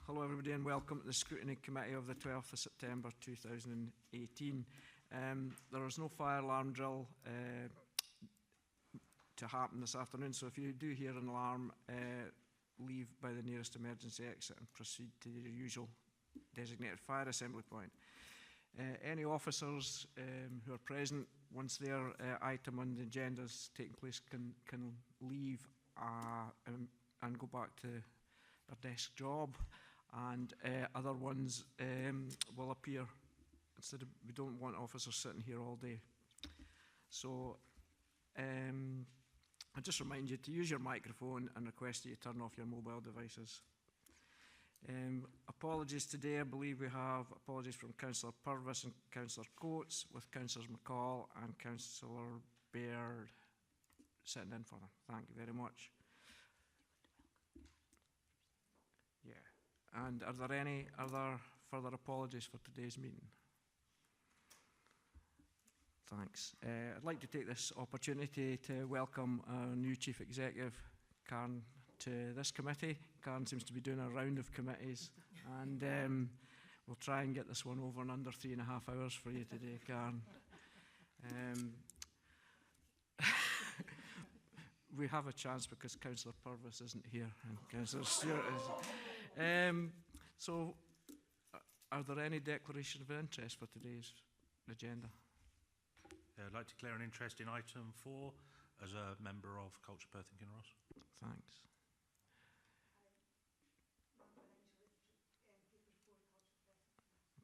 Hello everybody and welcome to the Scrutiny Committee of the 12th of September 2018. There is no fire alarm drill to happen this afternoon, so if you do hear an alarm, leave by the nearest emergency exit and proceed to your usual designated fire assembly point. Any officers who are present, once their item on the agenda is taking place, can leave and go back to their desk job, and other ones will appear. Instead of, we don't want officers sitting here all day. So I just remind you to use your microphone and request that you turn off your mobile devices. Apologies today. I believe we have apologies from Councillor Purvis and Councillor Coates, with Councillors McCall and Councillor Baird sitting in for them. Thank you very much. Yeah. And are there any other further apologies for today's meeting? Thanks. I'd like to take this opportunity to welcome our new Chief Executive, Karen, to this committee. Karen seems to be doing a round of committees, and we'll try and get this one over in under 3.5 hours for you today, Karen. We have a chance because Councillor Purvis isn't here and Councillor Stewart is. So, are there any declarations of interest for today's agenda? I'd like to declare an interest in item 4 as a member of Culture Perth and Kinross. Thanks.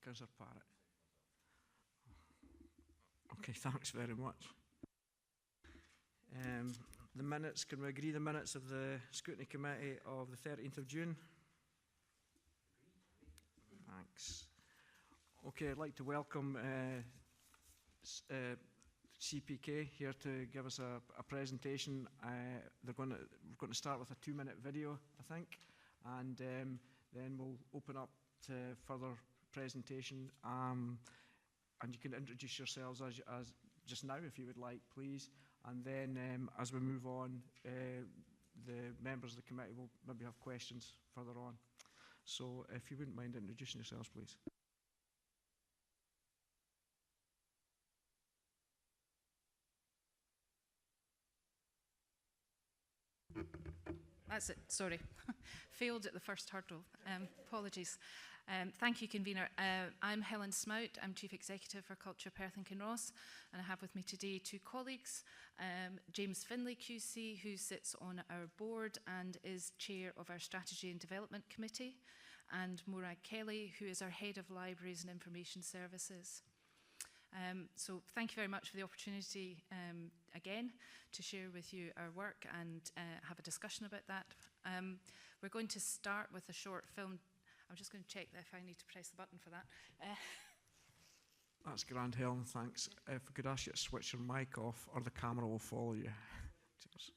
Councillor Parrott. Okay, thanks very much. The minutes, can we agree the minutes of the Scrutiny Committee of the 13th of June? Thanks. Okay, I'd like to welcome CPK here to give us a presentation. We're going to start with a 2-minute video, I think, and then we'll open up to further presentation. And you can introduce yourselves as just now, if you would like, please. And then as we move on, the members of the committee will maybe have questions further on. So if you wouldn't mind introducing yourselves, please. That's it, sorry. Failed at the first hurdle. Apologies. Thank you, convener. I'm Helen Smout. I'm Chief Executive for Culture Perth and Kinross, and I have with me today 2 colleagues, James Finlay QC, who sits on our board and is Chair of our Strategy and Development Committee, and Morag Kelly, who is our Head of Libraries and Information Services. So thank you very much for the opportunity again to share with you our work and have a discussion about that. We're going to start with a short film. I'm just going to check if I need to press the button for that. That's grand, Helen, thanks. If we could ask you to switch your mic off, or the camera will follow you. Cheers.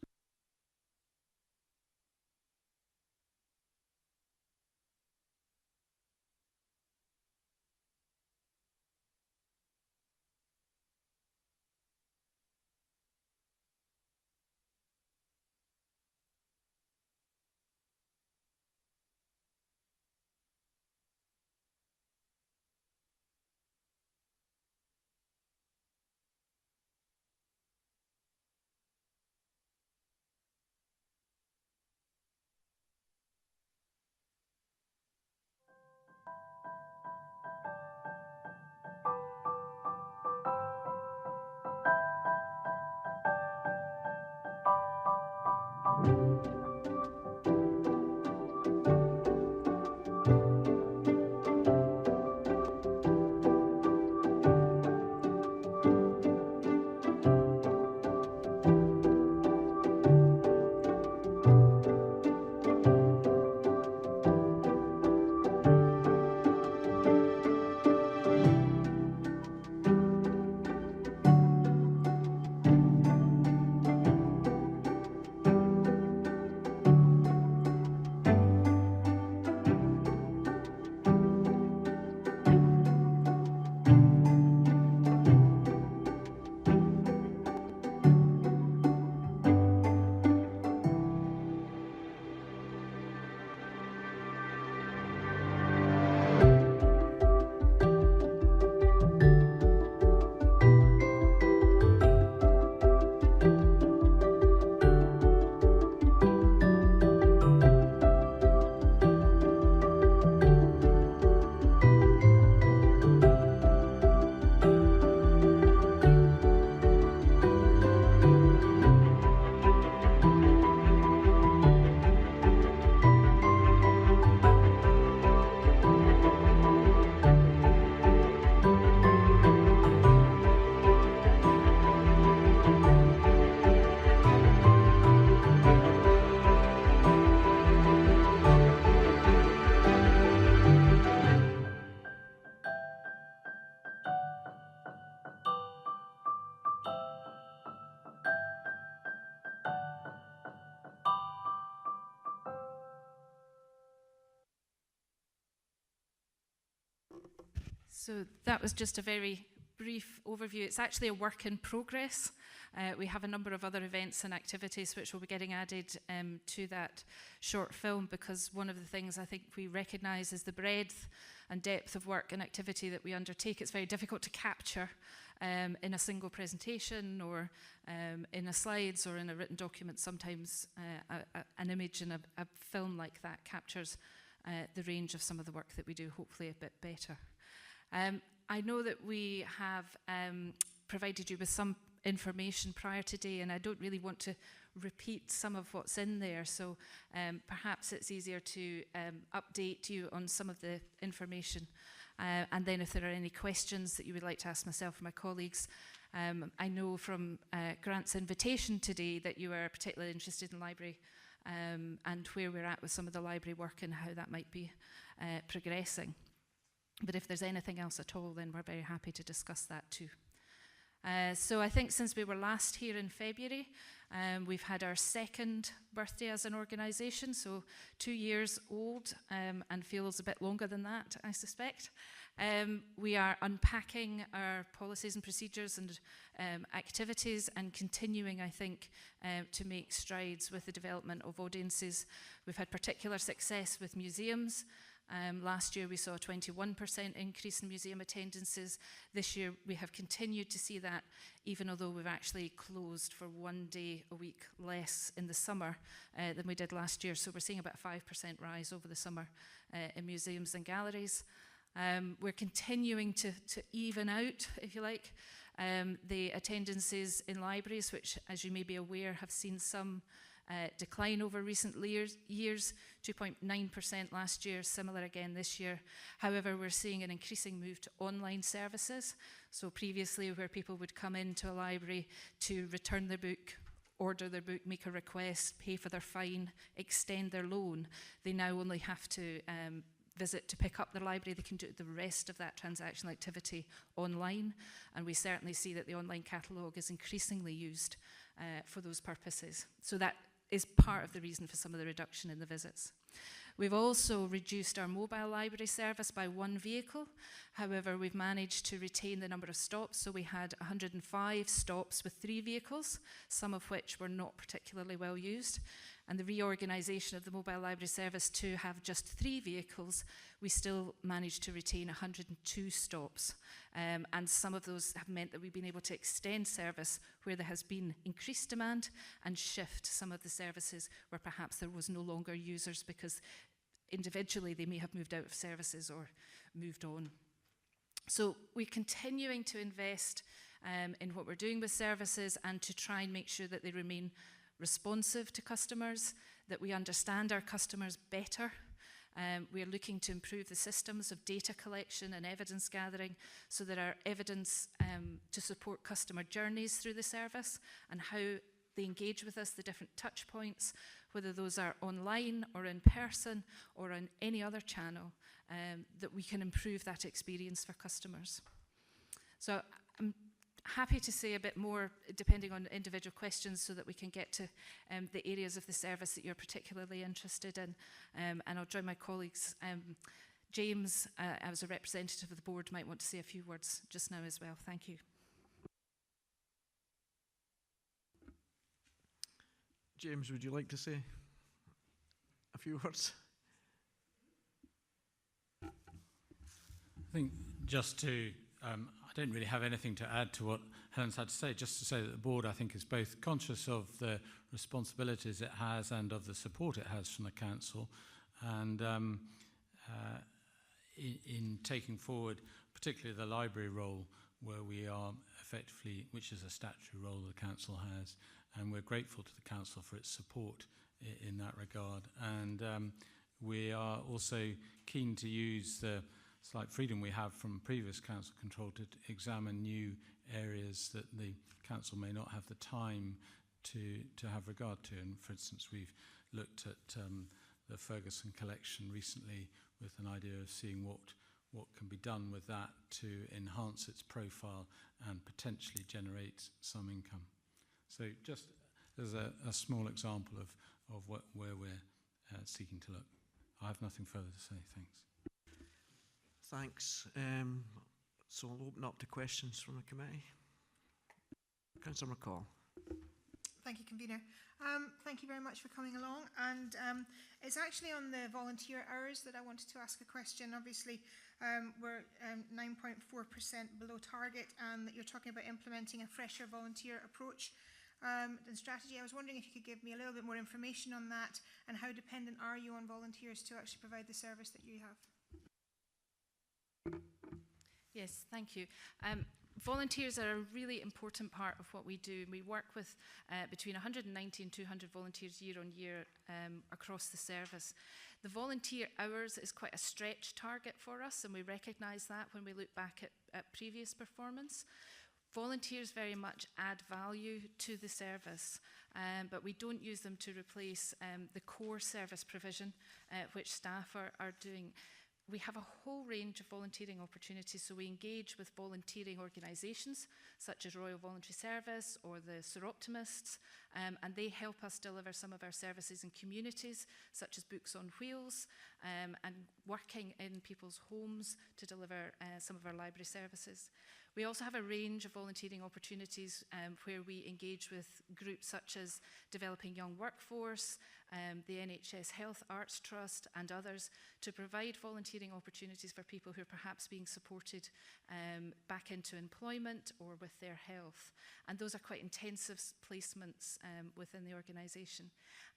So that was just a very brief overview. It's actually a work in progress. We have a number of other events and activities which will be getting added to that short film, because one of the things I think we recognise is the breadth and depth of work and activity that we undertake. It's very difficult to capture in a single presentation or in a slides or in a written document. Sometimes an image in a film like that captures the range of some of the work that we do, hopefully a bit better. I know that we have provided you with some information prior today, and I don't really want to repeat some of what's in there, so perhaps it's easier to update you on some of the information. And then if there are any questions that you would like to ask myself or my colleagues, I know from Grant's invitation today that you are particularly interested in library and where we're at with some of the library work and how that might be progressing. But if there's anything else at all, then we're very happy to discuss that too. So I think since we were last here in February, we've had our second birthday as an organisation, so 2 years old and feels a bit longer than that, I suspect. We are unpacking our policies and procedures and activities and continuing, I think, to make strides with the development of audiences. We've had particular success with museums. Last year we saw a 21% increase in museum attendances. This year we have continued to see that, even although we've actually closed for 1 day a week less in the summer than we did last year. So we're seeing about a 5% rise over the summer in museums and galleries. We're continuing to even out, if you like, the attendances in libraries, which, as you may be aware, have seen some decline over recent years, 2.9% last year, similar again this year. However, we're seeing an increasing move to online services. So previously, where people would come into a library to return their book, order their book, make a request, pay for their fine, extend their loan, they now only have to visit to pick up their library. They can do the rest of that transactional activity online, and we certainly see that the online catalogue is increasingly used for those purposes. So that is part of the reason for some of the reduction in the visits. We've also reduced our mobile library service by 1 vehicle. However, we've managed to retain the number of stops, so we had 105 stops with 3 vehicles, some of which were not particularly well used. And the reorganisation of the mobile library service to have just 3 vehicles, we still managed to retain 102 stops. And some of those have meant that we've been able to extend service where there has been increased demand and shift some of the services where perhaps there was no longer users because individually they may have moved out of services or moved on. So we're continuing to invest in what we're doing with services and to try and make sure that they remain responsive to customers, that we understand our customers better. We are looking to improve the systems of data collection and evidence gathering so that our evidence to support customer journeys through the service and how they engage with us, the different touch points, whether those are online or in person or on any other channel, that we can improve that experience for customers. So I'm happy to say a bit more depending on individual questions so that we can get to the areas of the service that you're particularly interested in. And I'll join my colleagues. James, as a representative of the board, might want to say a few words just now as well. Thank you. James, would you like to say a few words? I think just to I don't really have anything to add to what Helen's had to say, just to say that the board, I think, is both conscious of the responsibilities it has and of the support it has from the council, and in taking forward particularly the library role, where we are effectively, which is a statutory role the council has, and we're grateful to the council for its support in that regard. And we are also keen to use the slight freedom we have from previous council control to examine new areas that the council may not have the time to have regard to. And for instance, we've looked at the Ferguson collection recently with an idea of seeing what can be done with that to enhance its profile and potentially generate some income. So just as a small example of where we're seeking to look. I have nothing further to say. Thanks. Thanks. So I'll open up to questions from the committee. Councillor McCall. Thank you, Convener. Thank you very much for coming along. And it's actually on the volunteer hours that I wanted to ask a question. Obviously, we're 9.4% below target, and that you're talking about implementing a fresher volunteer approach and strategy. I was wondering if you could give me a little bit more information on that, and how dependent are you on volunteers to actually provide the service that you have? Yes, thank you. Volunteers are a really important part of what we do. We work with between 190 and 200 volunteers year on year across the service. The volunteer hours is quite a stretch target for us, and we recognise that when we look back at previous performance. Volunteers very much add value to the service, but we don't use them to replace the core service provision which staff are doing. We have a whole range of volunteering opportunities, so we engage with volunteering organisations such as Royal Voluntary Service or the Seroptimists, and they help us deliver some of our services in communities such as Books on Wheels, and working in people's homes to deliver some of our library services. We also have a range of volunteering opportunities where we engage with groups such as Developing Young Workforce, the NHS Health Arts Trust and others, to provide volunteering opportunities for people who are perhaps being supported back into employment or with their health. And those are quite intensive placements within the organisation.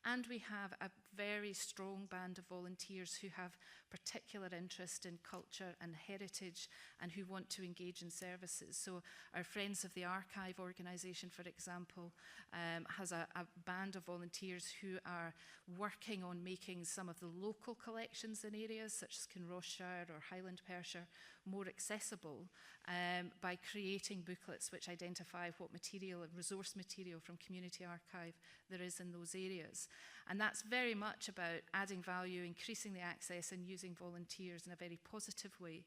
And we have a very strong band of volunteers who have particular interest in culture and heritage and who want to engage in services. So our Friends of the Archive organisation, for example, has a band of volunteers who are working on making some of the local collections in areas such as Kinrossshire or Highland Perthshire more accessible by creating booklets which identify what material and resource material from community archive there is in those areas. And that's very much about adding value, increasing the access and using volunteers in a very positive way.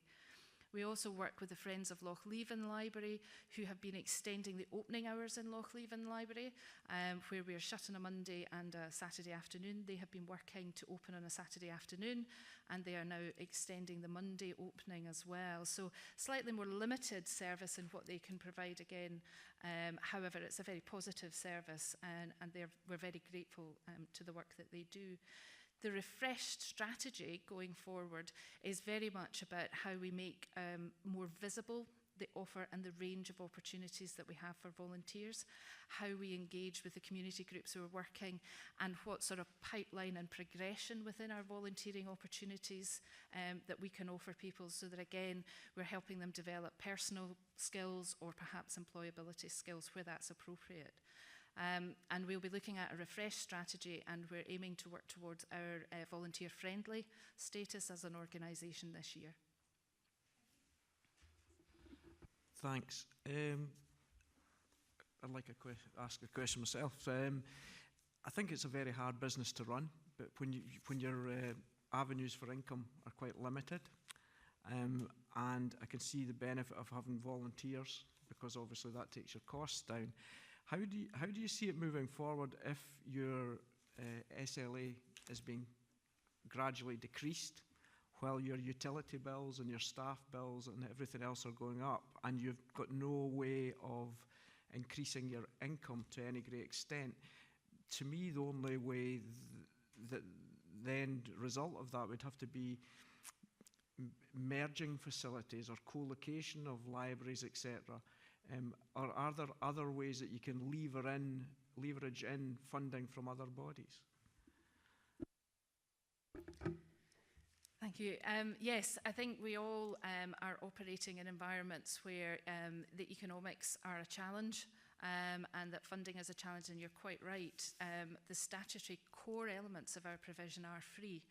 We also work with the Friends of Lochleven Library, who have been extending the opening hours in Lochleven Library, where we are shut on a Monday and a Saturday afternoon. They have been working to open on a Saturday afternoon, and they are now extending the Monday opening as well. So slightly more limited service in what they can provide again. However, it's a very positive service, and we're very grateful to the work that they do. The refreshed strategy going forward is very much about how we make more visible the offer and the range of opportunities that we have for volunteers, how we engage with the community groups who are working, and what sort of pipeline and progression within our volunteering opportunities that we can offer people, so that again we're helping them develop personal skills or perhaps employability skills where that's appropriate. And we'll be looking at a refreshed strategy, and we're aiming to work towards our volunteer-friendly status as an organisation this year. Thanks. I'd like to ask a question myself. I think it's a very hard business to run, but when your avenues for income are quite limited, and I can see the benefit of having volunteers, because obviously that takes your costs down. How do you see it moving forward if your SLA is being gradually decreased while your utility bills and your staff bills and everything else are going up, and you've got no way of increasing your income to any great extent? To me, the only way that the end result of that would have to be merging facilities or co-location of libraries, etc. Or are there other ways that you can leverage in funding from other bodies? Thank you. Yes, I think we all are operating in environments where the economics are a challenge, and that funding is a challenge, and you're quite right. The statutory core elements of our provision are free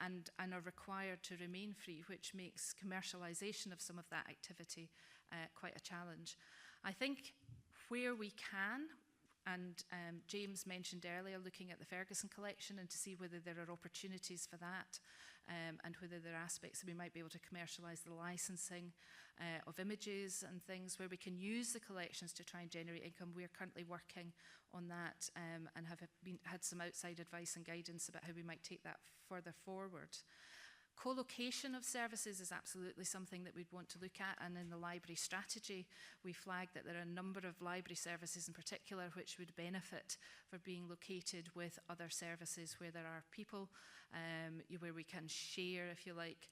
and are required to remain free, which makes commercialisation of some of that activity quite a challenge. I think where we can, and James mentioned earlier, looking at the Ferguson collection and to see whether there are opportunities for that, and whether there are aspects that we might be able to commercialise the licensing of images and things where we can use the collections to try and generate income. We are currently working on that and have had some outside advice and guidance about how we might take that further forward. Co-location of services is absolutely something that we'd want to look at, and in the library strategy we flagged that there are a number of library services in particular which would benefit for being located with other services where there are people, where we can share, if you like,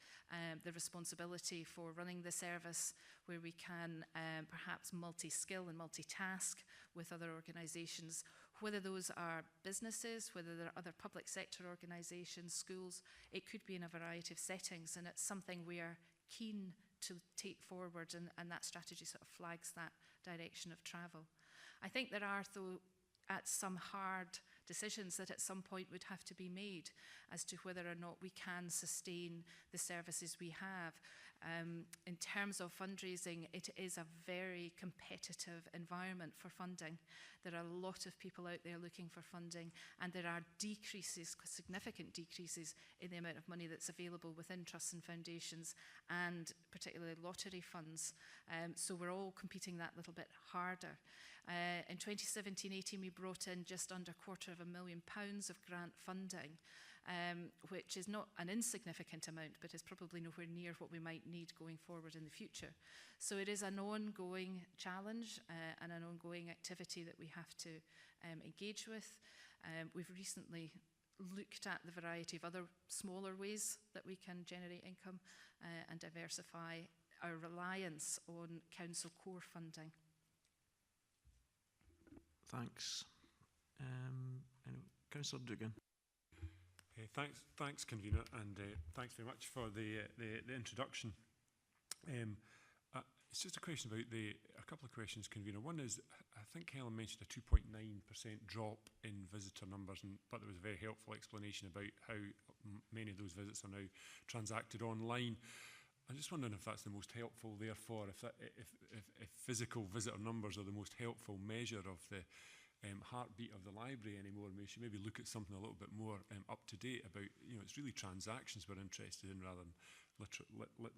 the responsibility for running the service, where we can perhaps multi-skill and multitask with other organisations, whether those are businesses, whether they're other public sector organisations, schools. It could be in a variety of settings, and it's something we are keen to take forward, and that strategy sort of flags that direction of travel. I think there are, though, at some hard decisions that at some point would have to be made as to whether or not we can sustain the services we have. In terms of fundraising, it is a very competitive environment for funding. There are a lot of people out there looking for funding, and there are decreases, significant decreases in the amount of money that's available within trusts and foundations, and particularly lottery funds. So we're all competing that little bit harder. In 2017-18, we brought in just under £250,000 of grant funding, which is not an insignificant amount, but is probably nowhere near what we might need going forward in the future. So it is an ongoing challenge and an ongoing activity that we have to engage with. We've recently looked at the variety of other smaller ways that we can generate income and diversify our reliance on council core funding. Thanks. Councillor Dugan. Thanks, convener, and thanks very much for the introduction. It's just a question about a couple of questions, convener. One is, I think Helen mentioned a 2.9% drop in visitor numbers, but there was a very helpful explanation about how many of those visits are now transacted online. I'm just wondering if that's the most helpful, therefore, if physical visitor numbers are the most helpful measure of the heartbeat of the library anymore. We should maybe look at something a little bit more up to date about, it's really transactions we're interested in rather than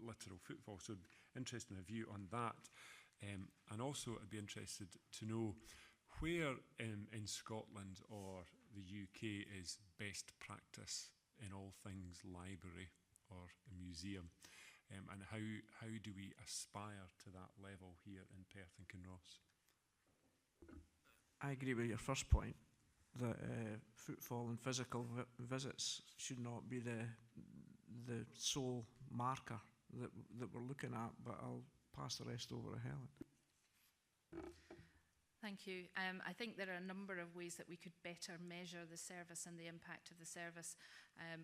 literal footfall. So interested in a view on that. And also I'd be interested to know where in Scotland or the UK is best practice in all things library or a museum. And how do we aspire to that level here in Perth and Kinross? I agree with your first point, that footfall and physical visits should not be the sole marker that we're looking at, but I'll pass the rest over to Helen. Thank you. I think there are a number of ways that we could better measure the service and the impact of the service.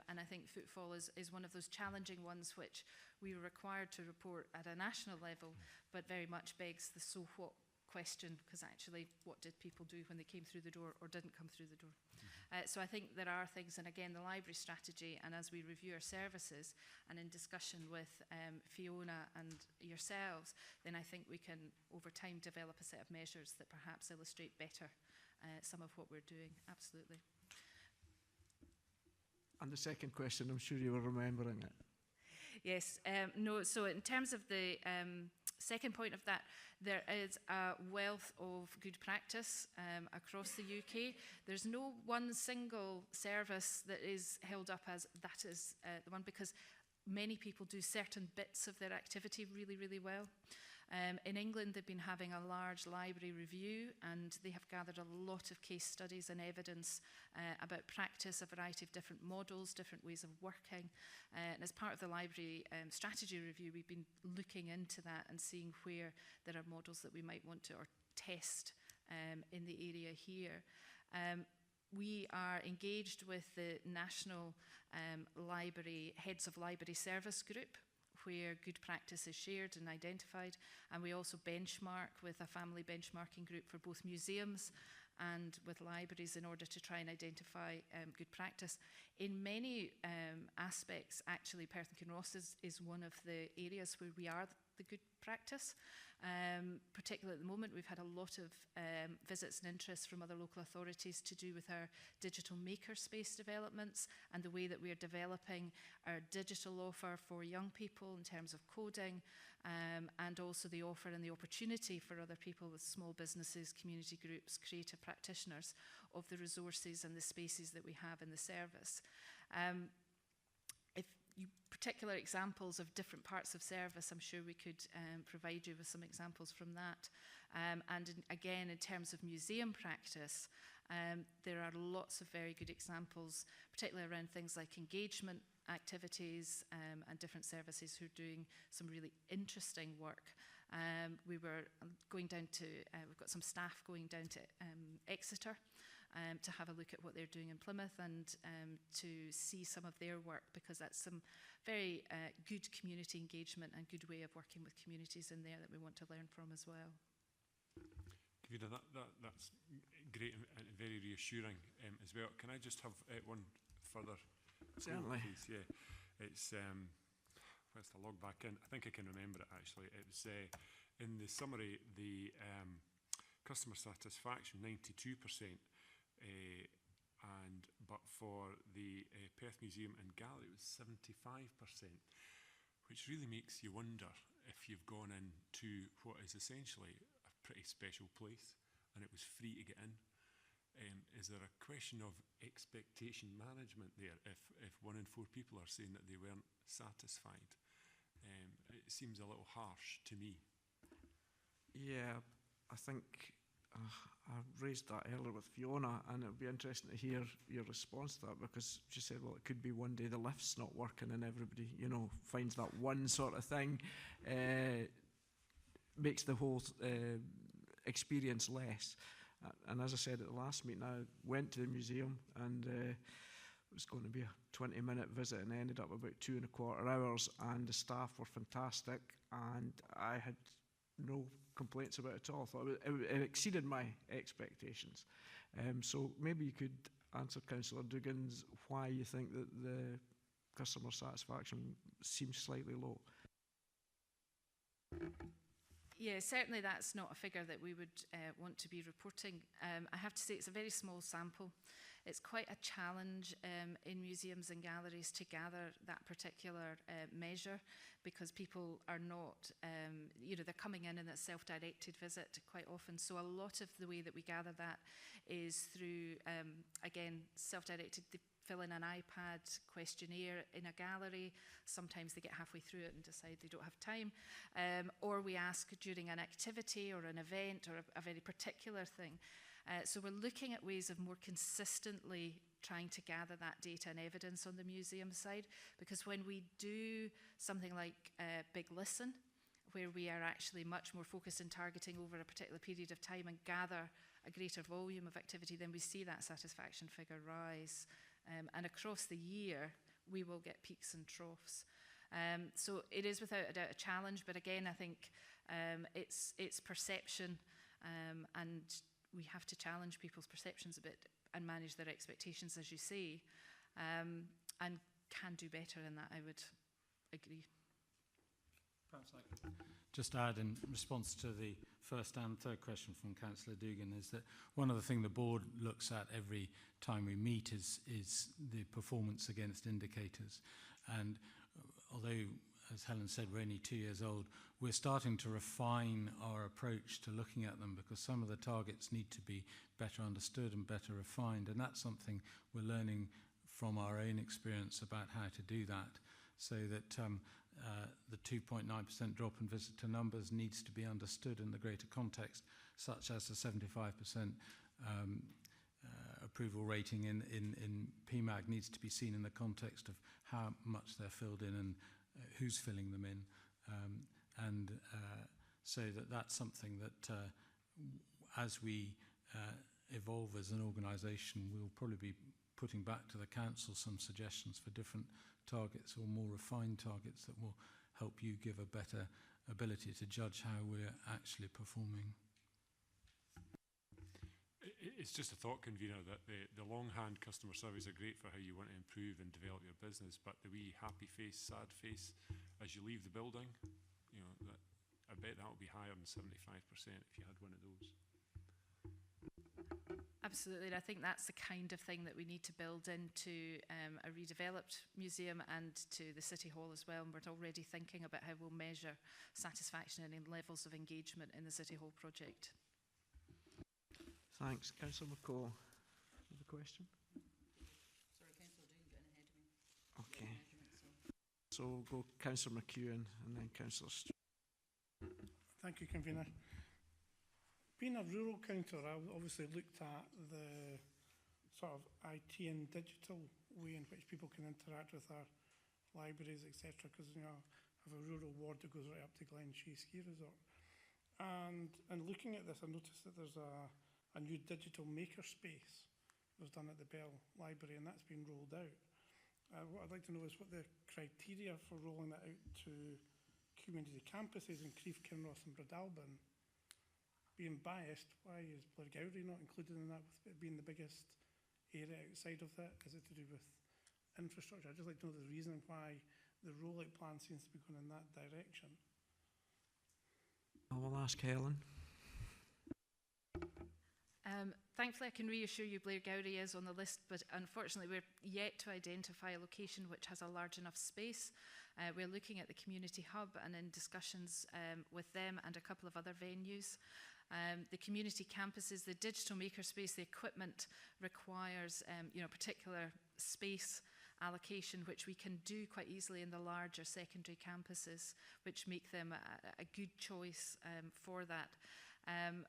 And I think footfall is one of those challenging ones which we were required to report at a national level, but very much begs the so what question, because actually what did people do when they came through the door or didn't come through the door? So I think there are things, and again the library strategy, and as we review our services and in discussion with Fiona and yourselves, then I think we can over time develop a set of measures that perhaps illustrate better some of what we're doing. Absolutely. And the second question, I'm sure you were remembering it. Yes, no, so in terms of the second point of that, there is a wealth of good practice across the UK. There's no one single service that is held up as that is the one, because many people do certain bits of their activity really, really well. In England, they've been having a large library review, and they have gathered a lot of case studies and evidence about practice, a variety of different models, different ways of working. And as part of the library strategy review, we've been looking into that and seeing where there are models that we might want to test in the area here. We are engaged with the National Library Heads of Library Service Group, where good practice is shared and identified, and we also benchmark with a family benchmarking group for both museums and with libraries in order to try and identify good practice. In many aspects, actually, Perth and Kinross is one of the areas where we are the good practice. Particularly at the moment, we've had a lot of visits and interest from other local authorities to do with our digital makerspace developments and the way that we are developing our digital offer for young people in terms of coding, and also the offer and the opportunity for other people with small businesses, community groups, creative practitioners of the resources and the spaces that we have in the service. If you particular examples of different parts of service, I'm sure we could provide you with some examples from that. Again, in terms of museum practice, there are lots of very good examples, particularly around things like engagement activities and different services who are doing some really interesting work. We were going down to, we've got some staff going down to Exeter to have a look at what they're doing in Plymouth and to see some of their work, because that's some very good community engagement and good way of working with communities in there that we want to learn from as well. Kavita, that's great and very reassuring as well. Can I just have one further? Certainly. Please? Yeah, it's where's the log back in? I think I can remember it actually. It was in the summary, the customer satisfaction 92%, but for the Perth Museum and Gallery it was 75%, which really makes you wonder if you've gone into what is essentially a pretty special place and it was free to get in. Is there a question of expectation management there if 1 in 4 people are saying that they weren't satisfied? It seems a little harsh to me. Yeah, I think I raised that earlier with Fiona, and it would be interesting to hear your response to that, because she said, well, it could be one day the lift's not working and everybody, you know, finds that one sort of thing, makes the whole experience less. And as I said at the last meeting, I went to the museum and it was going to be a 20-minute visit and ended up about 2.25 hours, and the staff were fantastic and I had no complaints about it at all. I thought it exceeded my expectations. So maybe you could answer Councillor Dugan's why you think that the customer satisfaction seems slightly low. Yeah, certainly that's not a figure that we would want to be reporting. I have to say it's a very small sample. It's quite a challenge in museums and galleries to gather that particular measure, because people are not, they're coming in a self-directed visit quite often. So a lot of the way that we gather that is through, again, self-directed. They fill in an iPad questionnaire in a gallery. Sometimes they get halfway through it and decide they don't have time. Or we ask during an activity or an event or a very particular thing. So we're looking at ways of more consistently trying to gather that data and evidence on the museum side, because when we do something like Big Listen, where we are actually much more focused in targeting over a particular period of time and gather a greater volume of activity, then we see that satisfaction figure rise. And across the year, we will get peaks and troughs. So it is without a doubt a challenge, but again, I think it's perception, and we have to challenge people's perceptions a bit and manage their expectations, as you say, and can do better in that, I would agree. Perhaps I could just add, in response to the first and third question from Councillor Dugan, is that one of the things the board looks at every time we meet is the performance against indicators. And although, as Helen said, we're only 2 years old, we're starting to refine our approach to looking at them, because some of the targets need to be better understood and better refined. And that's something we're learning from our own experience about how to do that, so that the 2.9% drop in visitor numbers needs to be understood in the greater context, such as the 75% approval rating in PMAG needs to be seen in the context of how much they're filled in and who's filling them in. So that's something that as we evolve as an organisation, we'll probably be putting back to the council some suggestions for different targets or more refined targets that will help you give a better ability to judge how we're actually performing. It's just a thought, convener, that the longhand customer surveys are great for how you want to improve and develop your business, but the wee happy face, sad face as you leave the building, you know, that, I bet that would be higher than 75% if you had one of those. Absolutely, and I think that's the kind of thing that we need to build into a redeveloped museum and to the City Hall as well. And we're already thinking about how we'll measure satisfaction and levels of engagement in the City Hall project. Thanks. Councillor McCall, you have a question? Sorry, Councillor Dean getting ahead of me. Okay. So we'll go Councillor McEwen and then Councillor Stewart. Thank you, Convener. Being a rural councillor, I obviously looked at the sort of IT and digital way in which people can interact with our libraries, etc. Because I have a rural ward that goes right up to Glenshee Ski Resort. And looking at this, I noticed that there's a new digital maker space that was done at the Bell Library, and that's been rolled out. What I'd like to know is what the criteria for rolling that out to community campuses in Perth Kinross and Bradalbin. Being biased, why is Blairgowrie not included in that, with it being the biggest area outside of that? Is it to do with infrastructure? I'd just like to know the reason why the rollout plan seems to be going in that direction. I will ask Helen. Thankfully, I can reassure you Blairgowrie is on the list, but unfortunately we're yet to identify a location which has a large enough space. We're looking at the community hub and in discussions with them and a couple of other venues. The community campuses, the digital makerspace, the equipment requires particular space allocation, which we can do quite easily in the larger secondary campuses, which make them a good choice for that.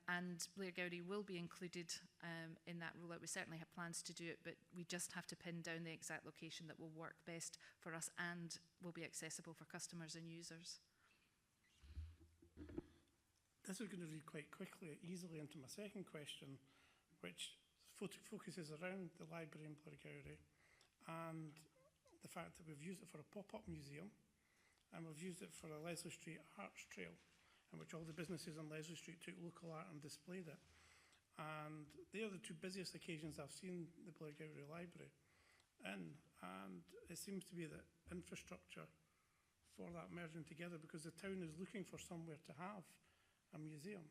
And Blairgowrie will be included in that rollout. We certainly have plans to do it, but we just have to pin down the exact location that will work best for us and will be accessible for customers and users. This is going to read quite quickly, easily into my second question, which focuses around the library in Blairgowrie and the fact that we've used it for a pop-up museum and we've used it for a Leslie Street Arts Trail, in which all the businesses on Leslie Street took local art and displayed it. And they are the two busiest occasions I've seen the Blairgowrie Library in, and it seems to be that infrastructure for that merging together, because the town is looking for somewhere to have a museum.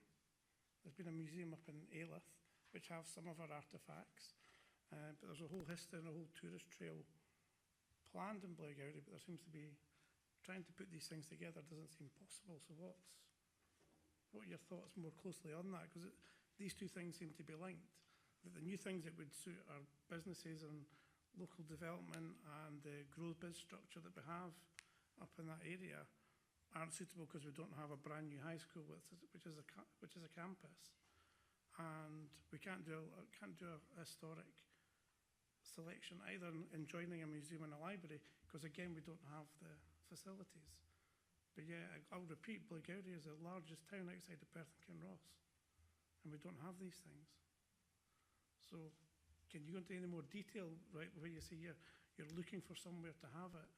There's been a museum up in Ailith, which have some of our artefacts, but there's a whole history and a whole tourist trail planned in Blairgowrie, but there seems to be trying to put these things together doesn't seem possible. So what are your thoughts more closely on that? Because these two things seem to be linked. That the new things that would suit our businesses and local development and the growth biz structure that we have up in that area aren't suitable because we don't have a brand new high school which is a campus, and we can't do a historic selection either in joining a museum and a library because again we don't have the facilities. But yeah, I'll repeat, Blairgowrie is the largest town outside of Perth and Kinross, and we don't have these things. So can you go into any more detail, right, where you say you're looking for somewhere to have it?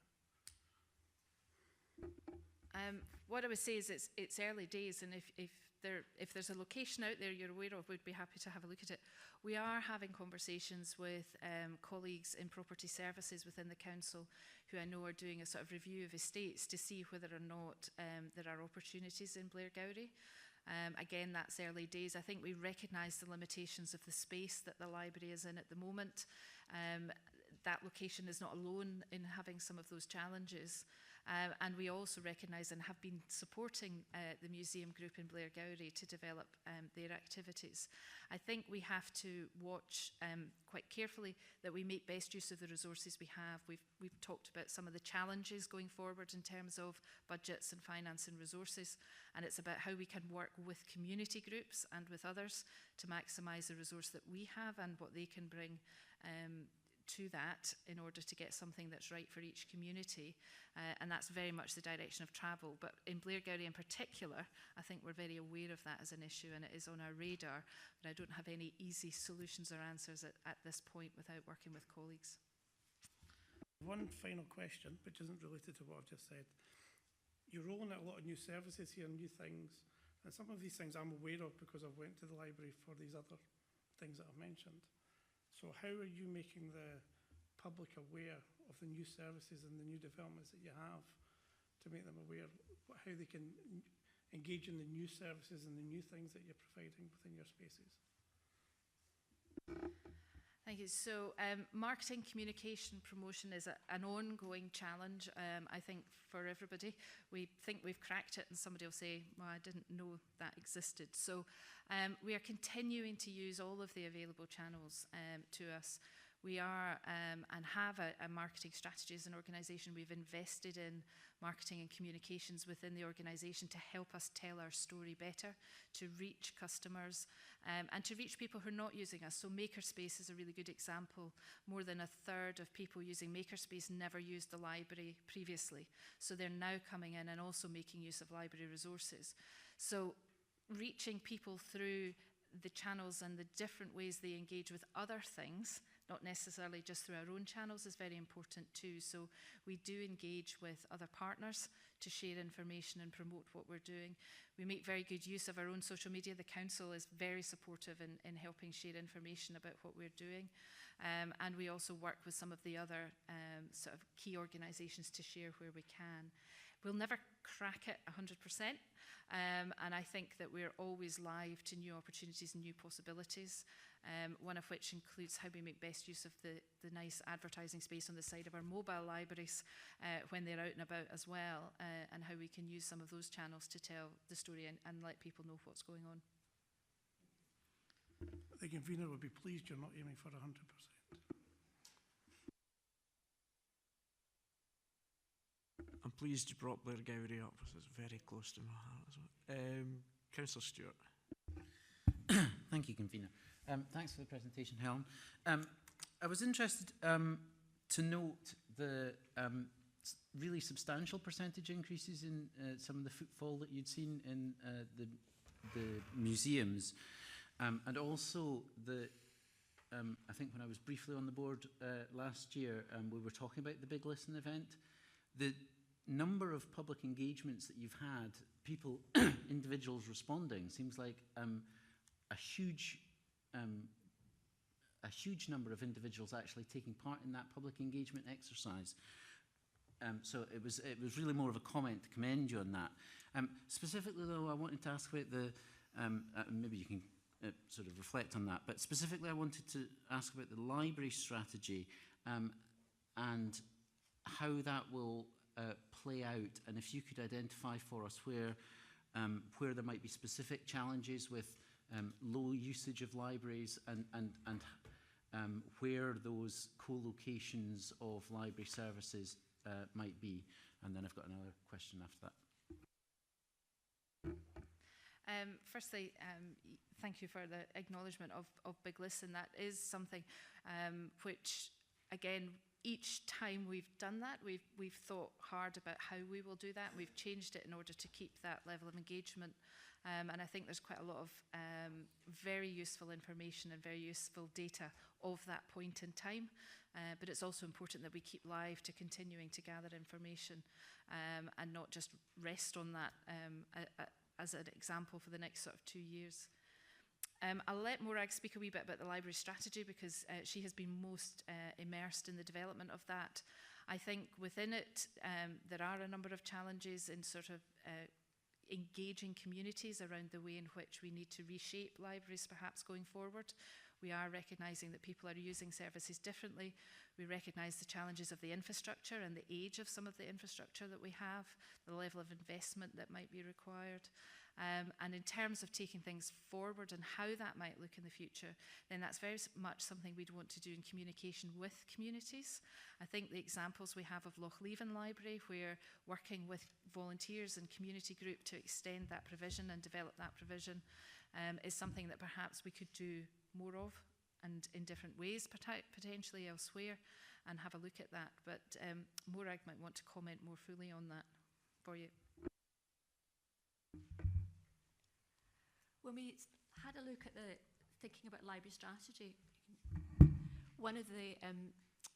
What I would say is it's early days, and if there's a location out there you're aware of, we'd be happy to have a look at it. We are having conversations with colleagues in property services within the council who I know are doing a sort of review of estates to see whether or not there are opportunities in Blairgowrie. Again, that's early days. I think we recognise the limitations of the space that the library is in at the moment. That location is not alone in having some of those challenges. And we also recognise and have been supporting the museum group in Blairgowrie to develop their activities. I think we have to watch quite carefully that we make best use of the resources we have. We've talked about some of the challenges going forward in terms of budgets and finance and resources, and it's about how we can work with community groups and with others to maximise the resource that we have and what they can bring to that in order to get something that's right for each community, and that's very much the direction of travel. But in Blairgowrie in particular, I think we're very aware of that as an issue and it is on our radar, but I don't have any easy solutions or answers at this point without working with colleagues. One final question, which isn't related to what I've just said. You're rolling out a lot of new services here, new things, and some of these things I'm aware of because I've went to the library for these other things that I've mentioned. So how are you making the public aware of the new services and the new developments that you have to make them aware of how they can engage in the new services and the new things that you're providing within your spaces? Thank you. So marketing, communication, promotion is an ongoing challenge, I think, for everybody. We think we've cracked it and somebody will say, well, I didn't know that existed. So we are continuing to use all of the available channels to us. We are and have a marketing strategy as an organisation. We've invested in marketing and communications within the organisation to help us tell our story better, to reach customers and to reach people who are not using us. So Makerspace is a really good example. More than a third of people using Makerspace never used the library previously. So they're now coming in and also making use of library resources. So reaching people through the channels and the different ways they engage with other things, not necessarily just through our own channels, is very important too. So we do engage with other partners to share information and promote what we're doing. We make very good use of our own social media. The council is very supportive in helping share information about what we're doing. And we also work with some of the other sort of key organisations to share where we can. We'll never crack it 100%, and I think that we're always live to new opportunities and new possibilities, one of which includes how we make best use of the nice advertising space on the side of our mobile libraries when they're out and about as well, and how we can use some of those channels to tell the story and let people know what's going on. The convener would be pleased you're not aiming for 100%. I'm pleased you brought Blair Gowrie up, because it's very close to my heart as well. Councillor Stewart. Thank you, Convener. Thanks for the presentation, Helen. I was interested to note the really substantial percentage increases in some of the footfall that you'd seen in the museums, and also the I think when I was briefly on the board last year, we were talking about the Big Listen event. The number of public engagements that you've had, people, individuals responding, seems like a huge number of individuals actually taking part in that public engagement exercise. So it was really more of a comment to commend you on that. Specifically, though, I wanted to ask about the maybe you can sort of reflect on that. But specifically, I wanted to ask about the library strategy and how that will play out, and if you could identify for us where there might be specific challenges with low usage of libraries and where those co-locations of library services might be. And then I've got another question after that. Firstly, thank you for the acknowledgement of Big Listen. That is something which, again, each time we've done that, we've thought hard about how we will do that. We've changed it in order to keep that level of engagement. And I think there's quite a lot of very useful information and very useful data of that point in time. But it's also important that we keep live to continuing to gather information and not just rest on that as an example for the next sort of 2 years. I'll let Morag speak a wee bit about the library strategy, because she has been most immersed in the development of that. I think within it there are a number of challenges in sort of engaging communities around the way in which we need to reshape libraries perhaps going forward. We are recognising that people are using services differently. We recognise the challenges of the infrastructure and the age of some of the infrastructure that we have, the level of investment that might be required. And in terms of taking things forward and how that might look in the future, then that's very much something we'd want to do in communication with communities. I think the examples we have of Lochleven Library, where working with volunteers and community group to extend that provision and develop that provision is something that perhaps we could do more of, and in different ways potentially elsewhere, and have a look at that. But Morag might want to comment more fully on that for you. When we had a look at thinking about library strategy, one of the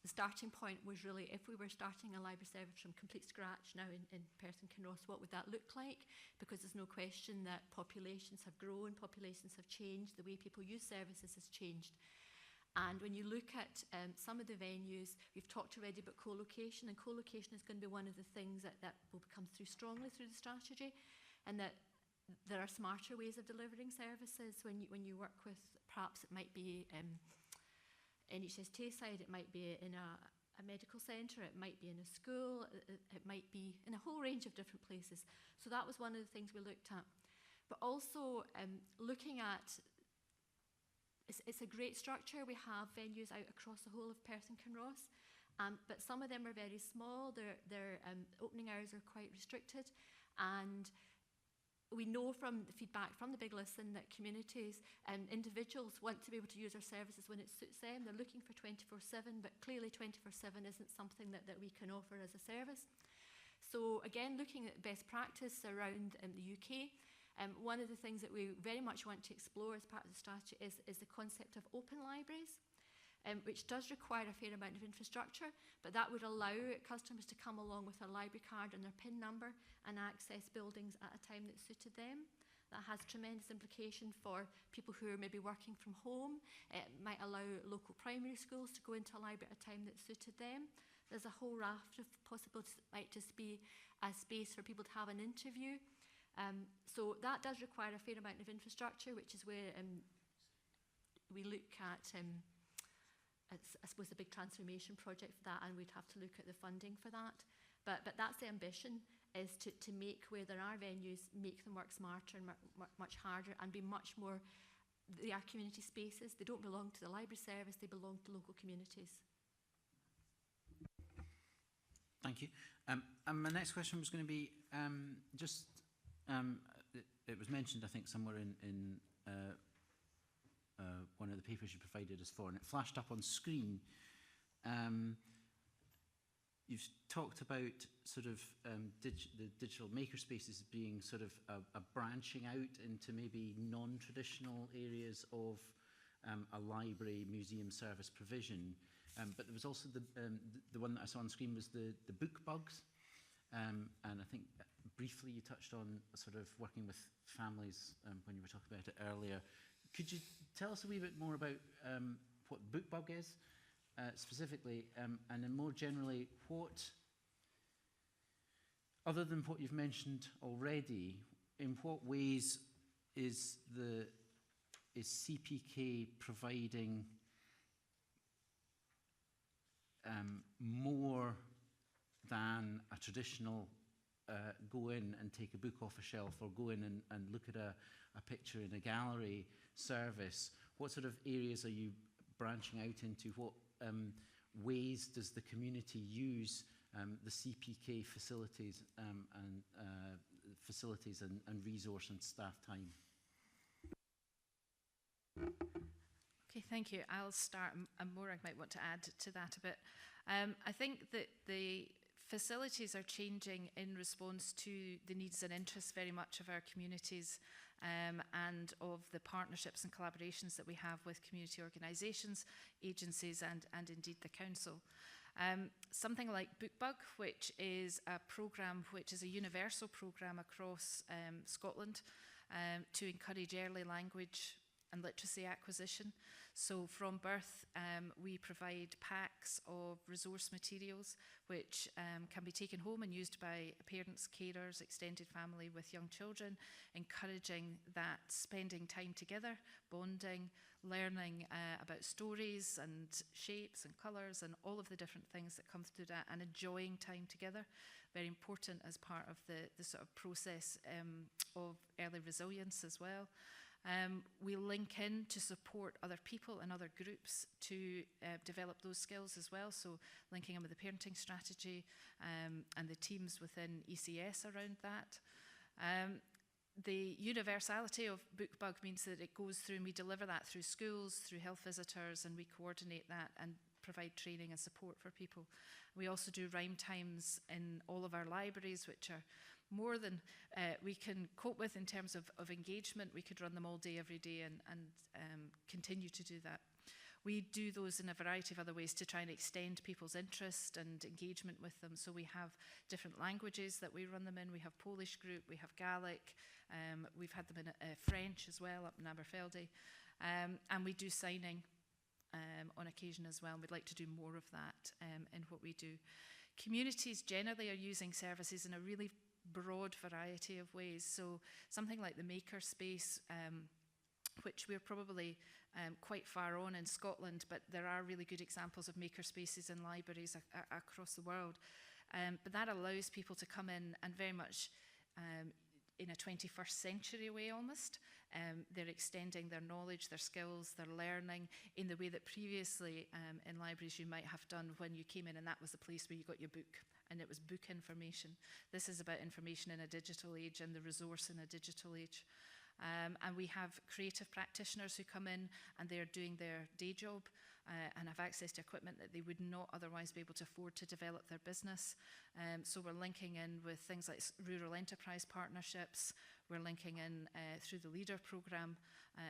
starting point was really, if we were starting a library service from complete scratch now in Perth and Kinross, what would that look like? Because there's no question that populations have grown, populations have changed, the way people use services has changed. And when you look at some of the venues, we've talked already about co-location, and co-location is going to be one of the things that will come through strongly through the strategy, and that there are smarter ways of delivering services when you work with, perhaps it might be NHS Tayside, it might be in a medical centre, it might be in a school, it might be in a whole range of different places. So that was one of the things we looked at. But also looking at it's a great structure. We have venues out across the whole of Perth and Kinross, but some of them are very small. Their opening hours are quite restricted, and we know from the feedback from the Big Listen that communities and individuals want to be able to use our services when it suits them. They're looking for 24/7, but clearly 24/7 isn't something that we can offer as a service. So again, looking at best practice around the UK, one of the things that we very much want to explore as part of the strategy is the concept of open libraries, which does require a fair amount of infrastructure, but that would allow customers to come along with a library card and their PIN number and access buildings at a time that suited them. That has tremendous implication for people who are maybe working from home. It might allow local primary schools to go into a library at a time that suited them. There's a whole raft of possibilities. It might just be a space for people to have an interview. So that does require a fair amount of infrastructure, which is where we look at I suppose a big transformation project for that, and we'd have to look at the funding for that. But that's the ambition, is to make where there are venues, make them work smarter and much harder, and be much more, they are community spaces. They don't belong to the library service, they belong to local communities. Thank you. And my next question was going to be it was mentioned, I think, somewhere in one of the papers you provided us for, and it flashed up on screen. You've talked about sort of the digital makerspaces being sort of a branching out into maybe non-traditional areas of a library museum service provision. But there was also the one that I saw on screen was the book bugs. And I think briefly you touched on sort of working with families when you were talking about it earlier. Could you tell us a wee bit more about what book bug is specifically, and then more generally, other than what you've mentioned already, in what ways is CPK providing more than a traditional go in and take a book off a shelf, or go in and look at a picture in a gallery service? What sort of areas are you branching out into? What ways does the community use the CPK facilities and resource and staff time? Okay, thank you. I'll start, and Morag might want to add to that a bit. I think that the facilities are changing in response to the needs and interests very much of our communities, and of the partnerships and collaborations that we have with community organisations, agencies, and indeed the council. Something like BookBug, which is a programme which is a universal programme across Scotland to encourage early language and literacy acquisition. So from birth, we provide packs of resource materials which can be taken home and used by parents, carers, extended family with young children, encouraging that spending time together, bonding, learning about stories and shapes and colours and all of the different things that come through that, and enjoying time together. Very important as part of the sort of process of early resilience as well. We link in to support other people and other groups to develop those skills as well, so linking in with the parenting strategy and the teams within ECS around that. The universality of BookBug means that it goes through, and we deliver that through schools, through health visitors, and we coordinate that and provide training and support for people. We also do rhyme times in all of our libraries, which are more than we can cope with in terms of engagement. We could run them all day, every day, and continue to do that. We do those in a variety of other ways to try and extend people's interest and engagement with them. So we have different languages that we run them in. We have Polish group, we have Gaelic, we've had them in French as well up in Aberfeldy, and we do signing on occasion as well. And we'd like to do more of that in what we do. Communities generally are using services in a really broad variety of ways. So something like the maker space, which we're probably quite far on in Scotland, but there are really good examples of maker spaces in libraries across the world. But that allows people to come in and very much in a 21st century way almost. They're extending their knowledge, their skills, their learning in the way that previously in libraries you might have done when you came in and that was the place where you got your book and it was book information. This is about information in a digital age and the resource in a digital age. And we have creative practitioners who come in and they're doing their day job and have access to equipment that they would not otherwise be able to afford to develop their business. So we're linking in with things like rural enterprise partnerships. We're linking in through the LEADER programme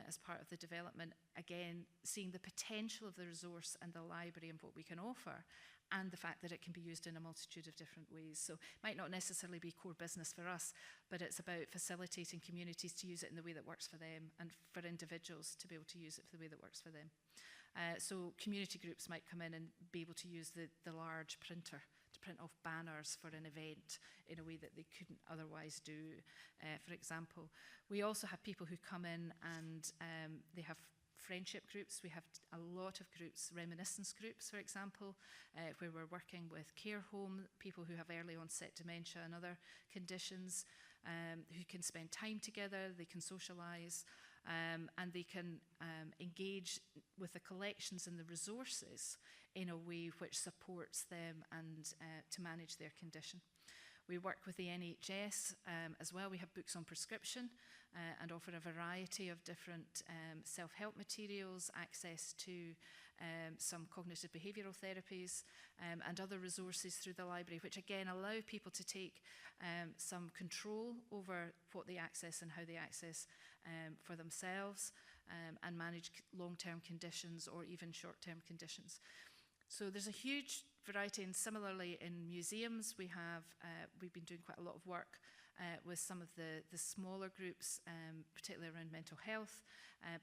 as part of the development. Again, seeing the potential of the resource and the library and what we can offer, and the fact that it can be used in a multitude of different ways. So it might not necessarily be core business for us, but it's about facilitating communities to use it in the way that works for them and for individuals to be able to use it for the way that works for them. So community groups might come in and be able to use the large printer to print off banners for an event in a way that they couldn't otherwise do, for example. We also have people who come in and they have friendship groups. We have a lot of groups, reminiscence groups, for example, where we're working with care home, people who have early onset dementia and other conditions, who can spend time together, they can socialise, and they can engage with the collections and the resources in a way which supports them and to manage their condition. We work with the NHS as well. We have books on prescription and offer a variety of different self-help materials, access to some cognitive behavioural therapies and other resources through the library, which again allow people to take some control over what they access and how they access for themselves and manage long-term conditions or even short-term conditions. So there's a huge variety, and similarly in museums we've been doing quite a lot of work with some of the smaller groups, particularly around mental health,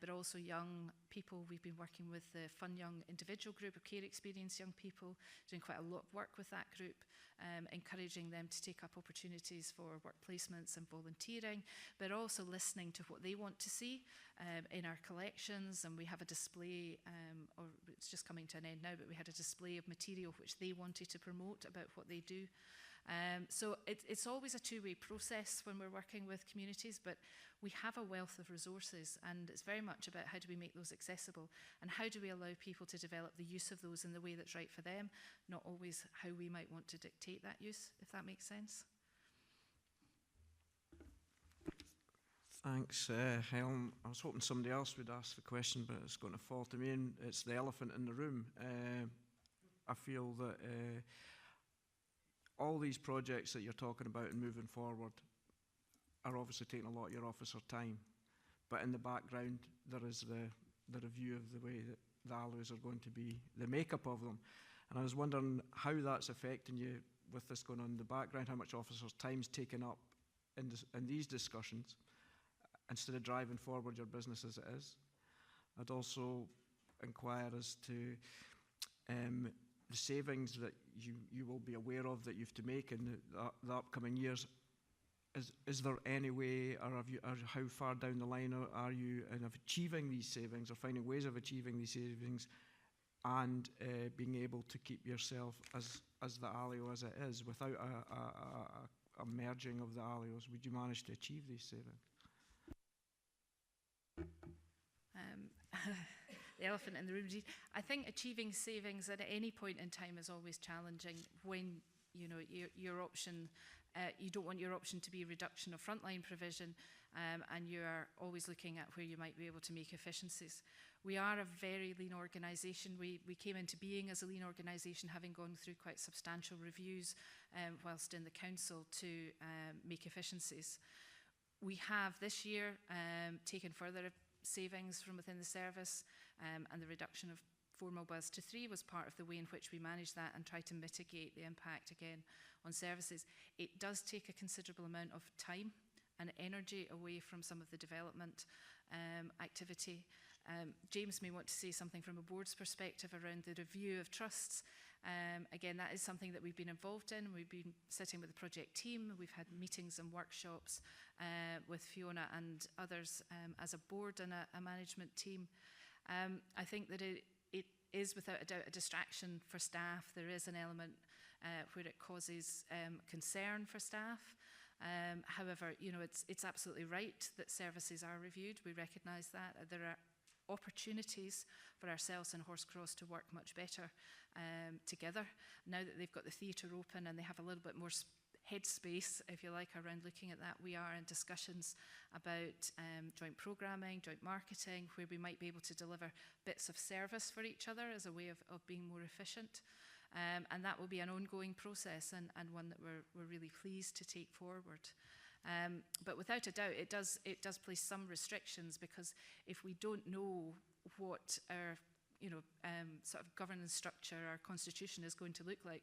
but also young people. We've been working with the Fun Young individual group of care experienced young people, doing quite a lot of work with that group, encouraging them to take up opportunities for work placements and volunteering, but also listening to what they want to see in our collections. And we have a display, or it's just coming to an end now, but we had a display of material which they wanted to promote about what they do. So it's always a two-way process when we're working with communities, but we have a wealth of resources, and it's very much about how do we make those accessible and how do we allow people to develop the use of those in the way that's right for them, not always how we might want to dictate that use, if that makes sense. Thanks, Helen. I was hoping somebody else would ask the question, but it's going to fall to me, and it's the elephant in the room. I feel that all these projects that you're talking about and moving forward are obviously taking a lot of your officer time, but in the background there is the review of the way that the alloys are going to be, the makeup of them. And I was wondering how that's affecting you with this going on in the background, how much officers' time's taken up in these discussions instead of driving forward your business as it is. I'd also inquire as to the savings that you will be aware of that you have to make in the upcoming years. Is there any way, or how far down the line are you in of achieving these savings, or finding ways of achieving these savings, and being able to keep yourself as the ALIO as it is without a merging of the ALIOs? Would you manage to achieve these savings? The elephant in the room. I think achieving savings at any point in time is always challenging when your option, you don't want your option to be a reduction of frontline provision, and you are always looking at where you might be able to make efficiencies. We are a very lean organisation. We came into being as a lean organisation, having gone through quite substantial reviews whilst in the council to make efficiencies. We have this year taken further savings from within the service, and the reduction of 4 mobiles to 3 was part of the way in which we managed that and try to mitigate the impact again on services. It does take a considerable amount of time and energy away from some of the development activity. James may want to say something from a board's perspective around the review of trusts. Again, that is something that we've been involved in. We've been sitting with the project team. We've had meetings and workshops with Fiona and others as a board and a management team. I think that it is without a doubt a distraction for staff. There is an element where it causes concern for staff. However, you know, it's absolutely right that services are reviewed. We recognise that. There are opportunities for ourselves and Horsecross to work much better together. Now that they've got the theatre open and they have a little bit more headspace, if you like, around looking at that, we are in discussions about joint programming, joint marketing, where we might be able to deliver bits of service for each other as a way of being more efficient. And that will be an ongoing process and one that we're really pleased to take forward. But without a doubt, it does place some restrictions, because if we don't know what our sort of governance structure, our constitution is going to look like,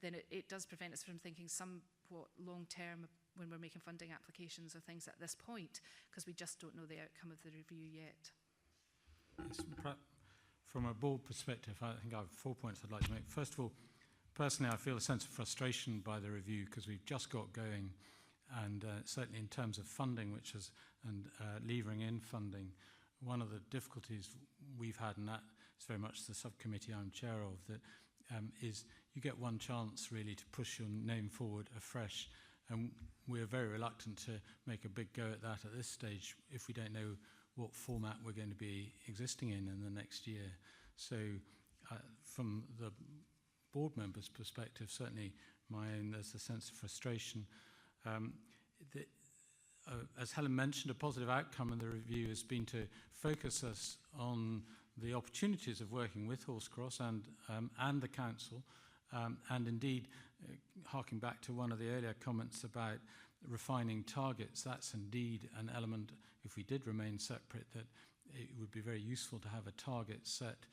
then it does prevent us from thinking somewhat long term when we're making funding applications or things at this point, because we just don't know the outcome of the review yet. Yes, from a board perspective, I think I have 4 points I'd like to make. First of all, personally, I feel a sense of frustration by the review, because we've just got going, and certainly in terms of funding, and levering in funding, one of the difficulties we've had, and that is very much the subcommittee I'm chair of, that is you get one chance really to push your name forward afresh, and we're very reluctant to make a big go at that at this stage if we don't know what format we're going to be existing in the next year. So from the board members' perspective, certainly my own, there's a sense of frustration. As Helen mentioned, a positive outcome of the review has been to focus us on the opportunities of working with Horsecross and the council, and indeed, harking back to one of the earlier comments about refining targets, that's indeed an element, if we did remain separate, that it would be very useful to have a target set,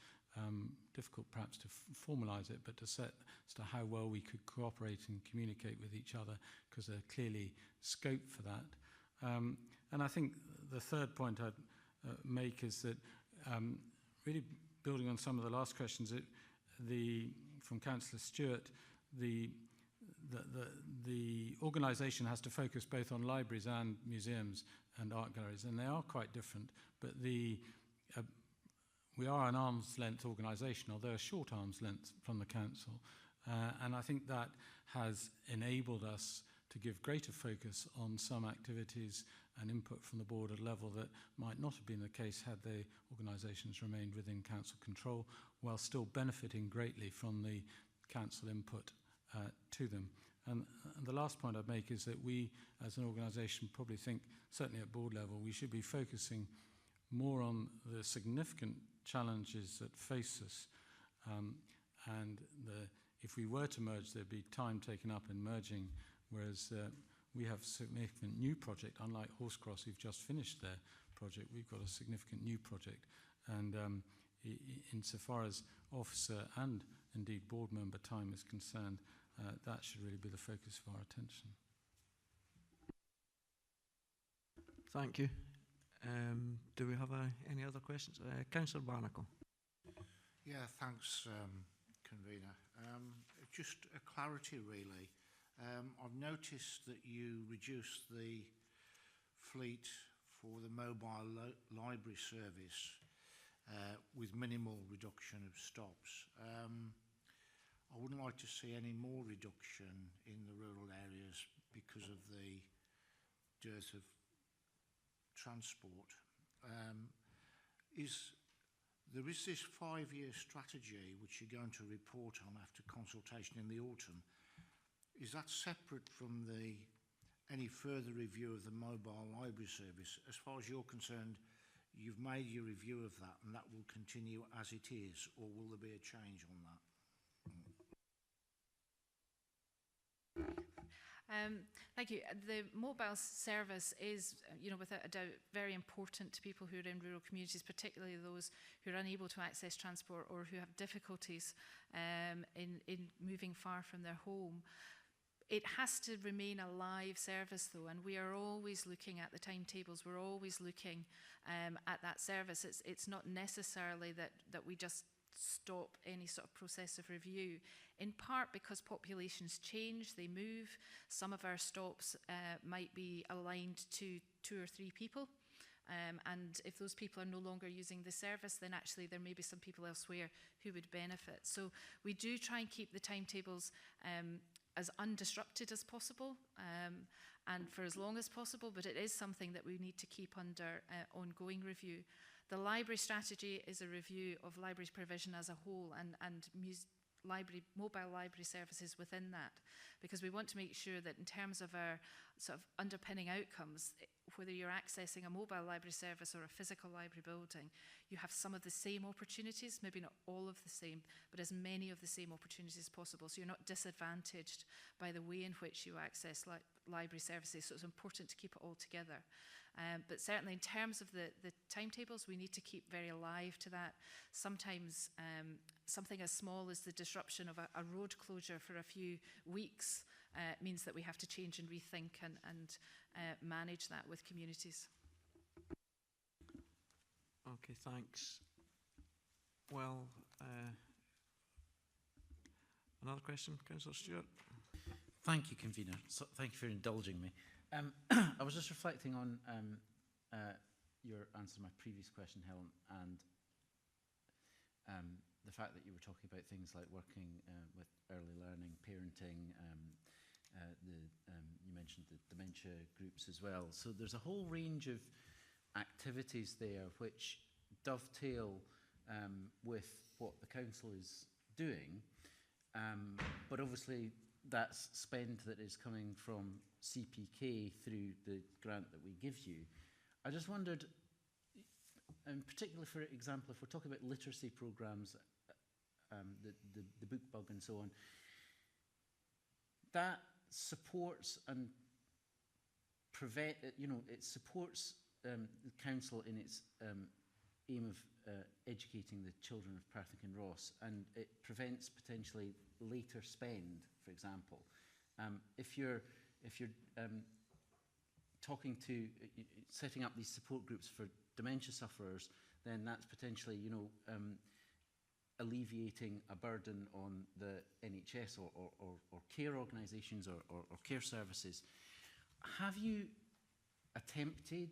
difficult perhaps to formalise it, but to set as to how well we could cooperate and communicate with each other, because there's clearly scope for that. And I think the third point I'd make is that really building on some of the last questions, from Councillor Stewart, the organisation has to focus both on libraries and museums and art galleries, and they are quite different, but we are an arm's length organisation, although a short arm's length from the council, and I think that has enabled us to give greater focus on some activities and input from the board at a level that might not have been the case had the organisations remained within council control, while still benefiting greatly from the council input to them. And the last point I'd make is that we, as an organisation, probably think, certainly at board level, we should be focusing more on the significant challenges that face us. And if we were to merge, there'd be time taken up in merging, whereas we have a significant new project, unlike Horsecross, who've just finished their project. We've got a significant new project. And insofar as officer and indeed board member time is concerned, that should really be the focus of our attention. Thank you. Do we have any other questions? Councillor Barnacle. Yeah, thanks, convener. Just a clarity, really. I've noticed that you reduced the fleet for the mobile library service with minimal reduction of stops. I wouldn't like to see any more reduction in the rural areas because of the dearth of transport. There is this 5-year strategy which you're going to report on after consultation in the autumn. Is that separate from any further review of the mobile library service? As far as you're concerned, you've made your review of that and that will continue as it is, or will there be a change on that? Thank you. The mobile service is, without a doubt, very important to people who are in rural communities, particularly those who are unable to access transport or who have difficulties in moving far from their home. It has to remain a live service, though, and we are always looking at the timetables. We're always looking at that service. It's not necessarily that we just stop any sort of process of review, in part because populations change, they move. Some of our stops might be aligned to 2 or 3 people, and if those people are no longer using the service, then actually there may be some people elsewhere who would benefit. So we do try and keep the timetables as undisrupted as possible and for as long as possible, but it is something that we need to keep under ongoing review. The library strategy is a review of library provision as a whole and mobile library services within that, because we want to make sure that in terms of our sort of underpinning outcomes, whether you're accessing a mobile library service or a physical library building, you have some of the same opportunities, maybe not all of the same, but as many of the same opportunities as possible. So you're not disadvantaged by the way in which you access library services. So it's important to keep it all together. But certainly in terms of the timetables, we need to keep very alive to that. Sometimes something as small as the disruption of a road closure for a few weeks means that we have to change and rethink and manage that with communities. Okay, thanks. Well, another question, Councillor Stewart? Thank you, Convener. So, thank you for indulging me. I was just reflecting on your answer to my previous question, Helen, and the fact that you were talking about things like working with early learning, parenting, you mentioned the dementia groups as well. So there's a whole range of activities there which dovetail with what the council is doing, but obviously that's spend that is coming from CPK through the grant that we give you. I just wondered, and particularly for example, if we're talking about literacy programs, the book bug and so on, that supports and it supports the council in its aim of educating the children of Perth and Kinross, and it prevents potentially later spend, for example. If you're talking to setting up these support groups for dementia sufferers, then that's potentially, alleviating a burden on the NHS or care organisations or care services. Have you attempted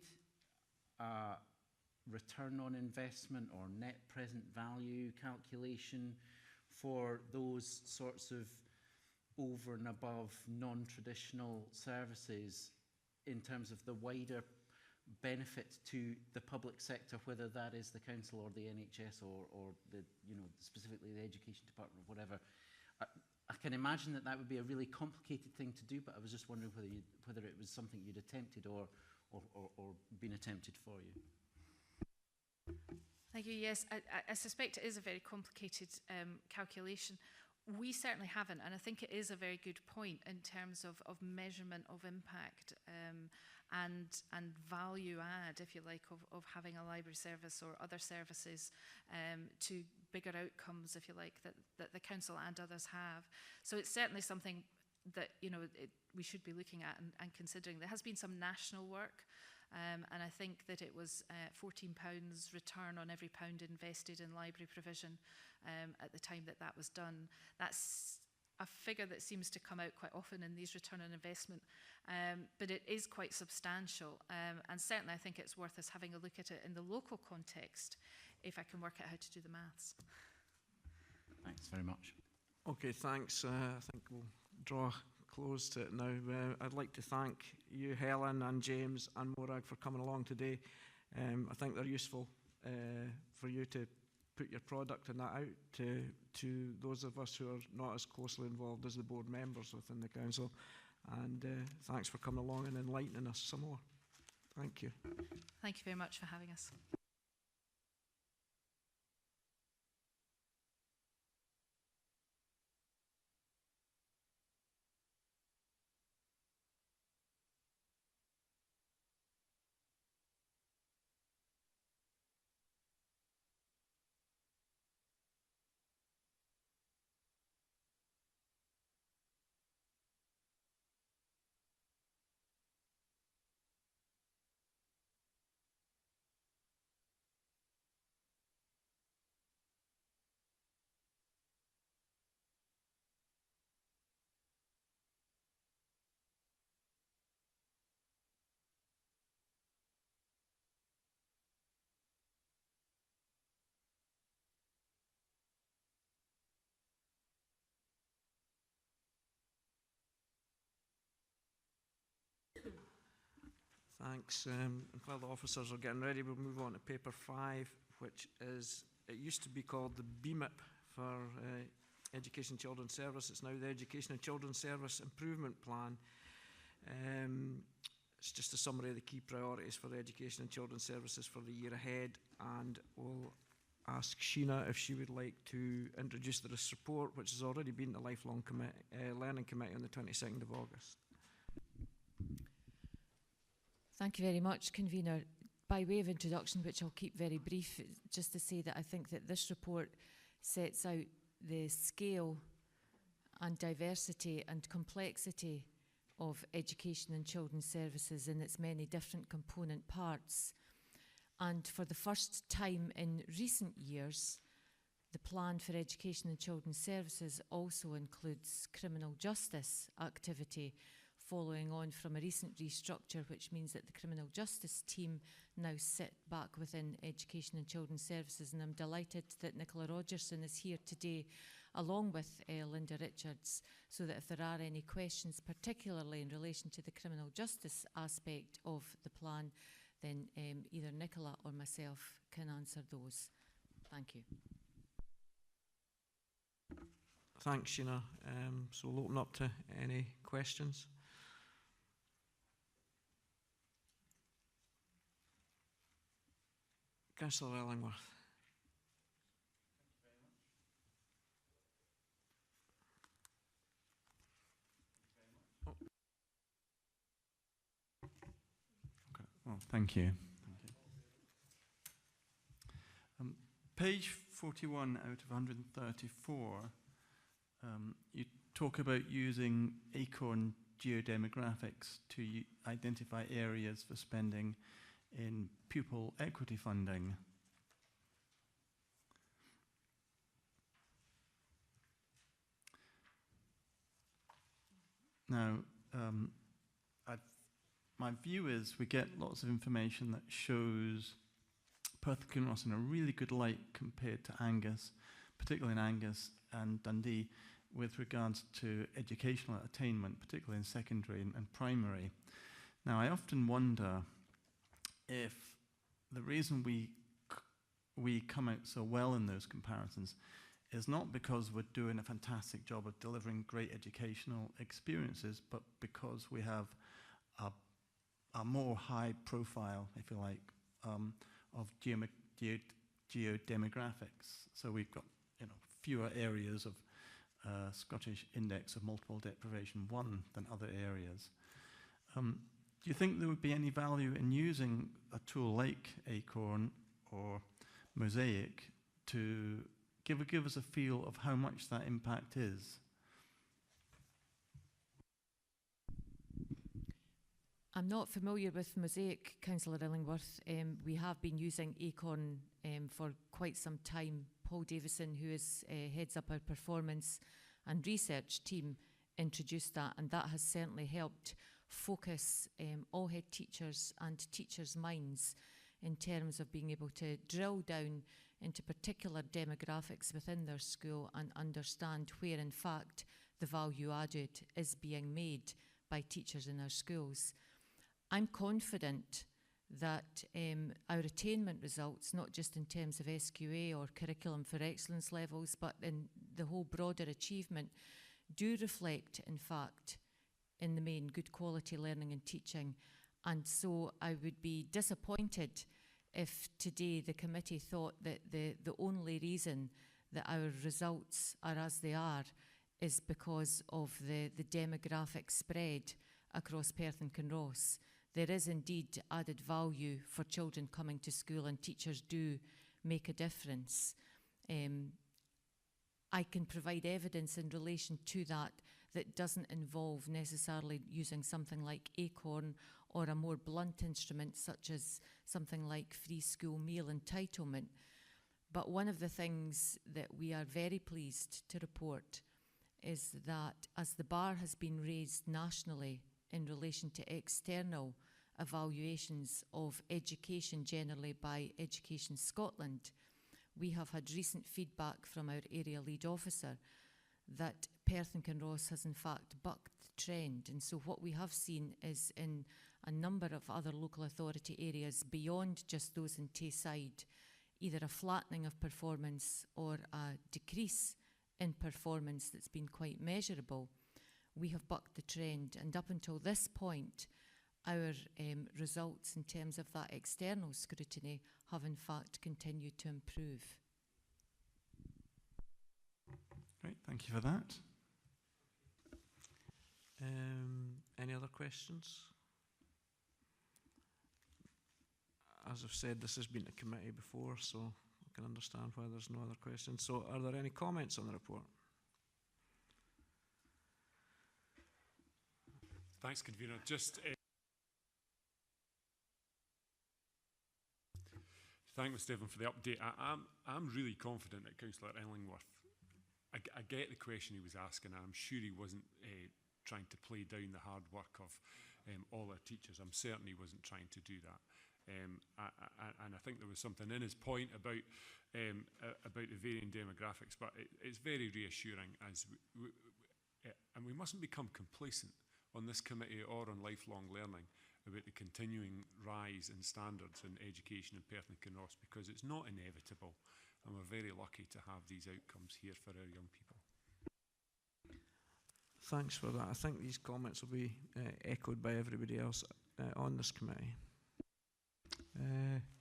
a return on investment or net present value calculation for those sorts of over and above non-traditional services in terms of the wider benefit to the public sector, whether that is the council or the NHS or the, specifically the education department or whatever? I can imagine that would be a really complicated thing to do, but I was just wondering whether it was something you'd attempted or been attempted for you. Thank you. Yes, I suspect it is a very complicated calculation. We certainly haven't, and I think it is a very good point in terms of measurement of impact and value add, if you like, of having a library service or other services to bigger outcomes, if you like, that the council and others have. So it's certainly something that we should be looking at and considering. There has been some national work. And I think that it was £14 return on every pound invested in library provision at the time that was done. That's a figure that seems to come out quite often in these return on investment, but it is quite substantial. And certainly I think it's worth us having a look at it in the local context if I can work out how to do the maths. Thanks very much. Okay, thanks. I think we'll draw close to it now. I'd like to thank you, Helen and James and Morag, for coming along today. I think they're useful for you to put your product and that out to those of us who are not as closely involved as the board members within the council. And thanks for coming along and enlightening us some more. Thank you. Thank you very much for having us. Thanks. And while the officers are getting ready, we'll move on to paper 5, which is, it used to be called the BMIP for Education and Children's Service. It's now the Education and Children's Service Improvement Plan. It's just a summary of the key priorities for the Education and Children's Services for the year ahead, and we'll ask Sheena if she would like to introduce this report, which has already been the Lifelong Learning Committee on the 22nd of August. Thank you very much, Convener. By way of introduction, which I'll keep very brief, just to say that I think that this report sets out the scale and diversity and complexity of education and children's services in its many different component parts. And for the first time in recent years, the plan for education and children's services also includes criminal justice activity, following on from a recent restructure, which means that the criminal justice team now sit back within education and children's services. And I'm delighted that Nicola Rogerson is here today, along with Linda Richards, so that if there are any questions, particularly in relation to the criminal justice aspect of the plan, then either Nicola or myself can answer those. Thank you. Thanks, Sheena. So we'll open up to any questions. Councillor Ellingworth. Well, thank you. Page 41 out of 134, you talk about using ACORN geodemographics to identify areas for spending in pupil equity funding. Now, my view is we get lots of information that shows Perth Kinross in a really good light compared to Angus, particularly in Angus and Dundee, with regards to educational attainment, particularly in secondary and primary. Now, I often wonder if the reason we come out so well in those comparisons is not because we're doing a fantastic job of delivering great educational experiences, but because we have a more high profile, if you like, of geodemographics. So we've got, fewer areas of Scottish Index of Multiple Deprivation 1 than other areas. Do you think there would be any value in using a tool like ACORN or Mosaic to give us a feel of how much that impact is? I'm not familiar with Mosaic, Councillor Illingworth. We have been using ACORN for quite some time. Paul Davison, who heads up our performance and research team, introduced that, and that has certainly helped focus all head teachers and teachers' minds in terms of being able to drill down into particular demographics within their school and understand where, in fact, the value added is being made by teachers in our schools. I'm confident that our attainment results, not just in terms of SQA or curriculum for excellence levels, but in the whole broader achievement, do reflect, in fact, in the main, good quality learning and teaching. And so I would be disappointed if today the committee thought that the only reason that our results are as they are is because of the demographic spread across Perth and Kinross. There is indeed added value for children coming to school, and teachers do make a difference. I can provide evidence in relation to that that doesn't involve necessarily using something like ACORN or a more blunt instrument such as something like free school meal entitlement. But one of the things that we are very pleased to report is that as the bar has been raised nationally in relation to external evaluations of education generally by Education Scotland, we have had recent feedback from our area lead officer that Perth and Kinross has in fact bucked the trend. And so what we have seen is in a number of other local authority areas beyond just those in Tayside, either a flattening of performance or a decrease in performance that's been quite measurable, we have bucked the trend. And up until this point, our results in terms of that external scrutiny have in fact continued to improve. Great, thank you for that. Any other questions? As I've said, this has been a committee before, so I can understand why there's no other questions. So are there any comments on the report? Thanks, Convener. Just thank you, Stephen, for the update. I'm really confident that Councillor Illingworth, I get the question he was asking, and I'm sure he wasn't trying to play down the hard work of all our teachers. I'm certain he wasn't trying to do that. And I think there was something in his point about the varying demographics, but it's very reassuring as and we mustn't become complacent on this committee or on lifelong learning about the continuing rise in standards in education in Perth and Kinross, because it's not inevitable, and we're very lucky to have these outcomes here for our young people. Thanks for that. I think these comments will be echoed by everybody else on this committee.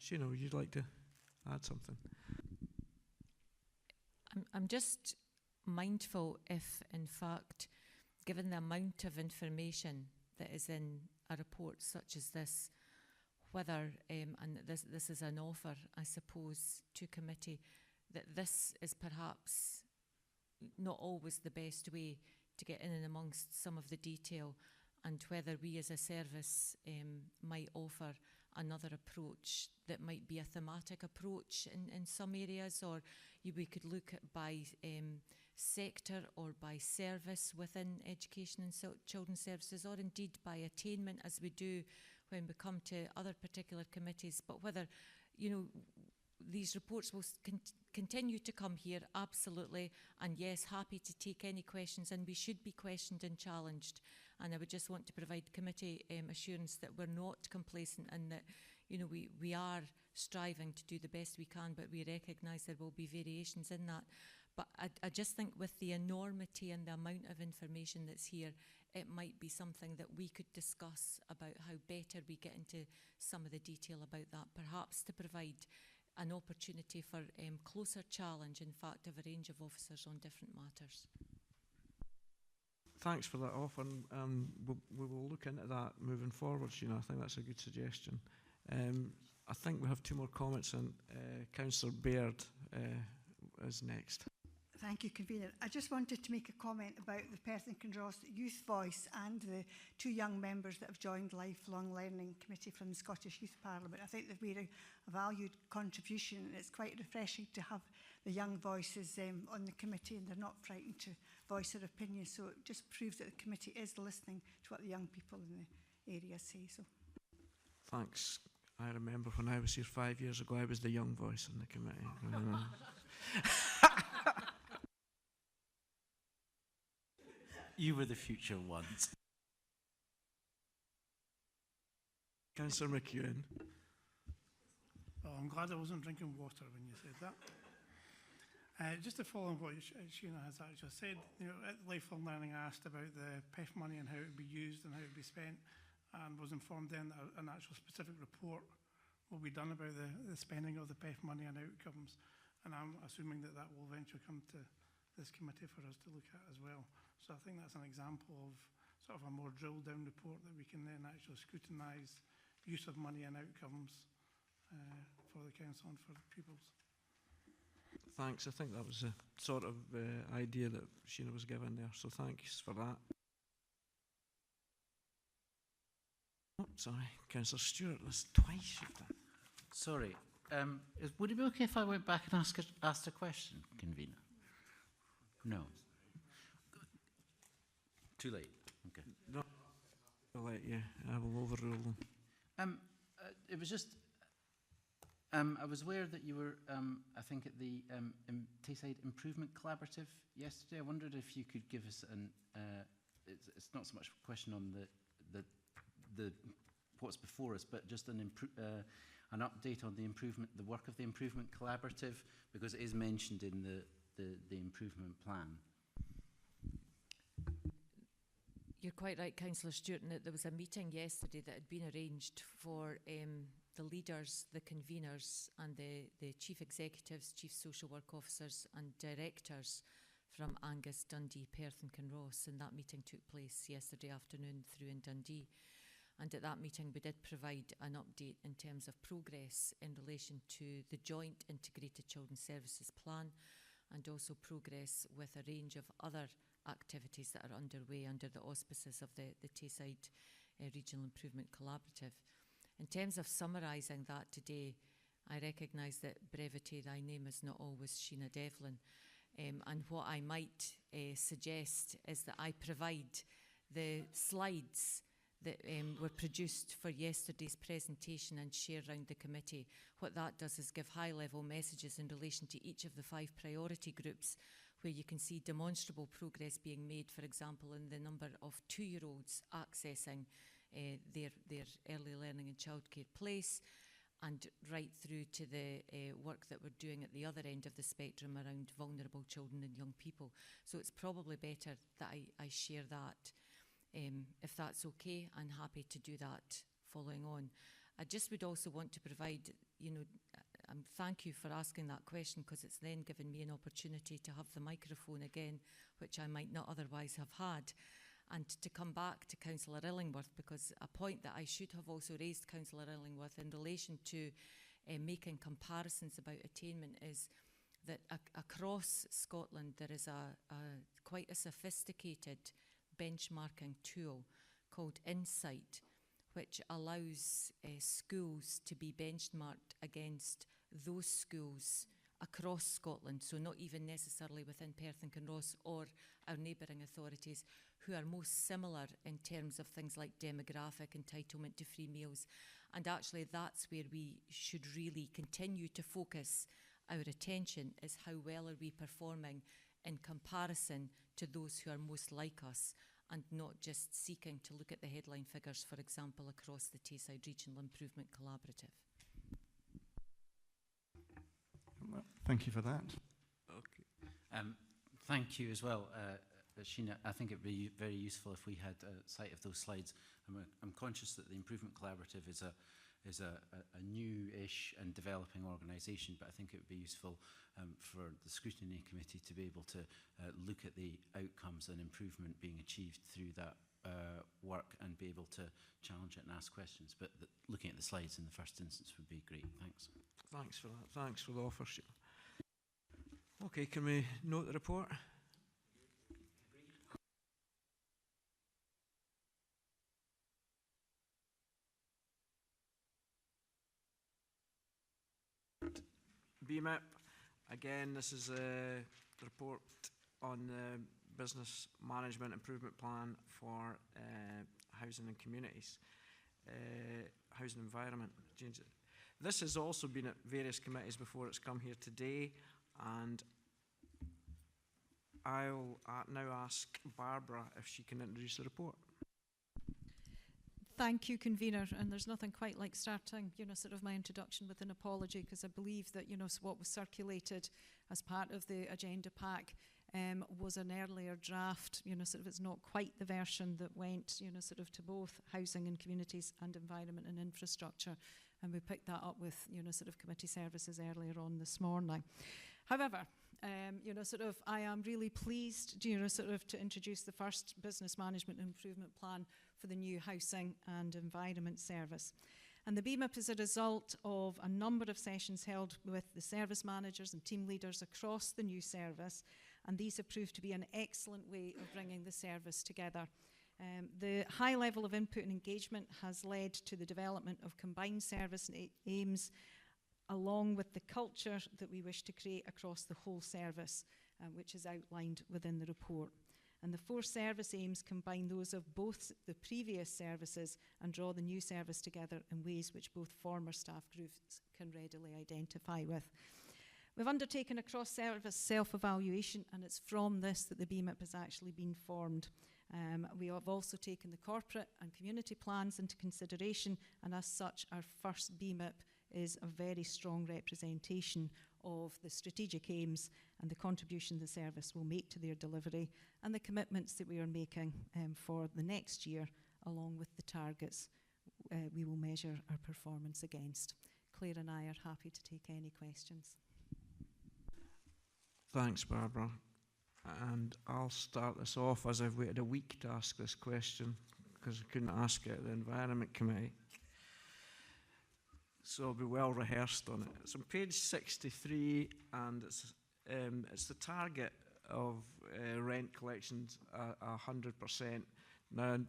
Sheena, would you like to add something? I'm just mindful if, in fact, given the amount of information that is in a report such as this, whether, and this is an offer, I suppose, to committee, that this is perhaps not always the best way to get in and amongst some of the detail, and whether we as a service might offer another approach that might be a thematic approach in some areas, or we could look at by sector or by service within education and children's services, or indeed by attainment, as we do when we come to other particular committees. But whether, you know, these reports will continue to come here, absolutely, and yes, happy to take any questions, and we should be questioned and challenged. And I would just want to provide committee assurance that we're not complacent, and that, you know, we are striving to do the best we can, but we recognise there will be variations in that. But I just think with the enormity and the amount of information that's here, it might be something that we could discuss about how better we get into some of the detail about that, perhaps to provide an opportunity for closer challenge, in fact, of a range of officers on different matters. Thanks for that offer, and we will look into that moving forward. You know, I think that's a good suggestion. I think we have two more comments, and Councillor Baird is next. Thank you, Convener. I just wanted to make a comment about the Perth and Kinross Youth Voice and the two young members that have joined the Lifelong Learning Committee from the Scottish Youth Parliament. I think they've made a valued contribution, and it's quite refreshing to have the young voices on the committee, and they're not frightened to voice their opinions. So it just proves that the committee is listening to what the young people in the area say. So, thanks. I remember when I was here 5 years ago, I was the young voice in the committee. You were the future ones. Councillor McEwen. Oh, I'm glad I wasn't drinking water when you said that. Just to follow on what Sheena has actually said, you know, at Lifelong Learning, I asked about the PEF money and how it would be used and how it would be spent, and was informed then that an actual specific report will be done about the spending of the PEF money and outcomes. And I'm assuming that that will eventually come to this committee for us to look at as well. So I think that's an example of sort of a more drilled down report that we can then actually scrutinise use of money and outcomes for the council and for the pupils. Thanks. I think that was the sort of idea that Sheena was given there, so thanks for that. Oh, sorry, Councillor Stewart, that's twice you've done. Sorry. Would it be okay if I went back and asked a question, Convener? No. Too late. Okay. No, I'll let you. I will overrule them. It was just, I was aware that you were, I think, at the Tayside Improvement Collaborative yesterday. I wondered if you could give us an, it's not so much a question on the what's before us, but just an update on the work of the Improvement Collaborative, because it is mentioned in the improvement plan. You're quite right, Councillor Stewart, in that there was a meeting yesterday that had been arranged for the leaders, the conveners and the chief executives, chief social work officers and directors from Angus, Dundee, Perth and Kinross, and that meeting took place yesterday afternoon through in Dundee. And at that meeting we did provide an update in terms of progress in relation to the joint integrated children's services plan, and also progress with a range of other activities that are underway under the auspices of the Tayside Regional Improvement Collaborative. In terms of summarising that today, I recognise that brevity, thy name is not always Sheena Devlin. And what I might suggest is that I provide the slides that were produced for yesterday's presentation and share around the committee. What that does is give high-level messages in relation to each of the 5 priority groups, where you can see demonstrable progress being made, for example, in the number of 2-year-olds accessing their early learning and childcare place, and right through to the work that we're doing at the other end of the spectrum around vulnerable children and young people. So it's probably better that I share that. If that's okay, I'm happy to do that following on. I just would also want to provide, thank you for asking that question, because it's then given me an opportunity to have the microphone again, which I might not otherwise have had. And to come back to Councillor Illingworth, because a point that I should have also raised, Councillor Illingworth, in relation to making comparisons about attainment, is that across Scotland there is quite a sophisticated benchmarking tool called Insight, which allows schools to be benchmarked against those schools across Scotland, so not even necessarily within Perth and Kinross or our neighbouring authorities, who are most similar in terms of things like demographic, entitlement to free meals. And actually that's where we should really continue to focus our attention, is how well are we performing in comparison to those who are most like us, and not just seeking to look at the headline figures, for example, across the Tayside Regional Improvement Collaborative. Well, thank you for that. Okay. Thank you as well, Sheena. I think it would be very useful if we had sight of those slides. I'm conscious that the Improvement Collaborative is a new-ish and developing organisation, but I think it would be useful for the Scrutiny Committee to be able to look at the outcomes and improvement being achieved through that work and be able to challenge it and ask questions. But looking at the slides in the first instance would be great. Thanks. Thanks for that. Thanks for the offer, Sheila. Okay, can we note the report? BMIP, again, this is a report on the Business Management Improvement Plan for housing and communities, housing environment. This has also been at various committees before it's come here today, and I'll now ask Barbara if she can introduce the report. Thank you, convener. And there's nothing quite like starting, sort of my introduction with an apology, because I believe that, what was circulated as part of the agenda pack was an earlier draft. Sort of it's not quite the version that went, sort of to both housing and communities and environment and infrastructure. And we picked that up with, sort of committee services earlier on this morning. However, I am really pleased, sort of to introduce the first business management improvement plan for the new housing and environment service. And the BMIP is a result of a number of sessions held with the service managers and team leaders across the new service, and these have proved to be an excellent way of bringing the service together. The high level of input and engagement has led to the development of combined service aims, along with the culture that we wish to create across the whole service, which is outlined within the report. And the 4 service aims combine those of both the previous services and draw the new service together in ways which both former staff groups can readily identify with. We've undertaken a cross-service self-evaluation, and it's from this that the BMIP has actually been formed. We have also taken the corporate and community plans into consideration, and as such, our first BMIP is a very strong representation of the strategic aims and the contribution the service will make to their delivery and the commitments that we are making for the next year, along with the targets we will measure our performance against. Claire and I are happy to take any questions. Thanks, Barbara. And I'll start this off, as I've waited a week to ask this question because I couldn't ask it at the Environment Committee. So I'll be well rehearsed on it. It's on page 63, and it's the target of rent collections 100%. Now,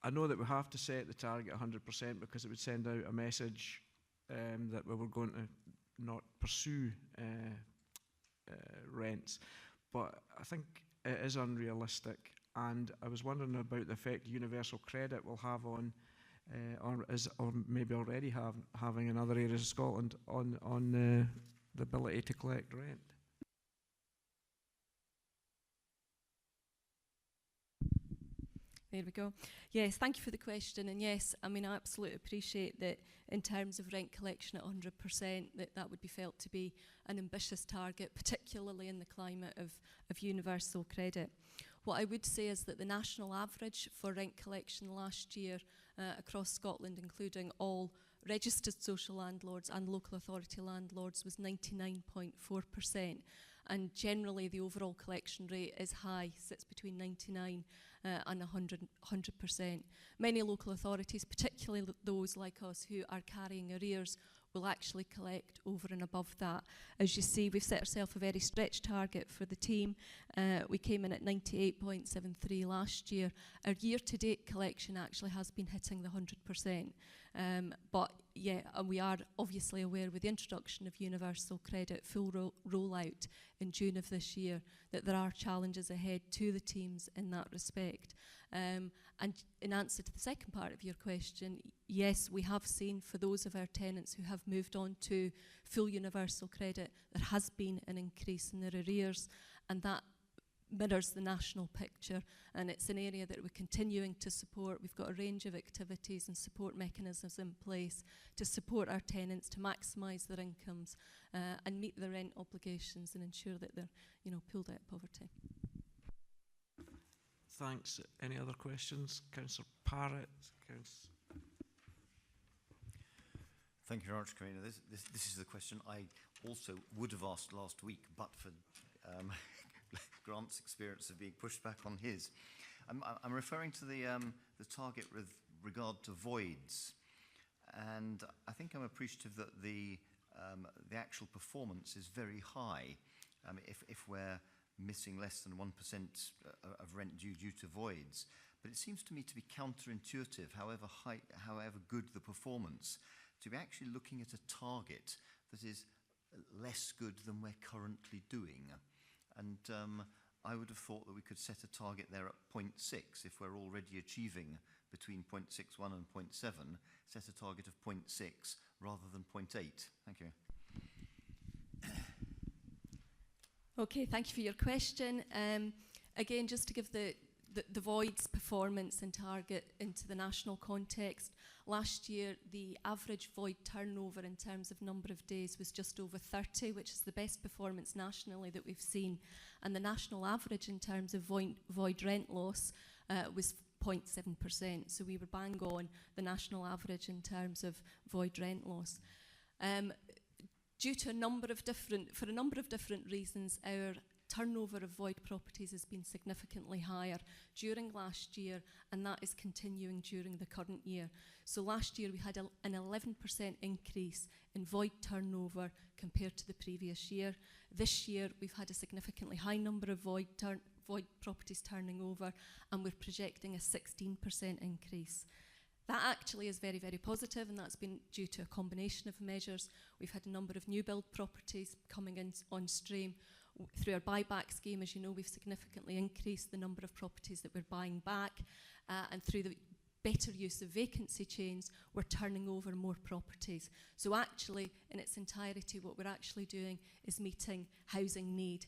I know that we have to set the target 100% because it would send out a message that we were going to not pursue rents. But I think it is unrealistic, and I was wondering about the effect universal credit will have on, or maybe already having in other areas of Scotland on the ability to collect rent. There we go. Yes, thank you for the question. And yes, I mean, I absolutely appreciate that in terms of rent collection at 100%, that would be felt to be an ambitious target, particularly in the climate of universal credit. What I would say is that the national average for rent collection last year across Scotland, including all registered social landlords and local authority landlords, was 99.4%. And generally, the overall collection rate is high, sits between 99 and 100%. Many local authorities, particularly those like us who are carrying arrears, will actually collect over and above that. As you see, we've set ourselves a very stretched target for the team. We came in at 98.73 last year. Our year-to-date collection actually has been hitting the 100%. But yeah, and we are obviously aware with the introduction of universal credit full rollout in June of this year that there are challenges ahead to the teams in that respect. And in answer to the second part of your question, yes, we have seen for those of our tenants who have moved on to full universal credit, there has been an increase in their arrears, and that mirrors the national picture, and it's an area that we're continuing to support. We've got a range of activities and support mechanisms in place to support our tenants to maximise their incomes and meet their rent obligations and ensure that they're, pulled out of poverty. Thanks. Any other questions? Councillor Parrott. Thank you very much, Karina. This is the question I also would have asked last week, but for Grant's experience of being pushed back on his. I'm referring to the target with regard to voids, and I think I'm appreciative that the actual performance is very high. If we're missing less than 1% of rent due to voids, but it seems to me to be counterintuitive, however good the performance, to be actually looking at a target that is less good than we're currently doing. And I would have thought that we could set a target there at 0.6 if we're already achieving between 0.61 and 0.7, set a target of 0.6 rather than 0.8. Thank you. Okay, thank you for your question. Again, just to give the voids performance and target into the national context, last year the average void turnover in terms of number of days was just over 30, which is the best performance nationally that we've seen. And the national average in terms of void rent loss was 0.7%. So we were bang on the national average in terms of void rent loss. Due to a number of different reasons, our turnover of void properties has been significantly higher during last year, and that is continuing during the current year. So last year we had an 11% increase in void turnover compared to the previous year. This year we've had a significantly high number of void properties turning over, and we're projecting a 16% increase. That actually is very, very positive, and that's been due to a combination of measures. We've had a number of new build properties coming in on stream. Through our buyback scheme, as you know, we've significantly increased the number of properties that we're buying back, and through the better use of vacancy chains, we're turning over more properties. So actually, in its entirety, what we're actually doing is meeting housing need.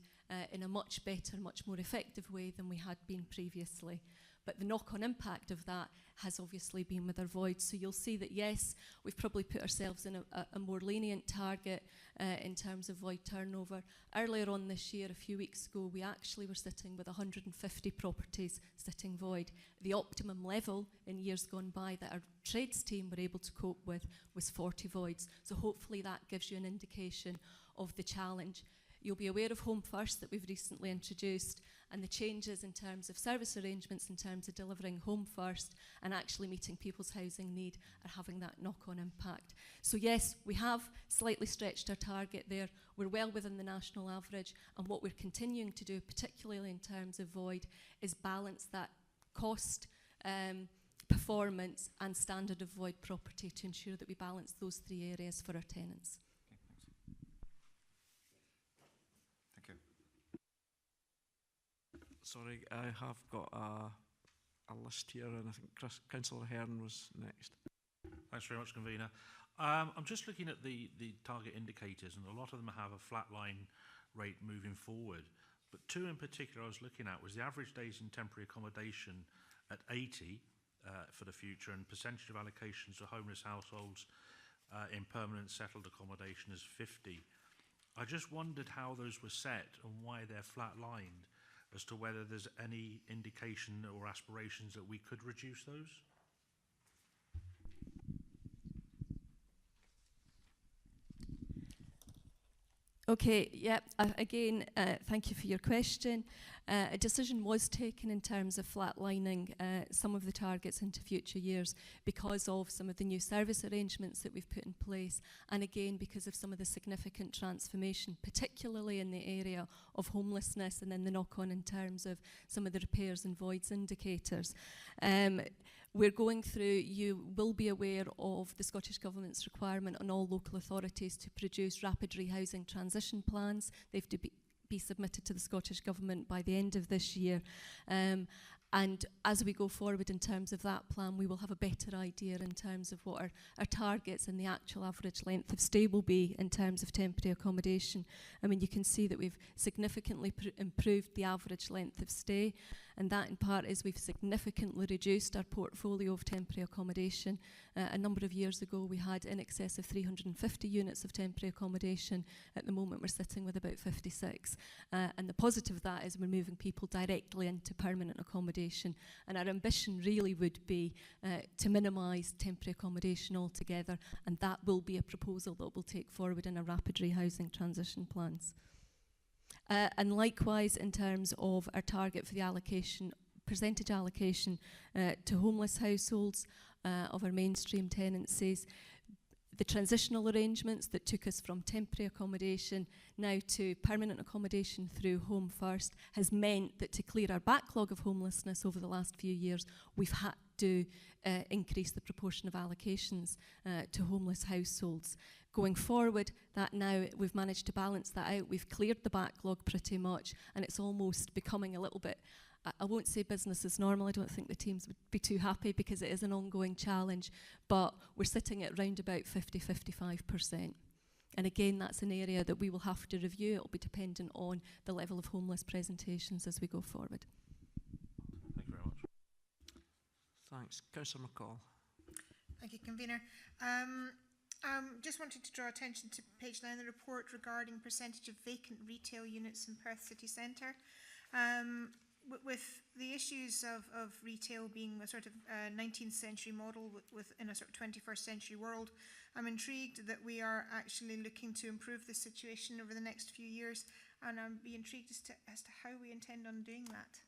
in a much better, much more effective way than we had been previously. But the knock-on impact of that has obviously been with our voids. So you'll see that, yes, we've probably put ourselves in a more lenient target in terms of void turnover. Earlier on this year, a few weeks ago, we actually were sitting with 150 properties sitting void. The optimum level in years gone by that our trades team were able to cope with was 40 voids. So hopefully that gives you an indication of the challenge. You'll be aware of Home First that we've recently introduced, and the changes in terms of service arrangements, in terms of delivering Home First and actually meeting people's housing need are having that knock-on impact. So yes, we have slightly stretched our target there. We're well within the national average, and what we're continuing to do, particularly in terms of void, is balance that cost, performance and standard of void property to ensure that we balance those three areas for our tenants. Sorry, I have got a list here, and I think Councillor Hearn was next. Thanks very much, Convener. I'm just looking at the target indicators, and a lot of them have a flat line rate moving forward. But two in particular I was looking at was the average days in temporary accommodation at 80 for the future, and percentage of allocations to homeless households in permanent settled accommodation as 50. I just wondered how those were set and why they're flat-lined, as to whether there's any indication or aspirations that we could reduce those? Okay, yeah, again, thank you for your question. A decision was taken in terms of flatlining some of the targets into future years because of some of the new service arrangements that we've put in place, and again because of some of the significant transformation, particularly in the area of homelessness, and then the knock-on in terms of some of the repairs and voids indicators. We're going through, you will be aware of the Scottish Government's requirement on all local authorities to produce rapid rehousing transition plans. They have to be submitted to the Scottish Government by the end of this year. And as we go forward in terms of that plan, we will have a better idea in terms of what our targets and the actual average length of stay will be in terms of temporary accommodation. I mean, you can see that we've significantly improved the average length of stay, and that in part is we've significantly reduced our portfolio of temporary accommodation. A number of years ago, we had in excess of 350 units of temporary accommodation. At the moment, we're sitting with about 56. And the positive of that is we're moving people directly into permanent accommodation. And our ambition really would be to minimise temporary accommodation altogether, and that will be a proposal that we'll take forward in our rapid rehousing transition plans. And likewise, in terms of our target for the allocation, percentage allocation to homeless households of our mainstream tenancies, the transitional arrangements that took us from temporary accommodation now to permanent accommodation through Home First has meant that to clear our backlog of homelessness over the last few years, we've had to increase the proportion of allocations to homeless households. Going forward, that now we've managed to balance that out. We've cleared the backlog pretty much, and it's almost becoming a little bit, I won't say business as normal. I don't think the teams would be too happy because it is an ongoing challenge, but we're sitting at around about 50-55%. And again, that's an area that we will have to review. It will be dependent on the level of homeless presentations as we go forward. Thank you very much. Thanks. Councillor McCall. Thank you, Convener. Just wanted to draw attention to page 9 of the report regarding percentage of vacant retail units in Perth city centre. With the issues of retail being a sort of 19th century model within a sort of 21st century world, I'm intrigued that we are actually looking to improve the situation over the next few years, and I'd be intrigued as to how we intend on doing that.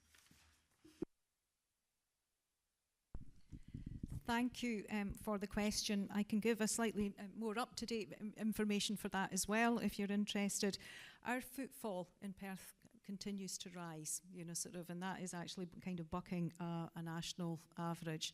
Thank you for the question. I can give a slightly more up-to-date information for that as well, if you're interested. Our footfall in Perth continues to rise, you know, sort of, and that is actually kind of bucking a national average.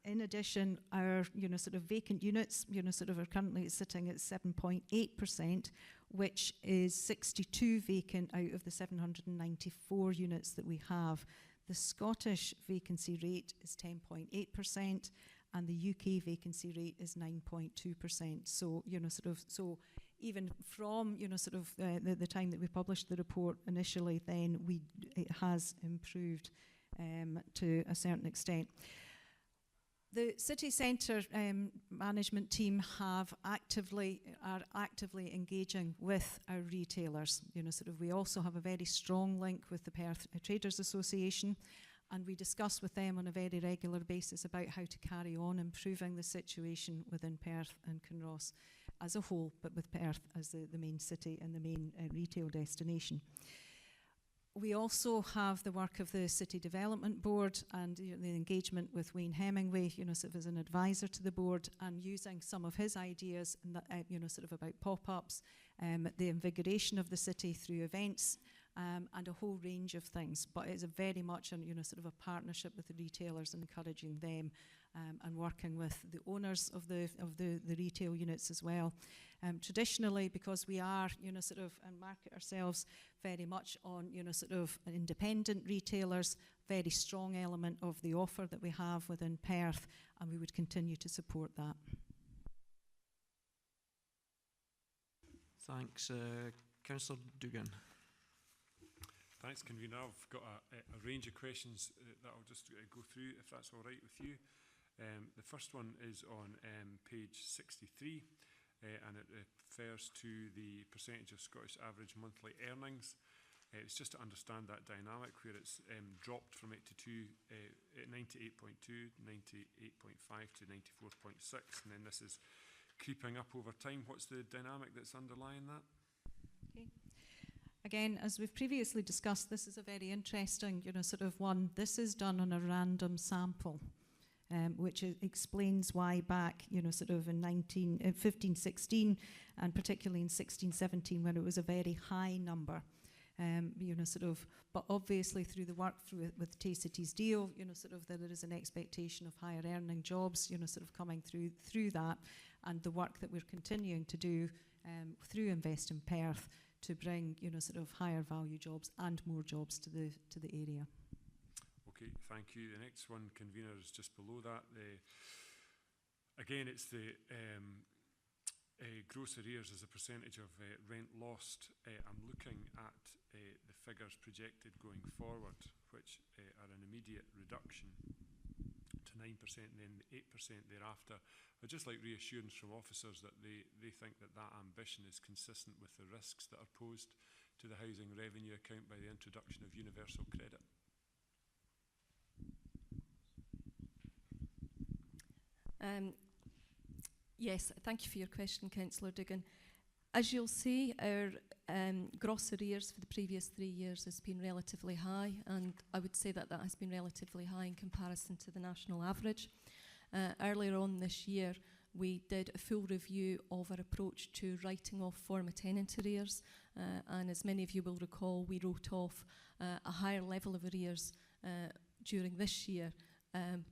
In addition, our, you know, sort of vacant units, you know, sort of are currently sitting at 7.8%, which is 62 vacant out of the 794 units that we have. The Scottish vacancy rate is 10.8%, and the UK vacancy rate is 9.2%. So, you know, sort of, so even from, you know, sort of the time that we published the report initially, then it has improved to a certain extent. The city centre management team are actively engaging with our retailers. You know, sort of we also have a very strong link with the Perth Traders Association, and we discuss with them on a very regular basis about how to carry on improving the situation within Perth and Kinross as a whole, but with Perth as the main city and the main retail destination. We also have the work of the City Development Board and the engagement with Wayne Hemingway, you know, sort of as an advisor to the board, and using some of his ideas, you know, sort of about pop-ups, the invigoration of the city through events, and a whole range of things. But it's a very much, you know, sort of a partnership with the retailers, and encouraging them and working with the owners of the retail units as well. Traditionally, because we are, you know, sort of, and market ourselves very much on, you know, sort of independent retailers, very strong element of the offer that we have within Perth, and we would continue to support that. Thanks. Councillor Dugan. Thanks, Convener. I've got a range of questions that I'll just go through, if that's all right with you. The first one is on page 63, and it refers to the percentage of Scottish average monthly earnings. It's just to understand that dynamic where it's dropped from 98.2, 98.5 to 94.6, and then this is creeping up over time. What's the dynamic that's underlying that? Okay. Again, as we've previously discussed, this is a very interesting, you know, sort of one. This is done on a random sample, which explains why back, you know, sort of in 15-16, and particularly in 16-17, when it was a very high number, you know, sort of, but obviously through the work with Tay-City's deal, you know, sort of there is an expectation of higher earning jobs, you know, sort of coming through that, and the work that we're continuing to do through Invest in Perth to bring, you know, sort of higher value jobs and more jobs to the area. Okay, thank you. The next one, Convener, is just below that. Again, it's the gross arrears as a percentage of rent lost. I'm looking at the figures projected going forward, which are an immediate reduction to 9% and then 8% thereafter. I'd just like reassurance from officers that they think that that ambition is consistent with the risks that are posed to the housing revenue account by the introduction of universal credit. Yes, thank you for your question, Councillor Dugan. As you'll see, our gross arrears for the previous 3 years has been relatively high, and I would say that that has been relatively high in comparison to the national average. Earlier on this year, we did a full review of our approach to writing off former tenant arrears, and as many of you will recall, we wrote off a higher level of arrears during this year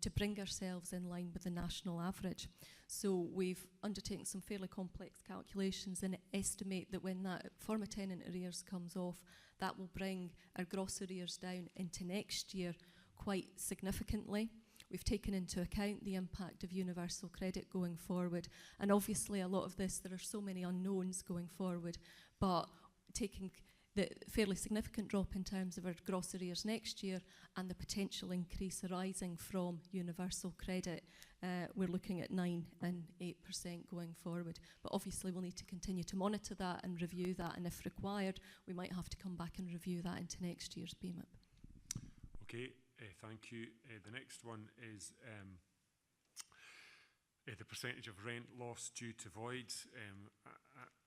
to bring ourselves in line with the national average. So we've undertaken some fairly complex calculations and estimate that when that former tenant arrears comes off, that will bring our gross arrears down into next year quite significantly. We've taken into account the impact of universal credit going forward, and obviously a lot of this, there are so many unknowns going forward, but taking the fairly significant drop in terms of our gross arrears next year and the potential increase arising from universal credit, we're looking at 9 and 8% going forward. But obviously we'll need to continue to monitor that and review that, and if required, we might have to come back and review that into next year's BMIP. Okay, thank you. The next one is the percentage of rent lost due to voids.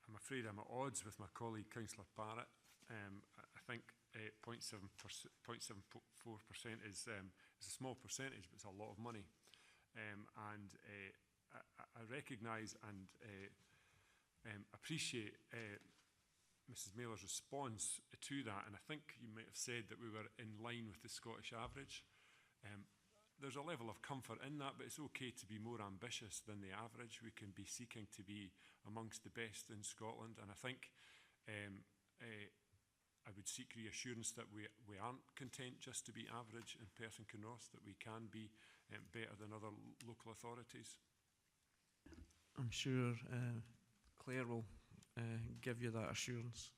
I'm afraid I'm at odds with my colleague, Councillor Barrett. I think 0.74% is a small percentage, but it's a lot of money. And I recognise and appreciate Mrs. Mailer's response to that, and I think you might have said that we were in line with the Scottish average. There's a level of comfort in that, but it's okay to be more ambitious than the average. We can be seeking to be amongst the best in Scotland, and I think I would seek reassurance that we aren't content just to be average in Perth and Kinross, that we can be better than other local authorities. I'm sure Claire will give you that assurance?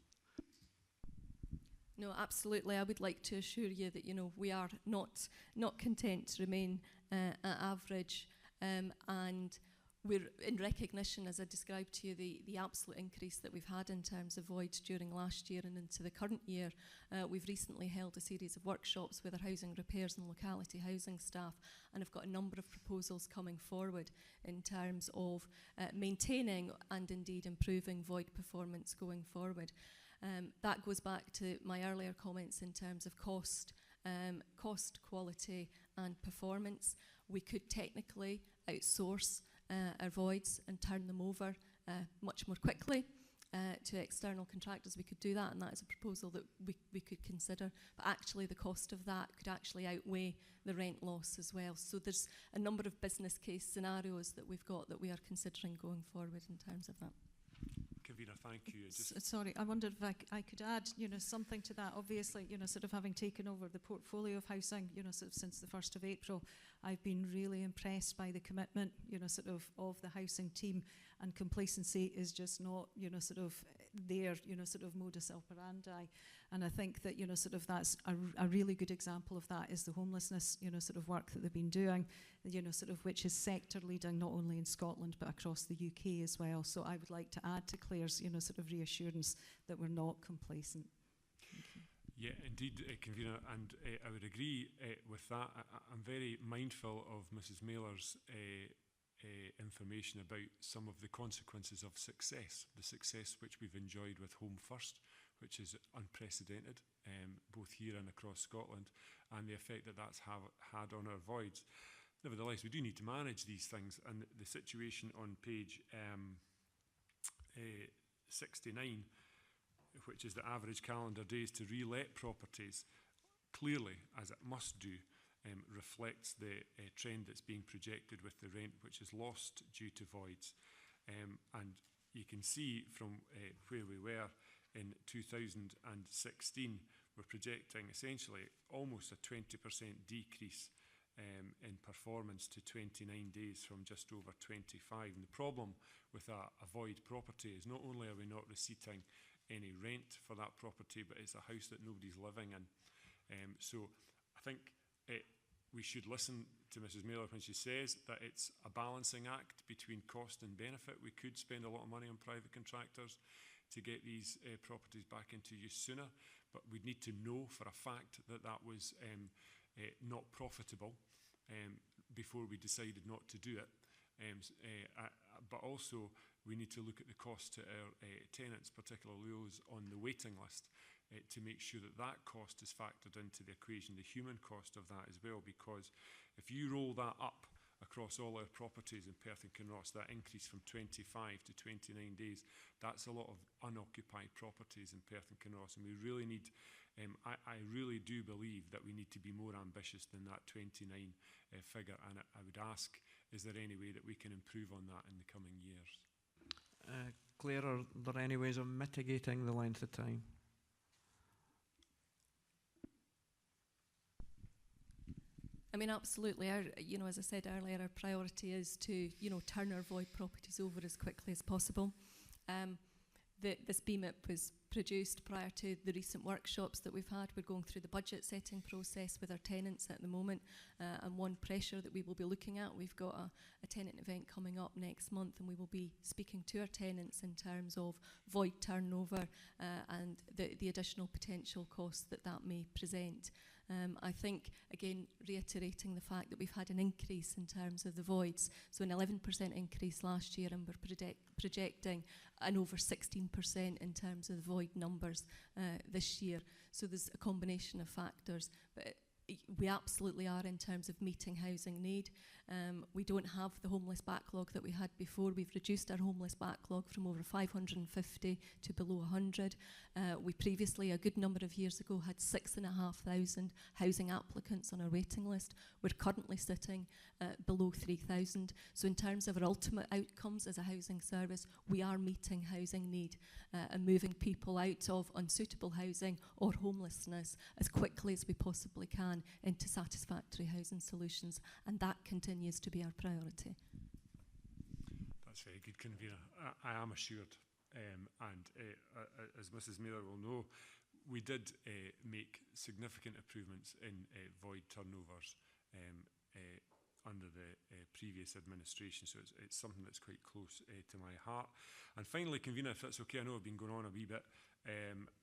No, absolutely. I would like to assure you that, you know, we are not content to remain at average, and we're in recognition, as I described to you, the absolute increase that we've had in terms of voids during last year and into the current year. We've recently held a series of workshops with our housing repairs and locality housing staff, and have got a number of proposals coming forward in terms of maintaining and indeed improving void performance going forward. That goes back to my earlier comments in terms of cost, quality and performance. We could technically outsource our voids and turn them over much more quickly to external contractors. We could do that, and that is a proposal that we could consider. But actually the cost of that could actually outweigh the rent loss as well. So there's a number of business case scenarios that we've got that we are considering going forward in terms of that. Kavina, thank you. Sorry, I wondered if I could add, you know, something to that. Obviously, you know, sort of having taken over the portfolio of housing, you know, sort of since the 1st of April, I've been really impressed by the commitment, you know, sort of the housing team, and complacency is just not, you know, sort of their, you know, sort of modus operandi. And I think that, you know, sort of that's a really good example of that is the homelessness, you know, sort of work that they've been doing, you know, sort of which is sector leading not only in Scotland but across the UK as well. So I would like to add to Claire's, you know, sort of reassurance that we're not complacent. Yeah, indeed, Convener, and I would agree with that. I'm very mindful of Mrs. Mailer's information about some of the consequences of success, the success which we've enjoyed with Home First, which is unprecedented, both here and across Scotland, and the effect that that's had on our voids. Nevertheless, we do need to manage these things, and the situation on page 69, which is the average calendar days to re-let properties, clearly, as it must do, reflects the trend that's being projected with the rent which is lost due to voids. And you can see from where we were in 2016, we're projecting essentially almost a 20% decrease in performance to 29 days from just over 25. And the problem with a void property is not only are we not receiving any rent for that property, but it's a house that nobody's living in. So I think we should listen to Mrs. Mailer when she says that it's a balancing act between cost and benefit. We could spend a lot of money on private contractors to get these properties back into use sooner, but we'd need to know for a fact that that was not profitable before we decided not to do it. But also we need to look at the cost to our tenants, particularly those on the waiting list, to make sure that that cost is factored into the equation, the human cost of that as well, because if you roll that up across all our properties in Perth and Kinross, that increase from 25 to 29 days, that's a lot of unoccupied properties in Perth and Kinross, and we really need, I really do believe that we need to be more ambitious than that 29 figure, and I would ask, is there any way that we can improve on that in the coming years? Claire, are there any ways of mitigating the length of time? I mean, absolutely. Our, you know, as I said earlier, our priority is to, you know, turn our void properties over as quickly as possible. This BMIP was produced prior to the recent workshops that we've had. We're going through the budget setting process with our tenants at the moment, and one pressure that we will be looking at, we've got a tenant event coming up next month, and we will be speaking to our tenants in terms of void turnover and the additional potential costs that that may present. I think, again, reiterating the fact that we've had an increase in terms of the voids, so an 11% increase last year, and we're projecting an over 16% in terms of the void numbers this year. So there's a combination of factors, but we absolutely are in terms of meeting housing need. We don't have the homeless backlog that we had before. We've reduced our homeless backlog from over 550 to below 100. We previously, a good number of years ago, had 6,500 housing applicants on our waiting list. We're currently sitting below 3,000. So in terms of our ultimate outcomes as a housing service, we are meeting housing need and moving people out of unsuitable housing or homelessness as quickly as we possibly can into satisfactory housing solutions, and that continues to be our priority. That's very good, Convener. I am assured As Mrs. Miller will know, we did make significant improvements in void turnovers under the previous administration, so it's something that's quite close to my heart. And finally, convener, if that's okay, I know I've been going on a wee bit,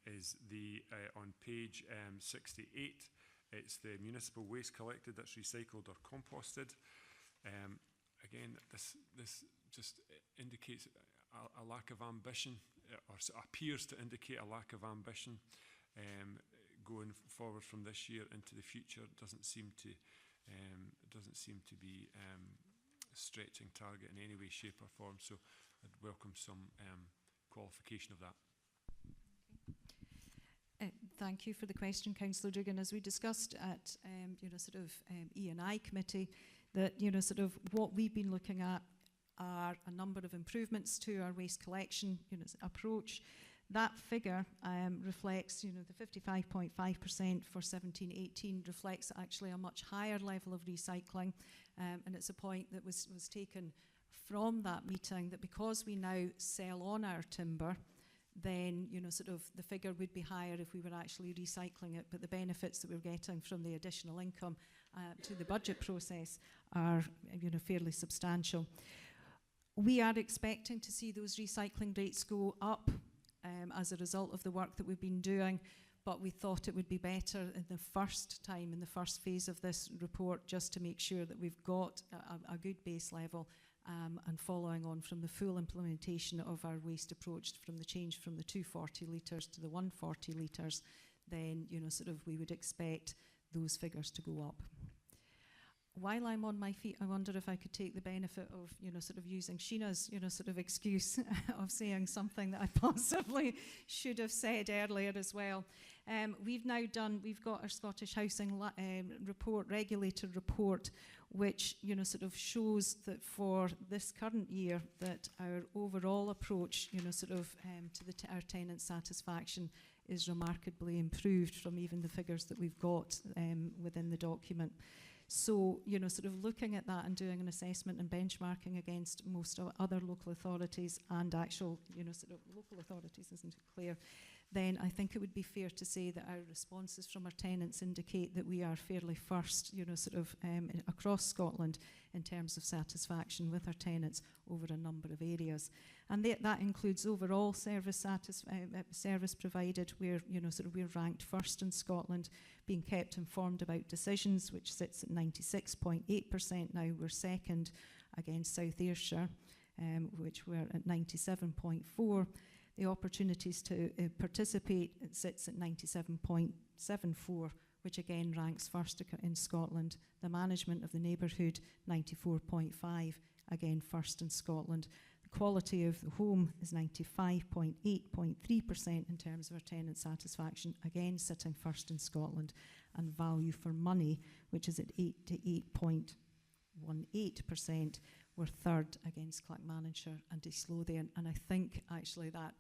is the on page 68, it's the municipal waste collected that's recycled or composted. Again, this just indicates a lack of ambition, or appears to indicate a lack of ambition going forward from this year into the future. It doesn't seem to be stretching target in any way, shape or form. So I'd welcome some qualification of that. Thank you for the question, Councillor Dugan. As we discussed at E&I committee, that what we've been looking at are a number of improvements to our waste collection approach. That figure reflects, the 55.5% for 17-18 reflects actually a much higher level of recycling, and it's a point that was taken from that meeting, that because we now sell on our timber, then the figure would be higher if we were actually recycling it, but the benefits that we're getting from the additional income to the budget process are fairly substantial. We are expecting to see those recycling rates go up as a result of the work that we've been doing, but we thought it would be better in the first phase of this report, just to make sure that we've got a good base level, and following on from the full implementation of our waste approach, from the change from the 240 litres to the 140 litres, then we would expect those figures to go up. While I'm on my feet, I wonder if I could take the benefit of, using Sheena's, excuse of saying something that I possibly should have said earlier as well. We've got our Scottish Housing Regulator report, which, shows that for this current year, that our overall approach, to our tenant satisfaction is remarkably improved from even the figures that we've got within the document. So, looking at that and doing an assessment and benchmarking against most other local authorities and actual, local authorities, isn't it clear? Then I think it would be fair to say that our responses from our tenants indicate that we are fairly first, across Scotland in terms of satisfaction with our tenants over a number of areas. And that includes overall service provided, where, we're ranked first in Scotland, being kept informed about decisions, which sits at 96.8% now. We're second against South Ayrshire, which we're at 97.4%. The opportunities to participate, it sits at 97.74%, which again ranks first in Scotland. The management of the neighbourhood, 94.5%, again first in Scotland. The quality of the home is 95.8.3% in terms of our tenant satisfaction, again sitting first in Scotland. And value for money, which is at 88.18%, we're third against Clackmannanshire and East Lothian. And I think actually that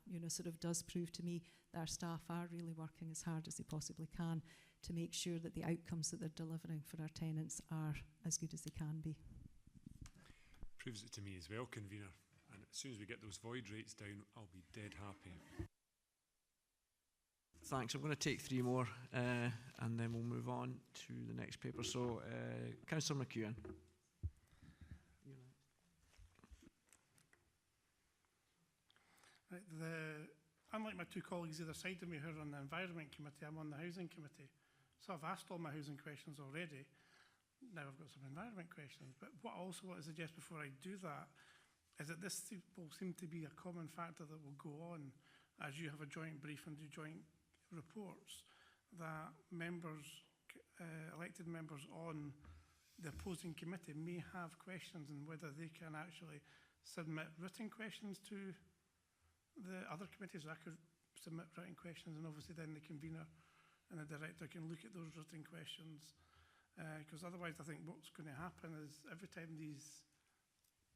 does prove to me that our staff are really working as hard as they possibly can to make sure that the outcomes that they're delivering for our tenants are as good as they can be. Proves it to me as well, convener. And as soon as we get those void rates down, I'll be dead happy. Thanks. I'm going to take three more, and then we'll move on to the next paper. So, Councillor McEwen. Right, unlike my two colleagues either side of me who are on the Environment Committee, I'm on the Housing Committee. So I've asked all my housing questions already. Now I've got some environment questions. But what I also want to suggest before I do that is that this will seem to be a common factor that will go on as you have a joint brief and do joint reports, that members, elected members on the opposing committee may have questions, and whether they can actually submit written questions to the other committees. I could submit written questions, and obviously then the convener and the director can look at those written questions, because otherwise I think what's going to happen is every time these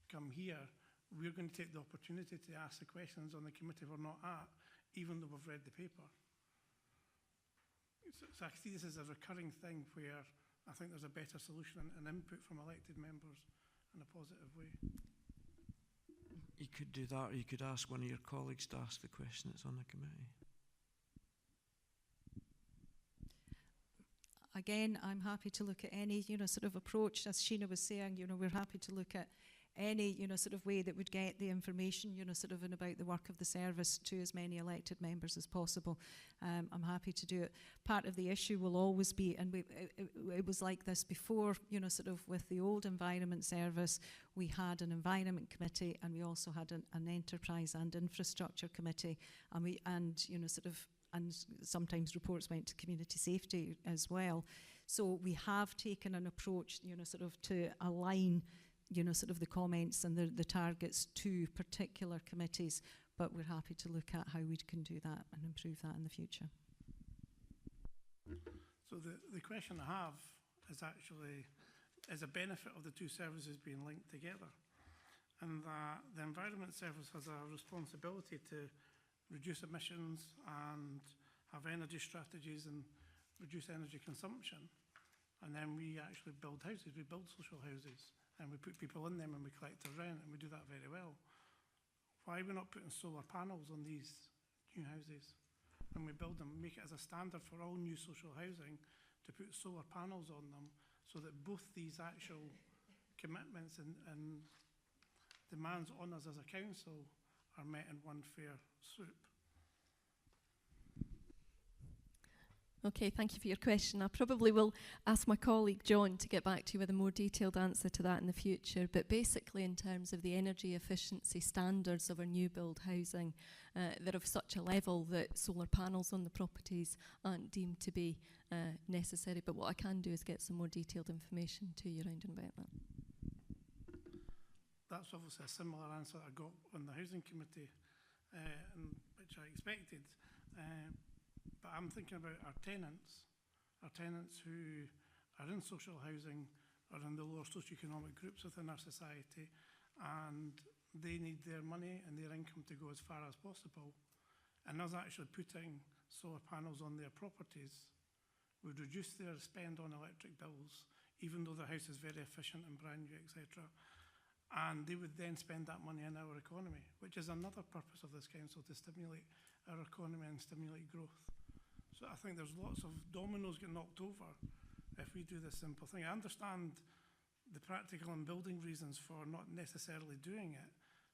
come here, we're going to take the opportunity to ask the questions on the committee we're not at, even though we've read the paper. So I see this as a recurring thing where I think there's a better solution and input from elected members in a positive way. could do that, or you could ask one of your colleagues to ask the question that's on the committee. Again, I'm happy to look at any, sort of approach. As Sheena was saying, we're happy to look at any, sort of way that would get the information, sort of in about the work of the service to as many elected members as possible. I'm happy to do it. Part of the issue will always be, and it was like this before, sort of with the old Environment Service, we had an Environment Committee, and we also had an Enterprise and Infrastructure Committee, and sometimes reports went to Community Safety as well. So we have taken an approach, sort of to align sort of the comments and the targets to particular committees, but we're happy to look at how we can do that and improve that in the future. So the question I have is actually, is a benefit of the two services being linked together, and that the Environment Service has a responsibility to reduce emissions and have energy strategies and reduce energy consumption, and then we actually build houses, we build social houses, and we put people in them and we collect their rent, and we do that very well. Why are we not putting solar panels on these new houses? When we build them, make it as a standard for all new social housing to put solar panels on them, so that both these actual commitments and demands on us as a council are met in one fair swoop. Okay, thank you for your question. I probably will ask my colleague John to get back to you with a more detailed answer to that in the future. But basically, in terms of the energy efficiency standards of our new build housing, they're of such a level that solar panels on the properties aren't deemed to be necessary. But what I can do is get some more detailed information to you around and about that. That's obviously a similar answer I got on the Housing Committee, which I expected. But I'm thinking about our tenants who are in social housing, are in the lower socioeconomic groups within our society, and they need their money and their income to go as far as possible. And us actually putting solar panels on their properties would reduce their spend on electric bills, even though their house is very efficient and brand new, etc. And they would then spend that money in our economy, which is another purpose of this council, to stimulate our economy and stimulate growth. So I think there's lots of dominoes get knocked over if we do this simple thing. I understand the practical and building reasons for not necessarily doing it,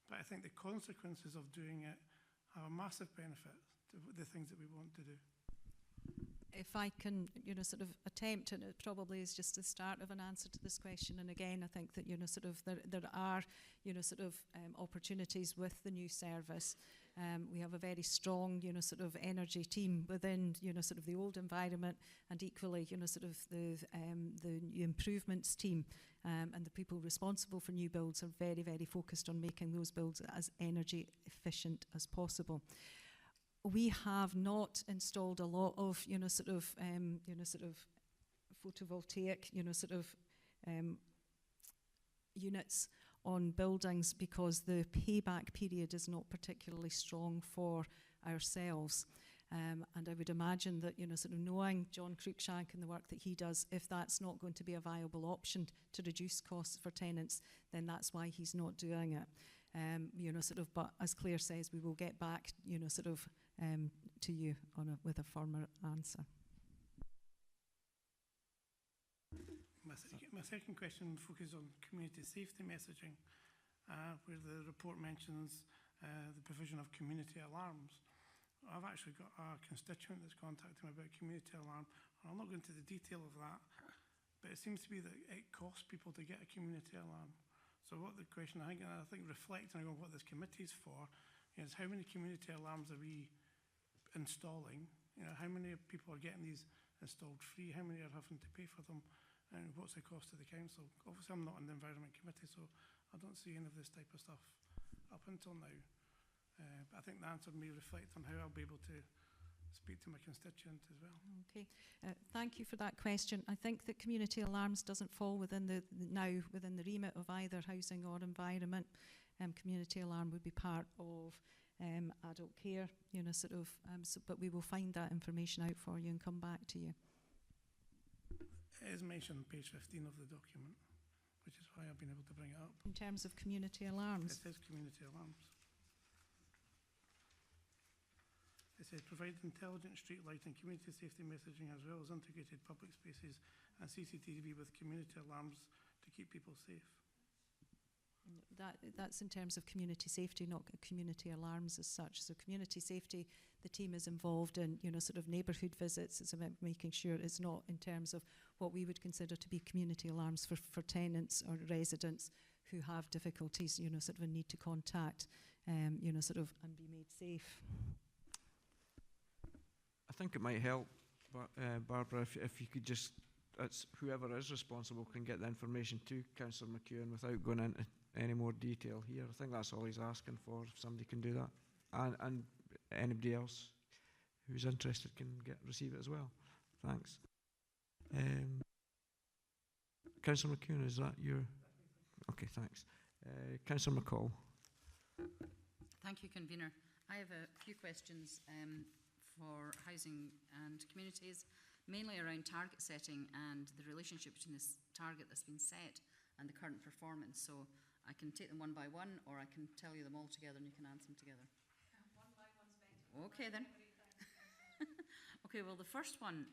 but I think the consequences of doing it have a massive benefit to the things that we want to do. If I can, sort of attempt, and it probably is just the start of an answer to this question. And again, I think that, sort of there are, sort of opportunities with the new service. We have a very strong, sort of energy team within, sort of the old environment, and equally, sort of the improvements team and the people responsible for new builds are very, very focused on making those builds as energy efficient as possible. We have not installed a lot of, sort of photovoltaic, units on buildings because the payback period is not particularly strong for ourselves. And I would imagine that, sort of knowing John Cruikshank and the work that he does, if that's not going to be a viable option to reduce costs for tenants, then that's why he's not doing it. But as Claire says, we will get back, to you with a firmer answer. My second question focuses on community safety messaging, where the report mentions the provision of community alarms. I've actually got a constituent that's contacted me about community alarm. I'm not going into the detail of that, but it seems to be that it costs people to get a community alarm. So what the question, I think reflecting on what this committee is for, is how many community alarms are we installing? How many people are getting these installed free? How many are having to pay for them? And what's the cost to the council? Obviously, I'm not on the Environment Committee, so I don't see any of this type of stuff up until now. But I think the answer may reflect on how I'll be able to speak to my constituent as well. Okay, thank you for that question. I think that community alarms doesn't fall within the remit of either housing or environment. Community alarm would be part of adult care, but we will find that information out for you and come back to you. It is mentioned on page 15 of the document, which is why I've been able to bring it up. In terms of community alarms? It says community alarms. It says provide intelligent street light and community safety messaging as well as integrated public spaces and CCTV with community alarms to keep people safe. That's in terms of community safety, not community alarms as such. So community safety, the team is involved in, you know, sort of neighbourhood visits. It's about making sure it's not in terms of what we would consider to be community alarms for tenants or residents who have difficulties, you know, sort of a need to contact, you know, sort of, and be made safe. I think it might help, Barbara, if you could just, whoever is responsible can get the information to Councillor McEwen without going into any more detail here. I think that's all he's asking for, if somebody can do that. And anybody else who's interested can receive it as well. Thanks. Councillor McEwen, is that your? Okay, thanks. Councillor McCall. Thank you, Convener. I have a few questions for housing and communities, mainly around target setting and the relationship between this target that's been set and the current performance. So I can take them one by one, or I can tell you them all together and you can answer them together. One by one's better. Okay then. Okay, well the first one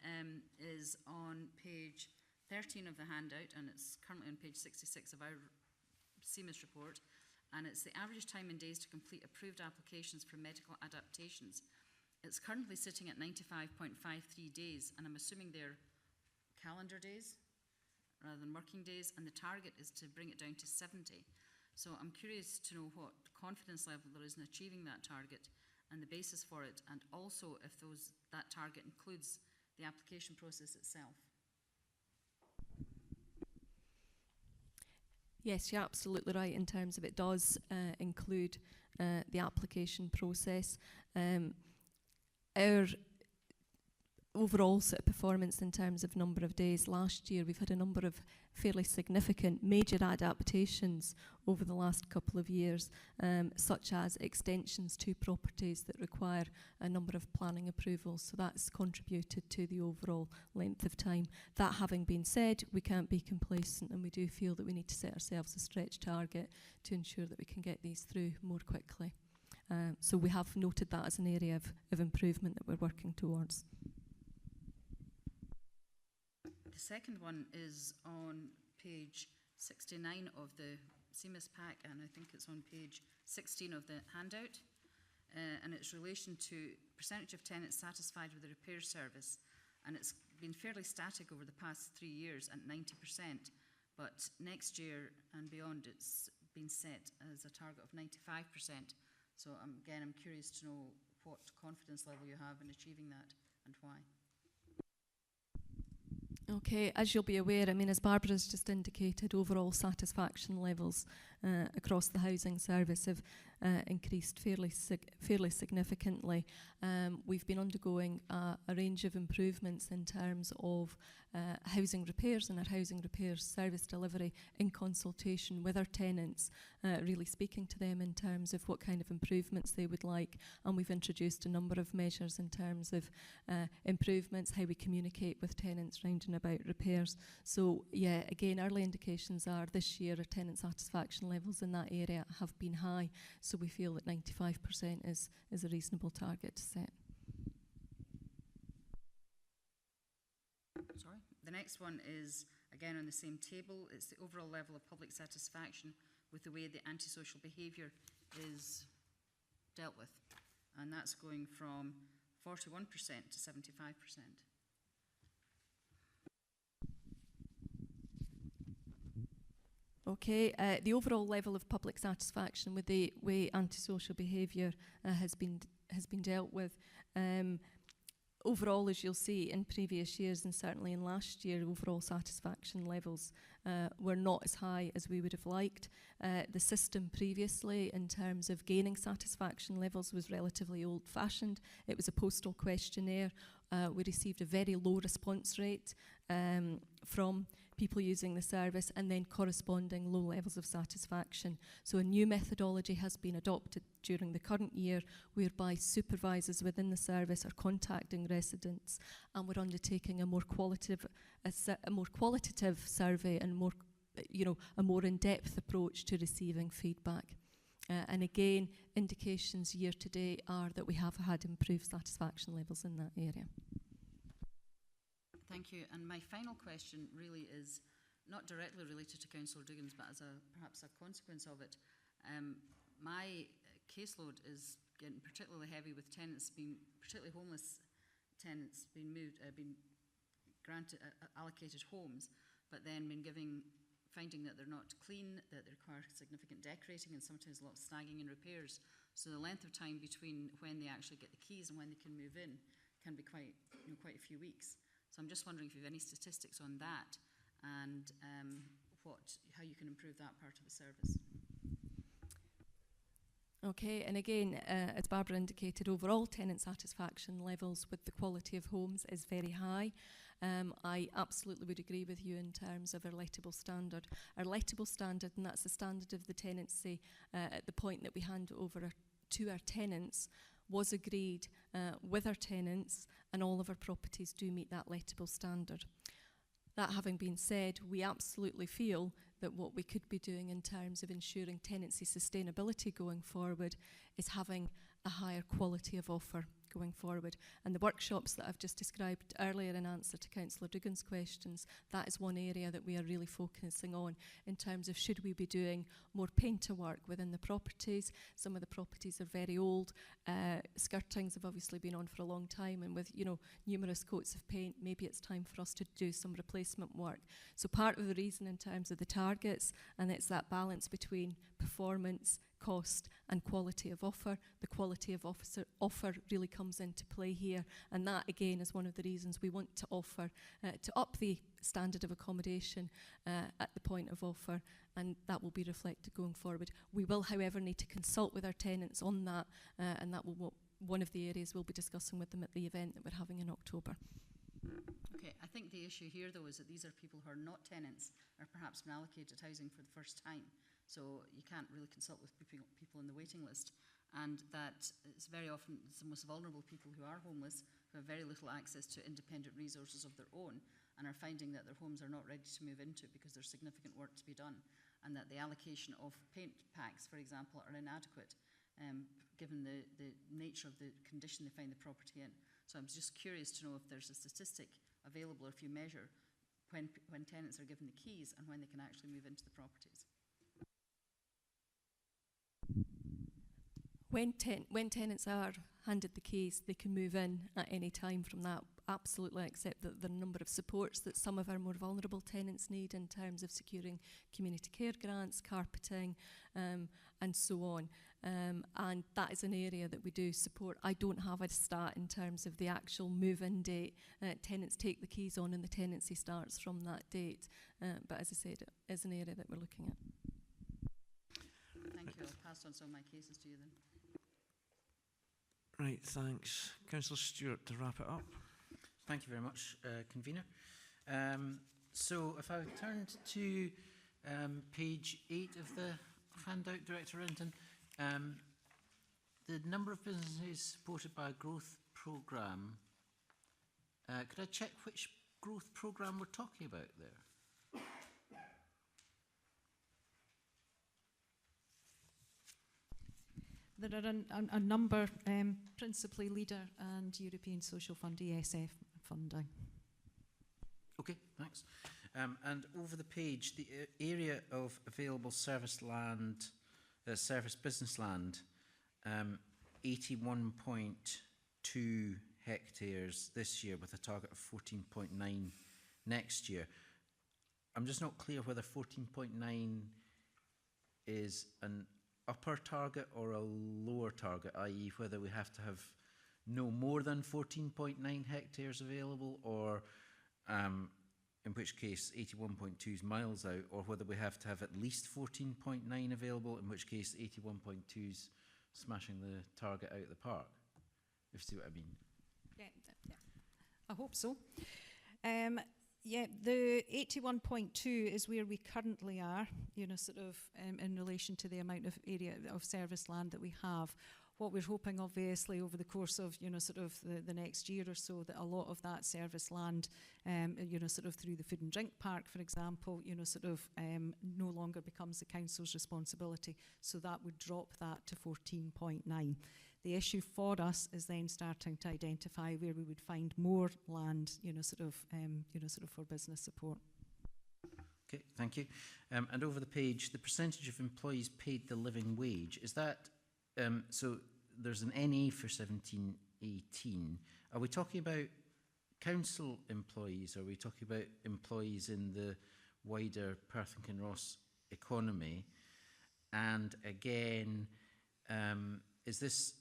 is on page 13 of the handout, and it's currently on page 66 of our CMIS report, and it's the average time in days to complete approved applications for medical adaptations. It's currently sitting at 95.53 days, and I'm assuming they're calendar days rather than working days, and the target is to bring it down to 70. So I'm curious to know what confidence level there is in achieving that target and the basis for it, and also if that target includes the application process itself. Yes, you're absolutely right in terms of it does include the application process. Our overall sort of performance in terms of number of days last year, we've had a number of fairly significant major adaptations over the last couple of years, such as extensions to properties that require a number of planning approvals. So that's contributed to the overall length of time. That having been said, we can't be complacent, and we do feel that we need to set ourselves a stretch target to ensure that we can get these through more quickly. So we have noted that as an area of improvement that we're working towards. The second one is on page 69 of the CMIS pack, and I think it's on page 16 of the handout, and it's relation to percentage of tenants satisfied with the repair service, and it's been fairly static over the past 3 years at 90%, but next year and beyond it's been set as a target of 95%. So again, I'm curious to know what confidence level you have in achieving that and why. Okay, as you'll be aware, I mean, as Barbara's just indicated, overall satisfaction levels across the housing service have increased fairly significantly. We've been undergoing a range of improvements in terms of housing repairs and our housing repairs service delivery in consultation with our tenants, really speaking to them in terms of what kind of improvements they would like. And we've introduced a number of measures in terms of improvements, how we communicate with tenants round and about repairs. So yeah, again, early indications are this year our tenant satisfaction levels in that area have been high. So we feel that 95% is a reasonable target to set. Sorry. The next one is, again, on the same table. It's the overall level of public satisfaction with the way the antisocial behaviour is dealt with. And that's going from 41% to 75%. Okay, the overall level of public satisfaction with the way antisocial behaviour has been dealt with. Overall, as you'll see in previous years and certainly in last year, overall satisfaction levels were not as high as we would have liked. The system previously, in terms of gaining satisfaction levels, was relatively old-fashioned. It was a postal questionnaire. We received a very low response rate from people using the service, and then corresponding low levels of satisfaction. So a new methodology has been adopted during the current year, whereby supervisors within the service are contacting residents, and we're undertaking a more qualitative survey and more a more in-depth approach to receiving feedback. And again, indications year to date are that we have had improved satisfaction levels in that area. Thank you. And my final question really is not directly related to Councillor Duggins, but as perhaps a consequence of it. My caseload is getting particularly heavy with tenants particularly homeless tenants being granted allocated homes, but then finding that they're not clean, that they require significant decorating and sometimes a lot of snagging and repairs. So the length of time between when they actually get the keys and when they can move in can be quite a few weeks. So I'm just wondering if you have any statistics on that and how you can improve that part of the service. Okay, and again, as Barbara indicated, overall tenant satisfaction levels with the quality of homes is very high. I absolutely would agree with you in terms of our lettable standard. Our lettable standard, and that's the standard of the tenancy at the point that we hand over to our tenants, was agreed with our tenants, and all of our properties do meet that lettable standard. That having been said, we absolutely feel that what we could be doing in terms of ensuring tenancy sustainability going forward is having a higher quality of offer going forward. And the workshops that I've just described earlier in answer to Councillor Dugan's questions, that is one area that we are really focusing on in terms of should we be doing more painter work within the properties. Some of the properties are very old. Skirtings have obviously been on for a long time, and with numerous coats of paint, maybe it's time for us to do some replacement work. So part of the reason in terms of the targets, and it's that balance between performance, cost and quality of offer. The quality of offer really comes into play here, and that again is one of the reasons we want to offer to up the standard of accommodation at the point of offer, and that will be reflected going forward. We will, however, need to consult with our tenants on that, and that will one of the areas we'll be discussing with them at the event that we're having in October. Okay, I think the issue here though is that these are people who are not tenants, or perhaps been allocated housing for the first time. So you can't really consult with people on the waiting list, and that it's very often the most vulnerable people who are homeless, who have very little access to independent resources of their own, and are finding that their homes are not ready to move into because there's significant work to be done, and that the allocation of paint packs, for example, are inadequate, given the nature of the condition they find the property in. So I'm just curious to know if there's a statistic available, or if you measure when tenants are given the keys and when they can actually move into the properties. When tenants are handed the keys, they can move in at any time from that. Absolutely accept that the number of supports that some of our more vulnerable tenants need in terms of securing community care grants, carpeting, and so on. And that is an area that we do support. I don't have a stat in terms of the actual move-in date. Tenants take the keys on and the tenancy starts from that date. But as I said, it is an area that we're looking at. Thank you. I'll pass on some of my cases to you then. Right, thanks. Councillor Stewart, to wrap it up. Thank you very much, Convener. So if I turned to page 8 of the handout, Director Renton, the number of businesses supported by a growth programme, could I check which growth programme we're talking about there? There are a number, principally LEADER and European Social Fund, ESF funding. Okay, thanks. And over the page, the area of available service land, service business land, 81.2 hectares this year with a target of 14.9 next year. I'm just not clear whether 14.9 is an upper target or a lower target, i.e. whether we have to have no more than 14.9 hectares available, or in which case 81.2 is miles out, or whether we have to have at least 14.9 available, in which case 81.2 is smashing the target out of the park, if you see what I mean. Yeah. I hope so. Yeah, the 81.2 is where we currently are, sort of in relation to the amount of area of service land that we have. what we're hoping, obviously, over the course of, sort of the next year or so, that a lot of that service land, sort of through the food and drink park, for example, sort of no longer becomes the council's responsibility. So that would drop that to 14.9. The issue for us is then starting to identify where we would find more land, sort of for business support. Okay, thank you. And over the page, the percentage of employees paid the living wage, is that, so there's an NA for 17-18. Are we talking about council employees? Are we talking about employees in the wider Perth and Kinross economy? And again, is this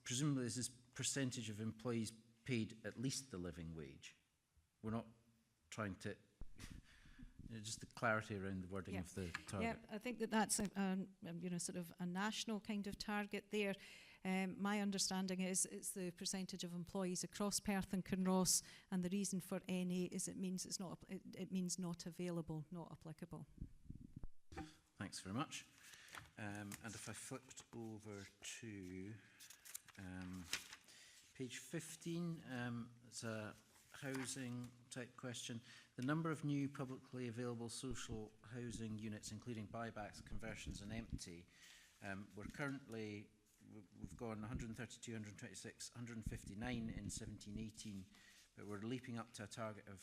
presumably is this percentage of employees paid at least the living wage? We're not trying to, just the clarity around the wording of the target. Yeah, I think that's sort of a national kind of target there. My understanding is it's the percentage of employees across Perth and Kinross, and the reason for NA is it means it's not it means not available, not applicable. Thanks very much. And if I flipped over to page 15, it's a housing type question. The number of new publicly available social housing units, including buybacks, conversions and empty, we've gone 132, 126, 159 in 17-18, but we're leaping up to a target of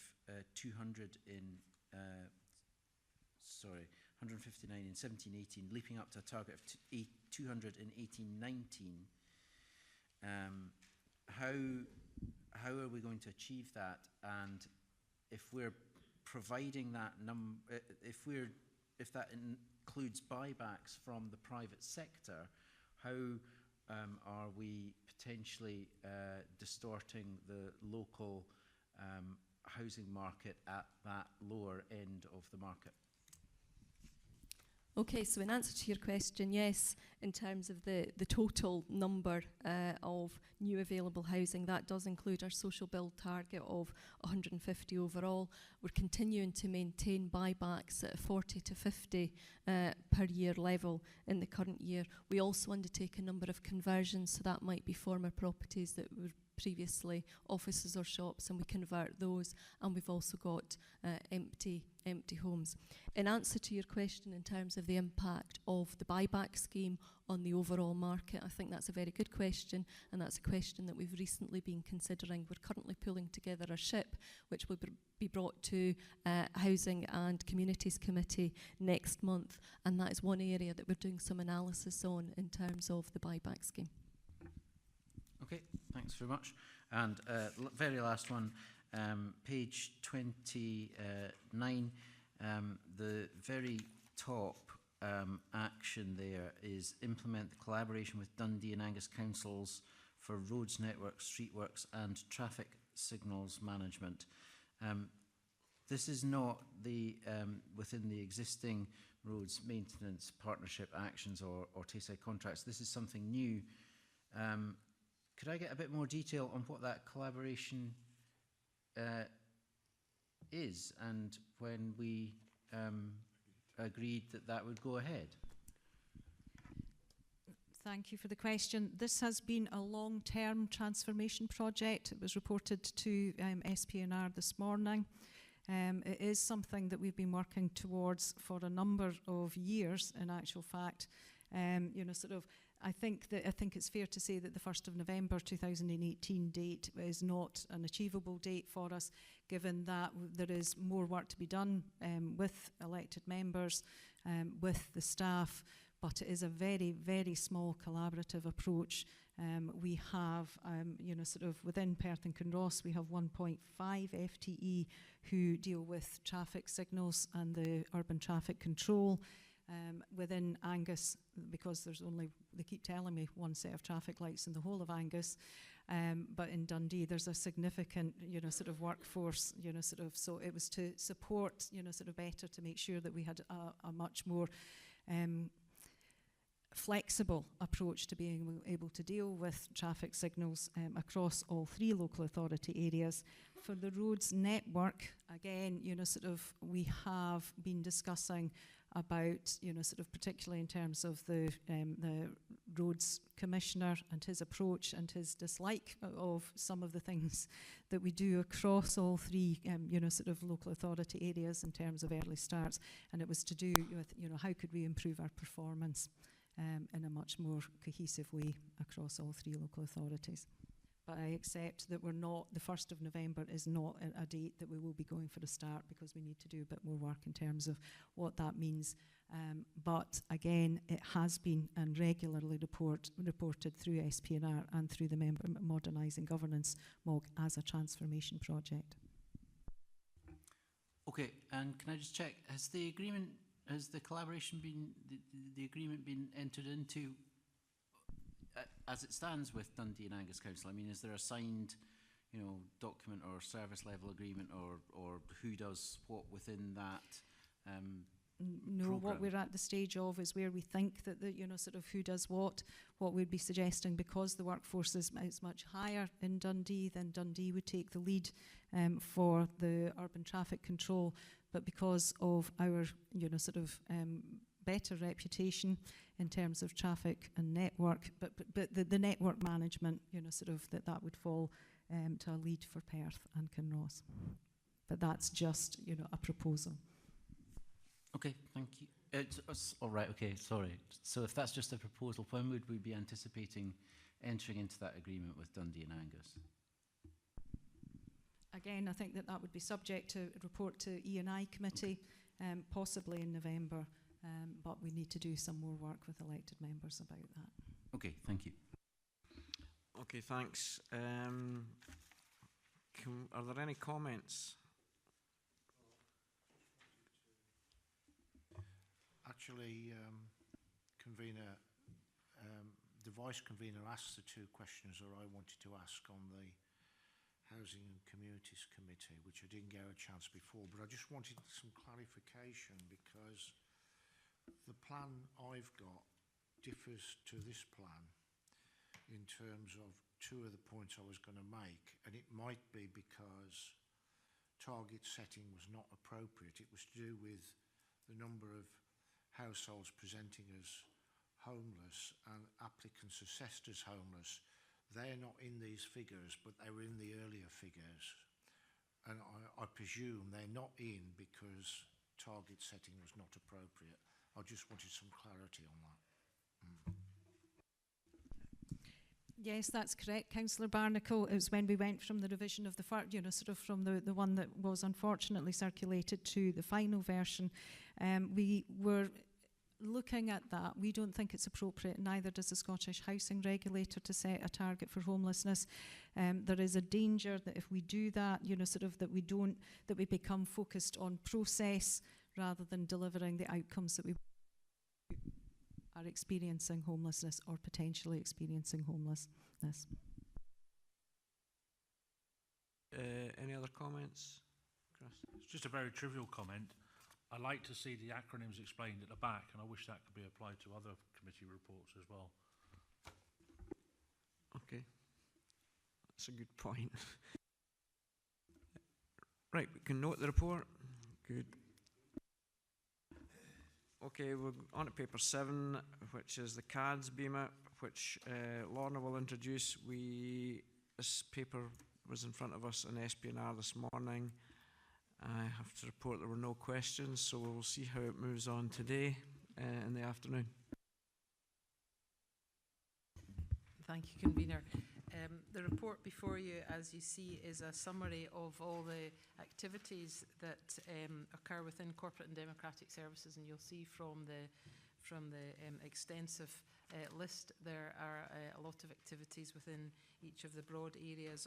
200 in, 159 in 17-18, leaping up to a target of 200 in 18-19. How are we going to achieve that? And if we're providing that if that includes buybacks from the private sector, how are we potentially distorting the local housing market at that lower end of the market? Okay, so in answer to your question, yes, in terms of the total number of new available housing, that does include our social build target of 150 overall. We're continuing to maintain buybacks at 40 to 50 per year level in the current year. We also undertake a number of conversions, so that might be former properties that were previously offices or shops, and we convert those, and we've also got empty homes. In answer to your question in terms of the impact of the buyback scheme on the overall market, I think that's a very good question, and that's a question that we've recently been considering. We're currently pulling together a SHIP which will be brought to Housing and Communities Committee next month, and that is one area that we're doing some analysis on in terms of the buyback scheme. Okay, thanks very much. And very last one, page 29, the very top action there is implement the collaboration with Dundee and Angus councils for roads networks, streetworks and traffic signals management. This is not the within the existing roads maintenance partnership actions or TSA contracts. This is something new. Could I get a bit more detail on what that collaboration is and when we agreed that that would go ahead? Thank you for the question. This has been a long-term transformation project. It was reported to SPNR this morning. It is something that we've been working towards for a number of years, in actual fact. I think it's fair to say that the 1st of November 2018 date is not an achievable date for us, given that there is more work to be done with elected members, with the staff, but it is a very, very small collaborative approach. We have, within Perth and Kinross, we have 1.5 FTE who deal with traffic signals and the urban traffic control. Within Angus, because there's only, they keep telling me, one set of traffic lights in the whole of Angus, but in Dundee there's a significant, workforce, so it was to support, better to make sure that we had a much more flexible approach to being able to deal with traffic signals across all 3 local authority areas. For the roads network, again, we have been discussing about, you know, sort of particularly in terms of the roads commissioner and his approach and his dislike of some of the things that we do across all three, you know, sort of local authority areas in terms of early starts. And it was to do with, you know, how could we improve our performance in a much more cohesive way across all three local authorities. But I accept that we're not, the 1st of November is not a date that we will be going for a start, because we need to do a bit more work in terms of what that means. But again, it has been and regularly reported through SPNR and through the Modernising Governance MOG as a transformation project. Okay, and can I just check, has the collaboration been, the agreement been entered into as it stands with Dundee and Angus Council? I mean, is there a signed, you know, document or service level agreement, or who does what within that No, programme? what we're at the stage of is where we think that the, you know, sort of who does what we'd be suggesting, because the workforce is much higher in Dundee, then Dundee would take the lead for the urban traffic control, but because of our, you know, sort of better reputation in terms of traffic and network, but the network management, you know, sort of that would fall to a lead for Perth and Kinross. But that's just, you know, a proposal. Okay, thank you. It's all right, okay, sorry. So if that's just a proposal, when would we be anticipating entering into that agreement with Dundee and Angus? Again, I think that would be subject to report to E&I committee, possibly in November. But we need to do some more work with elected members about that. Okay, thank you. Okay, thanks. Are there any comments? Actually, convener, the vice convener asked the two questions that I wanted to ask on the Housing and Communities Committee, which I didn't get a chance before, but I just wanted some clarification, because the plan I've got differs to this plan in terms of two of the points I was going to make, and it might be because target setting was not appropriate. It was to do with the number of households presenting as homeless and applicants assessed as homeless. They're not in these figures, but they were in the earlier figures, and I presume they're not in because target setting was not appropriate. I just wanted some clarity on that. Yes, that's correct, Councillor Barnacle. It was when we went from the revision of the, you know, sort of from the one that was unfortunately circulated to the final version. We were looking at that. We don't think it's appropriate, neither does the Scottish Housing Regulator, to set a target for homelessness. There is a danger that if we do that, you know, sort of that we become focused on process rather than delivering the outcomes that we are experiencing homelessness or potentially experiencing homelessness. Any other comments, Chris? It's just a very trivial comment. I like to see the acronyms explained at the back, and I wish that could be applied to other committee reports as well. Okay, that's a good point. Right, we can note the report. Good. Okay, we're on to paper 7, which is the CADS BMAP, which Lorna will introduce. This paper was in front of us in SPNR this morning. I have to report there were no questions, so we'll see how it moves on today in the afternoon. Thank you, Convener. The report before you, as you see, is a summary of all the activities that occur within corporate and democratic services, and you'll see from the extensive list there are a lot of activities within each of the broad areas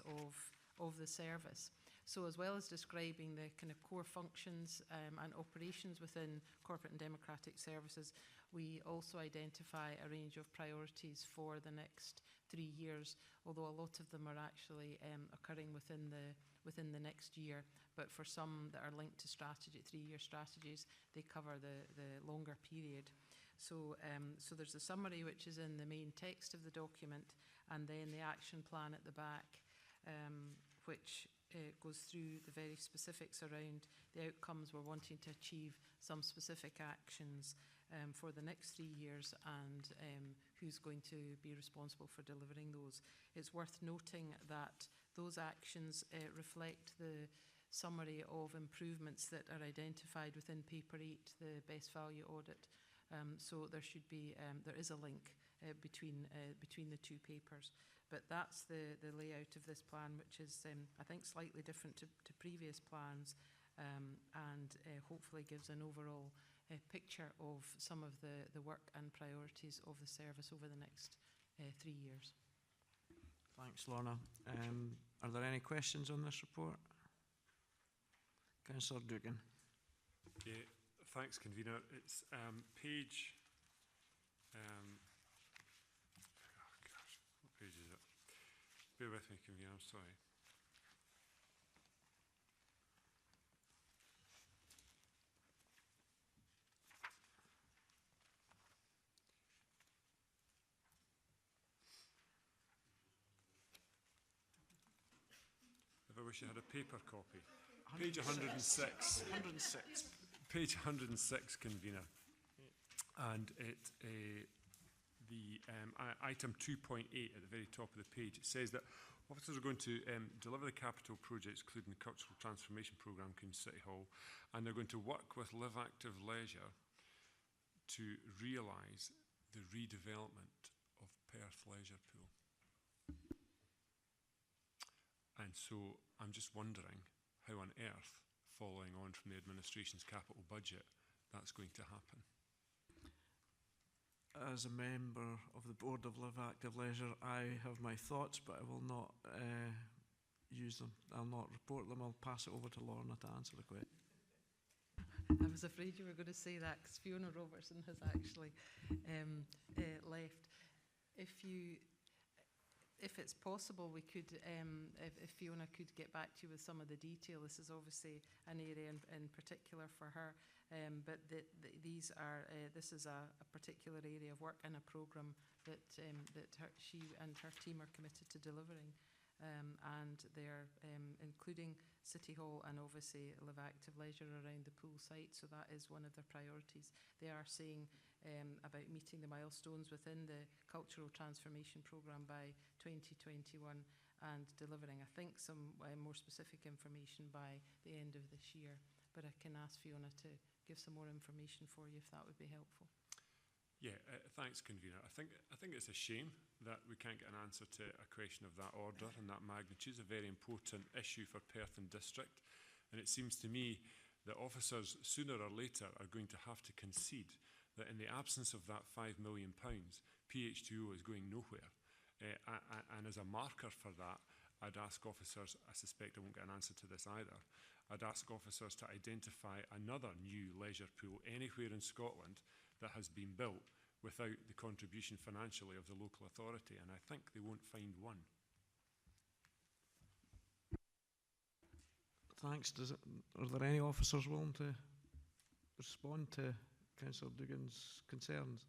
of the service. So as well as describing the kind of core functions and operations within corporate and democratic services, we also identify a range of priorities for the next 3 years, although a lot of them are actually occurring within the next year. But for some that are linked to 3-year strategies, they cover the longer period. So there's a summary which is in the main text of the document, and then the action plan at the back, which goes through the very specifics around the outcomes we're wanting to achieve, some specific actions for the next 3 years, and who's going to be responsible for delivering those. It's worth noting that those actions reflect the summary of improvements that are identified within Paper 8, the best value audit. So there should be, there is a link between the two papers. But that's the layout of this plan, which is, I think, slightly different to previous plans, and hopefully gives an overall picture of some of the work and priorities of the service over the next 3 years. Thanks, Lorna. Are there any questions on this report? Councillor Dugan. Yeah, thanks, Convener. It's page... oh gosh, what page is it? Bear with me, Convener, I'm sorry. If I wish you had a paper copy. Page 106. 106. Page 106, Convener. And it, the item 2.8 at the very top of the page, it says that officers are going to deliver the capital projects, including the Cultural Transformation Programme in City Hall, and they're going to work with Live Active Leisure to realise the redevelopment of Perth Leisure Pool. And so I'm just wondering how on earth, following on from the administration's capital budget, that's going to happen. As a member of the board of Live Active Leisure, I have my thoughts, but I will not use them. I'll not report them. I'll pass it over to Lorna to answer the question. I was afraid you were going to say that, because Fiona Robertson has actually left. If it's possible, we could, if Fiona could get back to you with some of the detail. This is obviously an area in particular for her, but these are, this is a particular area of work and a programme that she and her team are committed to delivering. And they're including City Hall and obviously Live Active Leisure around the pool site, so that is one of their priorities. They are saying about meeting the milestones within the Cultural Transformation Programme by 2021 and delivering, I think, some more specific information by the end of this year. But I can ask Fiona to give some more information for you if that would be helpful. Yeah, thanks, Convener. I think it's a shame that we can't get an answer to a question of that order and that magnitude. It's a very important issue for Perth and District, and it seems to me that officers sooner or later are going to have to concede that in the absence of that £5 million, PH2O is going nowhere. And as a marker for that, I'd ask officers, I suspect I won't get an answer to this either, I'd ask officers to identify another new leisure pool anywhere in Scotland that has been built without the contribution financially of the local authority, and I think they won't find one. Thanks. Are there any officers willing to respond to Councillor Dugan's concerns?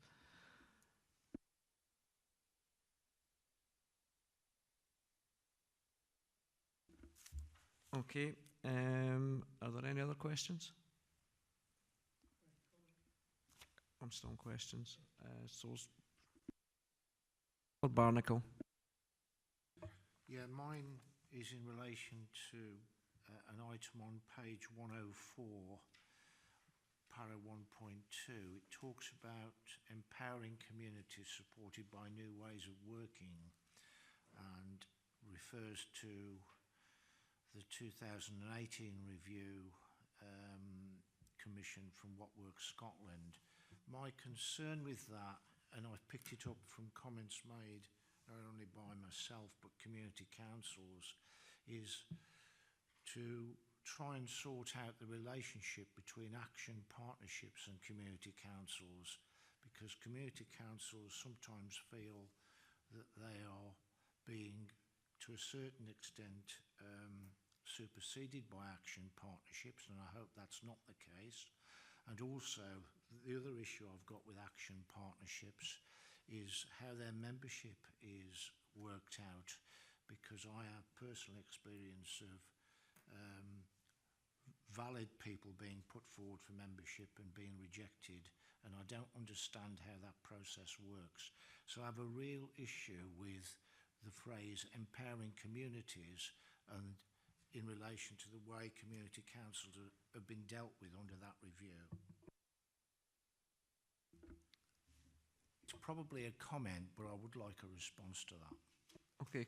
Okay. Are there any other questions? I'm still on questions. Barnacle. Yeah, mine is in relation to an item on page 104, para 1.2. It talks about empowering communities supported by new ways of working and refers to the 2018 review commissioned from What Works Scotland. My concern with that, and I've picked it up from comments made not only by myself but community councils, is to try and sort out the relationship between action partnerships and community councils, because community councils sometimes feel that they are being, to a certain extent, superseded by action partnerships, and I hope that's not the case. And also, the other issue I've got with action partnerships is how their membership is worked out, because I have personal experience of valid people being put forward for membership and being rejected, and I don't understand how that process works. So I have a real issue with the phrase empowering communities and in relation to the way community councils have been dealt with under that review. It's probably a comment, but I would like a response to that. Okay.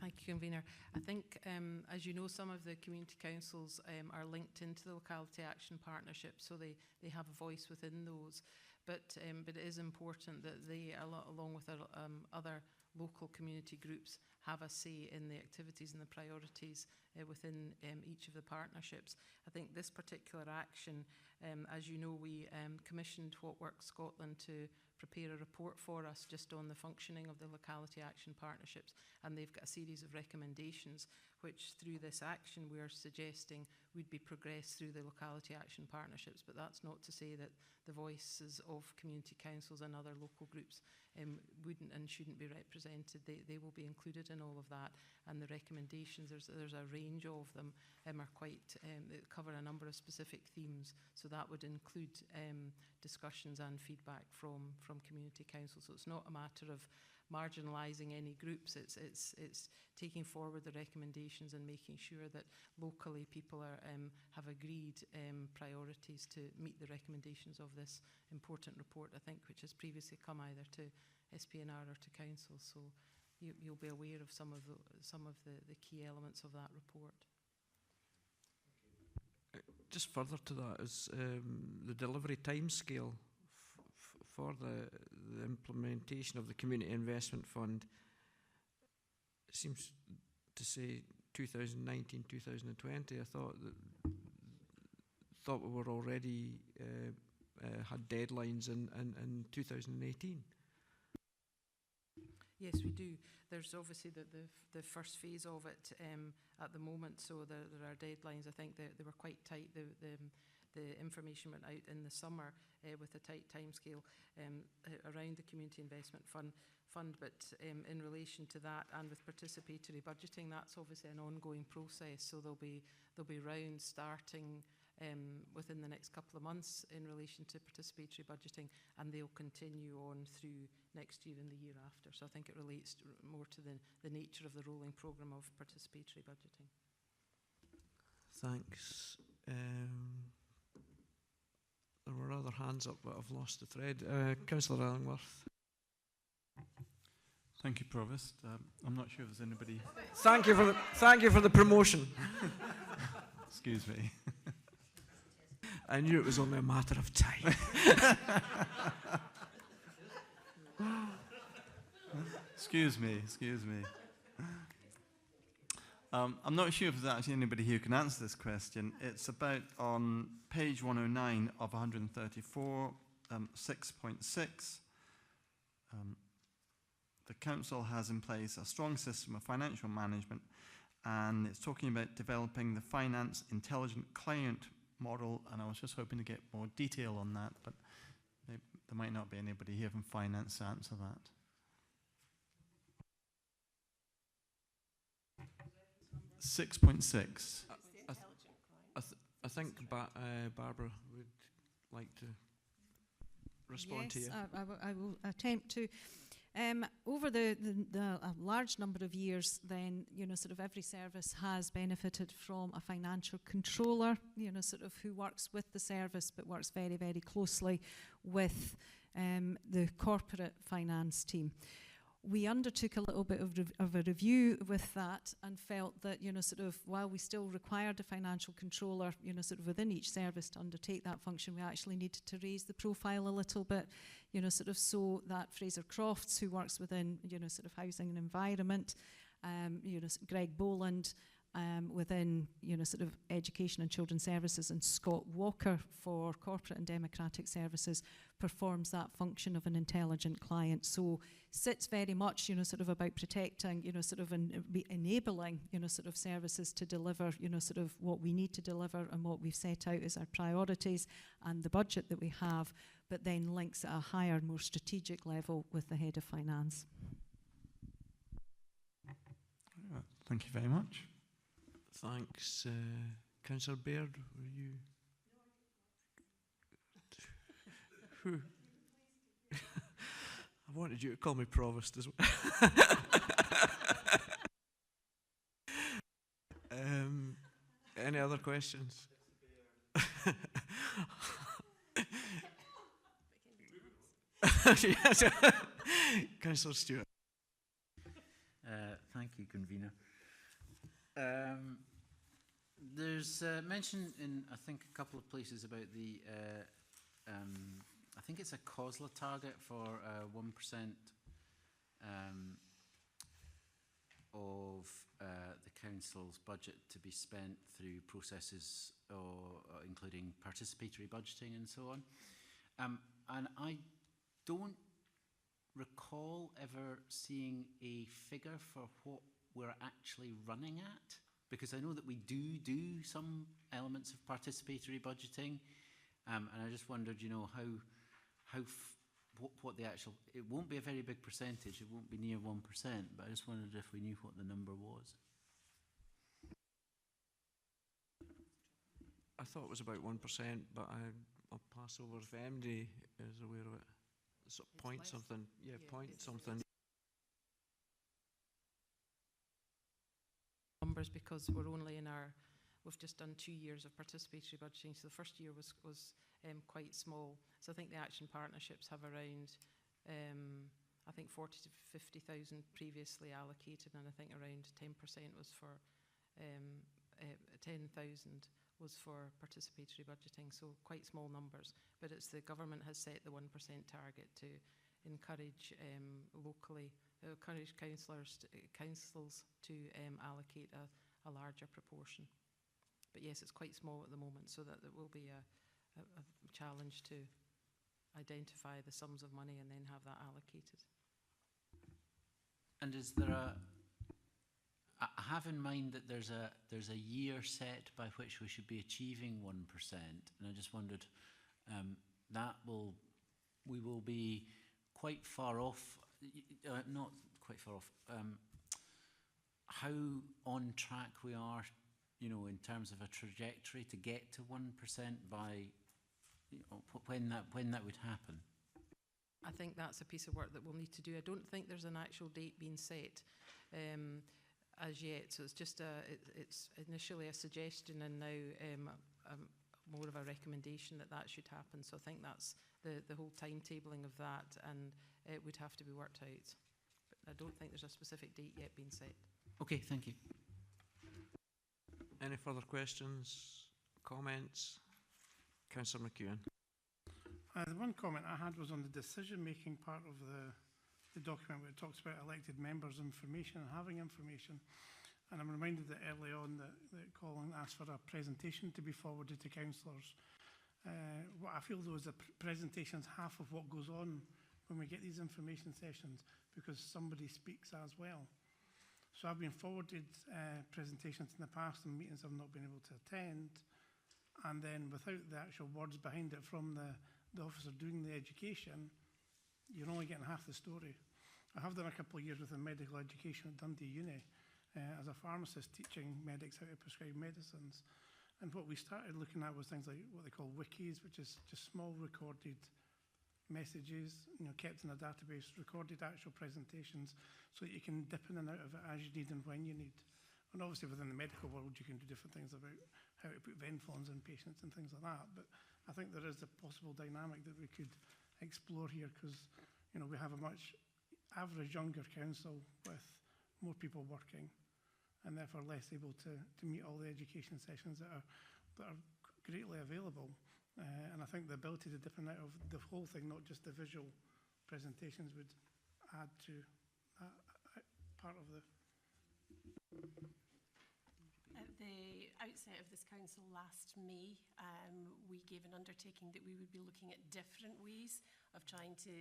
Thank you, Convener. I think, as you know, some of the community councils are linked into the locality action partnerships, so they have a voice within those. But it is important that they, along with other local community groups, have a say in the activities and the priorities within each of the partnerships. I think this particular action, as you know, we commissioned What Works Scotland to prepare a report for us just on the functioning of the locality action partnerships, and they've got a series of recommendations which through this action we are suggesting would be progressed through the locality action partnerships. But that's not to say that the voices of community councils and other local groups wouldn't and shouldn't be represented. They will be included in all of that, and the recommendations, there's a range of them, are quite, they cover a number of specific themes, so that would include discussions and feedback from community councils. So it's not a matter of marginalising any groups, it's taking forward the recommendations and making sure that locally people are, have agreed priorities to meet the recommendations of this important report, I think, which has previously come either to SPNR or to council. So you'll be aware of some of the key elements of that report. Just further to that is the delivery timescale for the implementation of the Community Investment Fund. It seems to say 2019, 2020. I thought we were already had deadlines in 2018. Yes, we do. There's obviously the first phase of it at the moment, so there are deadlines. I think they were quite tight. The information went out in the summer with a tight timescale around the Community Investment Fund. But in relation to that and with participatory budgeting, that's obviously an ongoing process. So there'll be rounds starting within the next couple of months in relation to participatory budgeting, and they'll continue on through next year and the year after. So I think it relates more to the nature of the rolling programme of participatory budgeting. Thanks. There were other hands up, but I've lost the thread. Councillor Illingworth. Thank you, Provost. I'm not sure if there's anybody. Thank you for the promotion. Excuse me. I knew it was only a matter of time. Excuse me. I'm not sure if there's actually anybody here who can answer this question. It's about on page 109 of 134, 6.6. The council has in place a strong system of financial management, and it's talking about developing the finance intelligent client model, and I was just hoping to get more detail on that, but there might not be anybody here from finance to answer that. .6. I think Barbara would like to respond to you. Yes, I will attempt to. Over a large number of years, then, sort of every service has benefited from a financial controller, sort of who works with the service but works very, very closely with the corporate finance team. We undertook a little bit of a review with that and felt that, sort of while we still required a financial controller, sort of within each service to undertake that function, we actually needed to raise the profile a little bit, sort of so that Fraser Crofts, who works within, sort of housing and environment, Greg Boland, within, sort of education and children's services, and Scott Walker for corporate and democratic services performs that function of an intelligent client. So sits very much, sort of about protecting, sort of enabling, sort of services to deliver, sort of what we need to deliver and what we've set out as our priorities and the budget that we have, but then links at a higher, more strategic level with the head of finance. Thank you very much. Thanks. Councillor Baird, were you? Who? I wanted you to call me Provost as well. Any other questions? Yes. Councillor Stewart. Thank you, convener. There's mention in, I think, a couple of places about the, I think it's a COSLA target for 1% of the council's budget to be spent through processes including participatory budgeting and so on. And I don't recall ever seeing a figure for what we're actually running at, because I know that we do some elements of participatory budgeting, and I just wondered, you know, what the actual, it won't be a very big percentage, it won't be near 1%, but I just wondered if we knew what the number was. I thought it was about 1%, but I'll pass over if MD is aware of it. So point less. Something, yeah, point something. Numbers, because we're only in our, we've just done 2 years of participatory budgeting, so the first year was quite small. So I think the action partnerships have around, I think 40 to 50,000 previously allocated, and I think around 10% was for 10,000 was for participatory budgeting, so quite small numbers. But it's the government has set the 1% target to encourage locally, encourage councils to allocate a larger proportion. But yes, it's quite small at the moment, so that there will be a challenge to identify the sums of money and then have that allocated. And is there I have in mind that there's a year set by which we should be achieving 1%, and I just wondered we will be quite far off, not quite far off. How on track we are, you know, in terms of a trajectory to get to 1% by, you know, when that would happen. I think that's a piece of work that we'll need to do. I don't think there's an actual date being set as yet, so it's just it's initially a suggestion and now more of a recommendation that should happen. So I think that's the whole timetabling of that, and it would have to be worked out. But I don't think there's a specific date yet being set. Okay, thank you. Any further questions, comments? Councillor McEwen. The one comment I had was on the decision-making part of the document where it talks about elected members' information and having information. And I'm reminded that early on that Colin asked for a presentation to be forwarded to councillors. What I feel though is the presentation's half of what goes on when we get these information sessions, because somebody speaks as well. So I've been forwarded presentations in the past and meetings I've not been able to attend, and then without the actual words behind it from the officer doing the education, you're only getting half the story. I have done a couple of years within medical education at Dundee Uni as a pharmacist teaching medics how to prescribe medicines. And what we started looking at was things like what they call wikis, which is just small recorded messages, you know, kept in a database, recorded actual presentations, so that you can dip in and out of it as you need and when you need. And obviously within the medical world, you can do different things about how to put Venflons in patients and things like that. But I think there is a possible dynamic that we could explore here, because, you know, we have a much average younger council with more people working, and therefore less able to meet all the education sessions that are greatly available. And I think the ability to dip in and out of the whole thing, not just the visual presentations, would add to that part of the... At the outset of this council last May, we gave an undertaking that we would be looking at different ways of trying to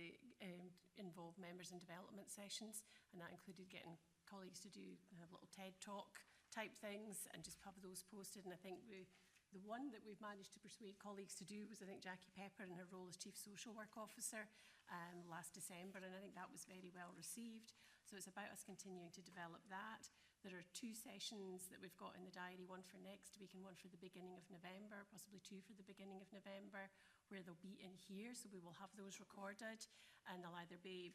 involve members in development sessions, and that included getting colleagues to do little TED Talk type things and just have those posted. And I think the one that we've managed to persuade colleagues to do was, I think, Jackie Pepper in her role as Chief Social Work Officer last December, and I think that was very well received. So it's about us continuing to develop that. There are 2 sessions that we've got in the diary, one for next week and one for the beginning of November, possibly 2 for the beginning of November, where they'll be in here, so we will have those recorded, and they'll either be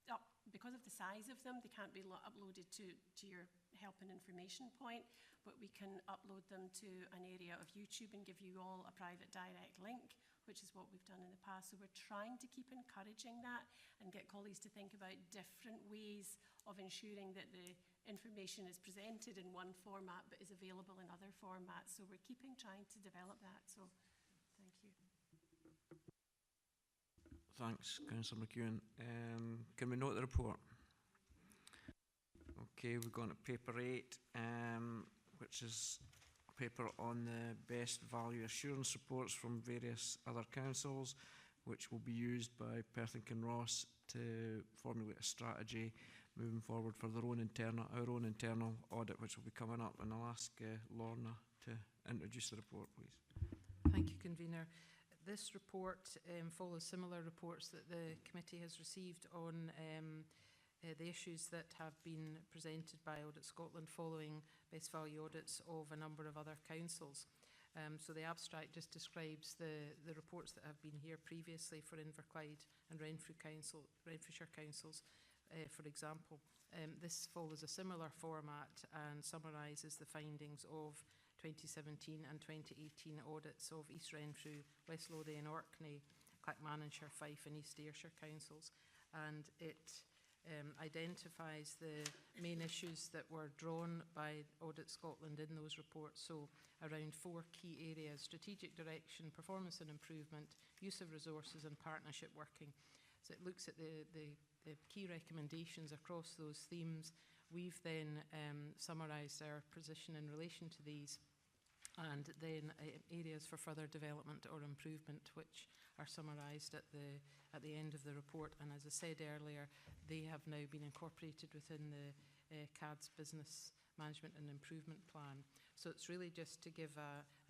up, because of the size of them, they can't be uploaded to your help and information point, but we can upload them to an area of YouTube and give you all a private direct link, which is what we've done in the past. So we're trying to keep encouraging that and get colleagues to think about different ways of ensuring that the information is presented in one format but is available in other formats. So we're trying to develop that. So thank you. Thanks, Councillor McEwen. Can we note the report? Okay, we've gone to paper 8, which is a paper on the best value assurance reports from various other councils, which will be used by Perth and Kinross to formulate a strategy moving forward for our own internal audit, which will be coming up. And I'll ask Lorna to introduce the report, please. Thank you, Convener. This report follows similar reports that the committee has received on the issues that have been presented by Audit Scotland following best value audits of a number of other councils. So the abstract just describes the reports that have been here previously for Inverclyde and Renfrewshire councils, for example. This follows a similar format and summarises the findings of 2017 and 2018 audits of East Renfrew, West Lothian, Orkney, Clackmannanshire, Fife and East Ayrshire councils. And it identifies the main issues that were drawn by Audit Scotland in those reports. So around 4 key areas: strategic direction, performance and improvement, use of resources and partnership working. So it looks at the key recommendations across those themes. We've then summarised our position in relation to these, and then areas for further development or improvement, which are summarised at the end of the report. And as I said earlier, they have now been incorporated within the CAD's Business Management and Improvement Plan. So it's really just to give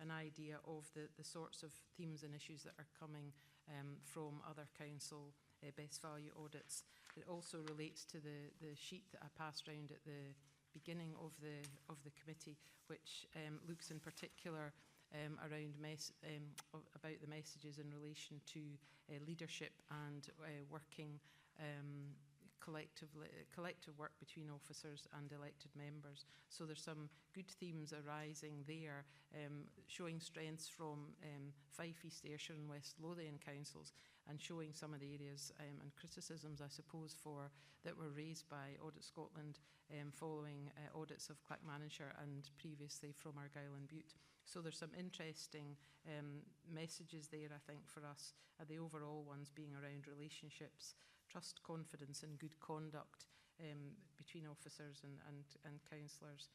an idea of the sorts of themes and issues that are coming from other council best value audits. It also relates to the sheet that I passed around at the beginning of the committee, which looks in particular around about the messages in relation to leadership and working collective work between officers and elected members. So there's some good themes arising there, showing strengths from Fife, East Ayrshire and West Lothian councils, and showing some of the areas and criticisms, I suppose, that were raised by Audit Scotland following audits of Clackmannanshire and previously from Argyll and Bute. So there's some interesting messages there, I think, for us, the overall ones being around relationships, trust, confidence and good conduct between officers and councillors,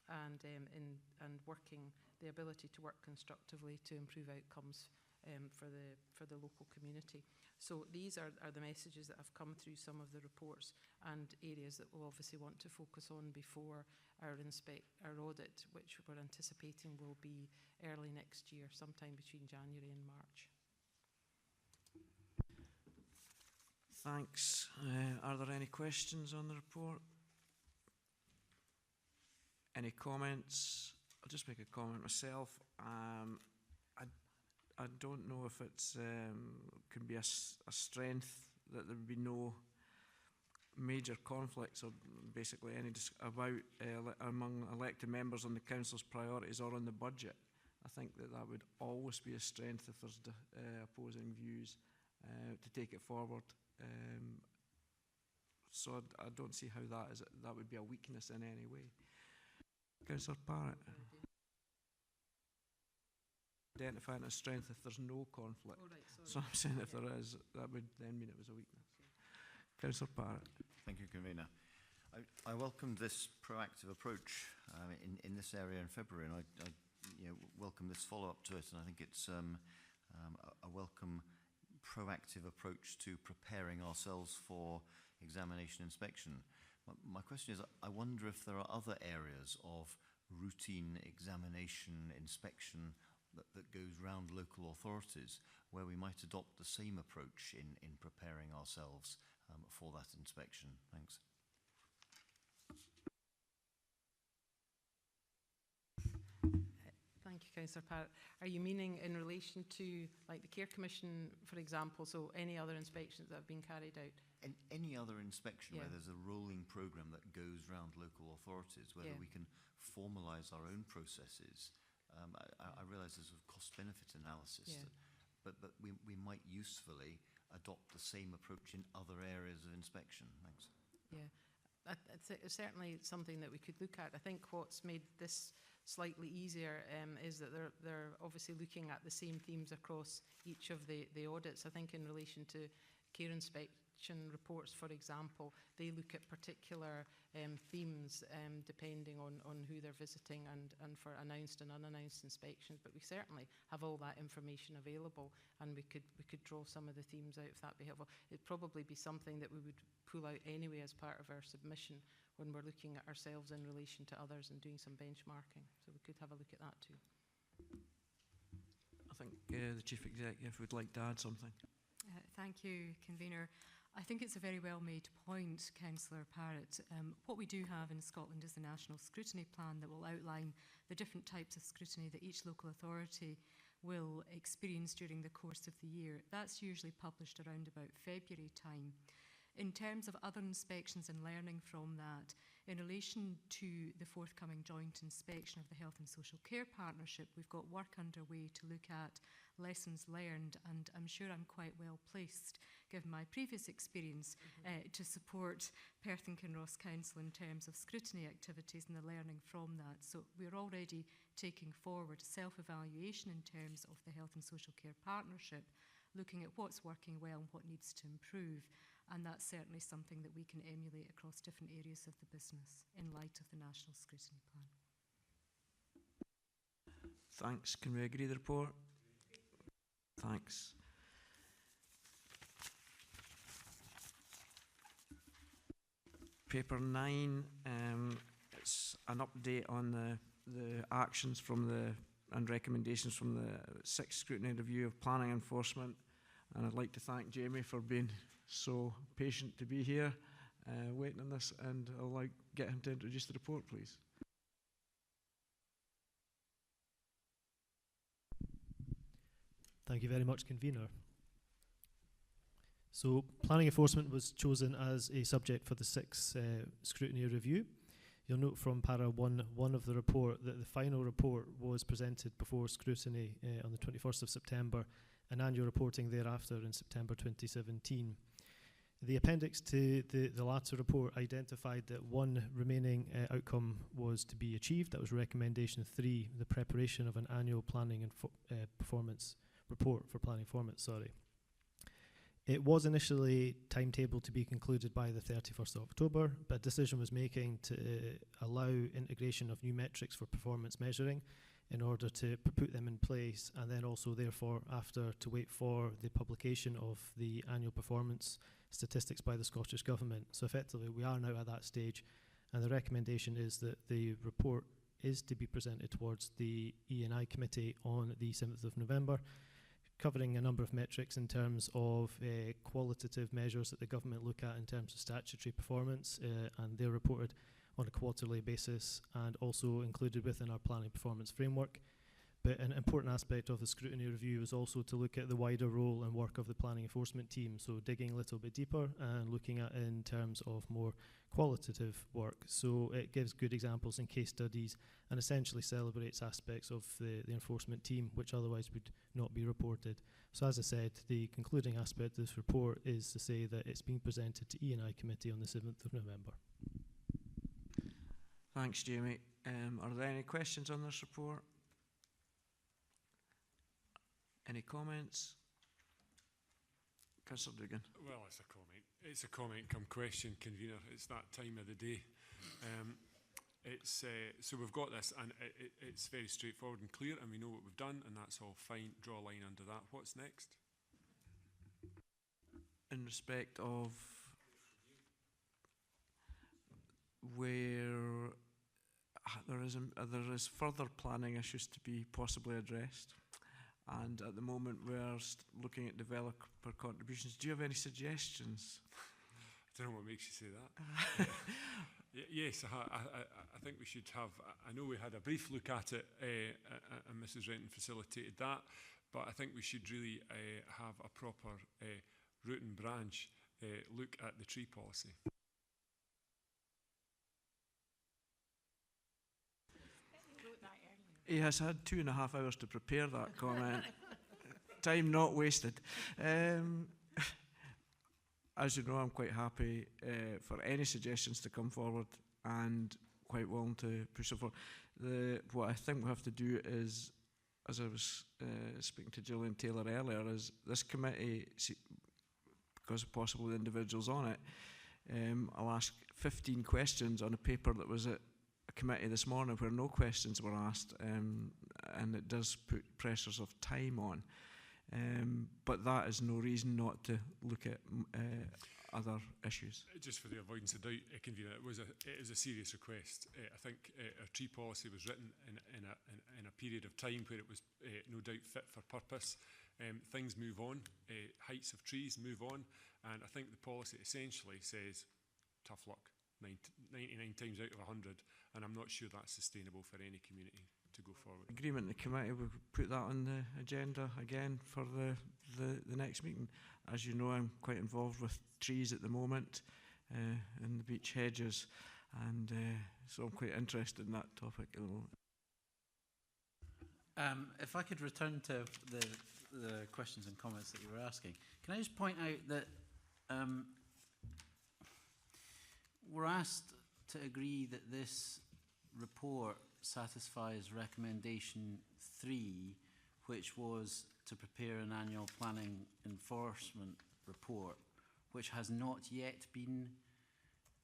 and working, the ability to work constructively to improve outcomes for the local community. So these are the messages that have come through some of the reports, and areas that we'll obviously want to focus on before our audit, which we're anticipating will be early next year, sometime between January and March. Thanks. Are there any questions on the report? Any comments? I'll just make a comment myself. I don't know if it's can be a strength that there would be no major conflicts or basically any about among elected members on the council's priorities or on the budget. I think that would always be a strength if there's opposing views to take it forward. So I don't see how that would be a weakness in any way. Councillor Barrett. Identifying a strength if there's no conflict. Oh, right, so I'm saying if there is, that would then mean it was a weakness. Okay. Councillor Barrett. Thank you, Convener. I welcomed this proactive approach in this area in February, and I welcome this follow-up to it, and I think it's a welcome proactive approach to preparing ourselves for examination inspection. My question is, I wonder if there are other areas of routine examination inspection that goes round local authorities where we might adopt the same approach in preparing ourselves for that inspection. Thanks. Thank you, Councillor Parrott. Are you meaning in relation to, like, the Care Commission, for example, so any other inspections that have been carried out? Any other inspection Yeah. where there's a rolling programme that goes round local authorities, whether Yeah. we can formalise our own processes. I realise there's a cost-benefit analysis, Yeah. but we might usefully adopt the same approach in other areas of inspection. Thanks. Yeah, it's certainly something that we could look at. I think what's made this slightly easier is that they're obviously looking at the same themes across each of the audits. I think in relation to care inspection reports, for example, they look at particular themes depending on who they're visiting and for announced and unannounced inspections. But we certainly have all that information available, and we could draw some of the themes out if that'd be helpful. It'd probably be something that we would pull out anyway as part of our submission when we're looking at ourselves in relation to others and doing some benchmarking. So we could have a look at that too. I think the Chief Executive would like to add something. Thank you, Convener. I think it's a very well-made point, Councillor Parrott. What we do have in Scotland is the National Scrutiny Plan that will outline the different types of scrutiny that each local authority will experience during the course of the year. That's usually published around about February time. In terms of other inspections and learning from that, in relation to the forthcoming joint inspection of the Health and Social Care Partnership, we've got work underway to look at lessons learned, and I'm sure I'm quite well placed, given my previous experience, to support Perth and Kinross Council in terms of scrutiny activities and the learning from that. So we're already taking forward self-evaluation in terms of the Health and Social Care Partnership, looking at what's working well and what needs to improve. And that's certainly something that we can emulate across different areas of the business in light of the National Scrutiny Plan. Thanks. Can we agree the report? Thanks. Paper 9, it's an update on the actions from and recommendations from the 6th Scrutiny Review of Planning Enforcement. And I'd like to thank Jamie for being so patient to be here, waiting on this, and I'll get him to introduce the report, please. Thank you very much, Convener. So, planning enforcement was chosen as a subject for the 6th scrutiny review. You'll note from para 1 of the report that the final report was presented before scrutiny on the 21st of September, and annual reporting thereafter in September 2017. The appendix to the latter report identified that one remaining outcome was to be achieved. That was recommendation 3, the preparation of an annual planning and performance report for planning performance, It was initially timetabled to be concluded by the 31st of October, but a decision was making to allow integration of new metrics for performance measuring in order to put them in place, and then also therefore after to wait for the publication of the annual performance statistics by the Scottish Government. So effectively we are now at that stage, and the recommendation is that the report is to be presented towards the E&I Committee on the 7th of November, covering a number of metrics in terms of qualitative measures that the government look at in terms of statutory performance, and they're reported on a quarterly basis and also included within our planning performance framework. But an important aspect of the scrutiny review is also to look at the wider role and work of the planning enforcement team, so digging a little bit deeper and looking at in terms of more qualitative work. So it gives good examples and case studies and essentially celebrates aspects of the enforcement team which otherwise would not be reported. So as I said, the concluding aspect of this report is to say that it's being presented to E&I Committee on the 7th of November. Thanks, Jamie. Are there any questions on this report? Any comments? Councillor Dugan. Well, it's a comment. It's a comment come question, Convener. It's that time of the day. So we've got this, and it's very straightforward and clear, and we know what we've done, and that's all fine. Draw a line under that. What's next? In respect of where there is further planning issues to be possibly addressed, and at the moment we're looking at developer contributions. Do you have any suggestions? don't know what makes you say that. Yes, I think we should have. I know we had a brief look at it, and Mrs. Renton facilitated that, but I think we should really have a proper root and branch look at the tree policy. He has had 2.5 hours to prepare that comment. Time not wasted. As you know, I'm quite happy for any suggestions to come forward and quite willing to push it forward. What I think we have to do is, as I was speaking to Gillian Taylor earlier, is this committee, because of possible individuals on it, I'll ask 15 questions on a paper that was at a committee this morning where no questions were asked, and it does put pressures of time on. But that is no reason not to look at other issues. Just for the avoidance of doubt, Convener, it is a serious request. I think our tree policy was written in a period of time where it was no doubt fit for purpose. Things move on, heights of trees move on, and I think the policy essentially says tough luck, 99 times out of 100, and I'm not sure that's sustainable for any community to go forward. Agreement in the committee, we'll put that on the agenda again for the next meeting. As you know, I'm quite involved with trees at the moment in the beach hedges, and so I'm quite interested in that topic at the moment. If I could return to the questions and comments that you were asking, can I just point out that we're asked to agree that this report satisfies recommendation 3, which was to prepare an annual planning enforcement report, which has not yet been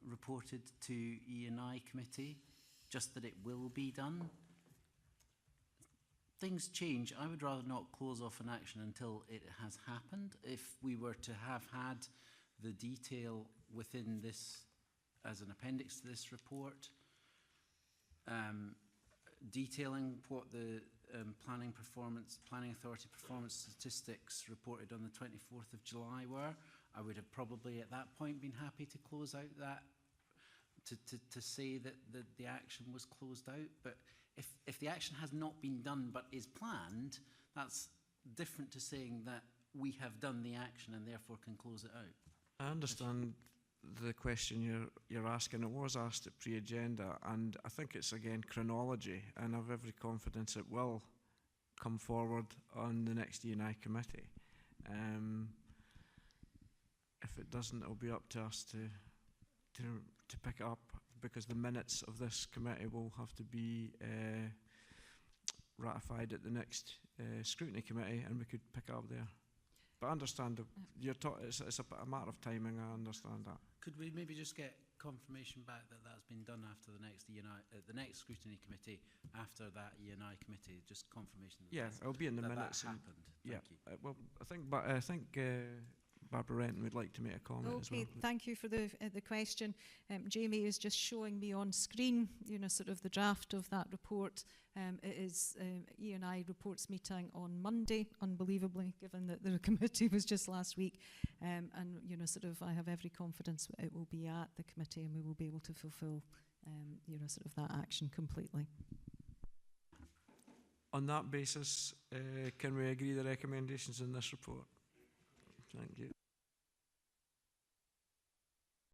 reported to E&I committee, just that it will be done. Things change. I would rather not close off an action until it has happened. If we were to have had the detail within this as an appendix to this report, detailing what the Planning Authority performance statistics reported on the 24th of July were, I would have probably at that point been happy to close out that, to say that the action was closed out. But if the action has not been done but is planned, that's different to saying that we have done the action and therefore can close it out. I understand the question you're asking. It was asked at pre-agenda, and I think it's again chronology, and I've every confidence it will come forward on the next E&I committee. If it doesn't, it'll be up to us to pick it up, because the minutes of this committee will have to be ratified at the next scrutiny committee, and we could pick it up there. But I understand it's a matter of timing. I understand that. Could we maybe just get confirmation back that that's been done after the next the next scrutiny committee, after that E&I committee? Just confirmation. That it'll be in the minutes. That happened. Thank you. Well, I think Barbara Renton would like to make a comment as well. Okay, thank you for the question. Jamie is just showing me on screen, sort of the draft of that report. It is E&I reports meeting on Monday, unbelievably, given that the committee was just last week. And, sort of I have every confidence it will be at the committee and we will be able to fulfil, sort of that action completely. On that basis, can we agree the recommendations in this report? Thank you.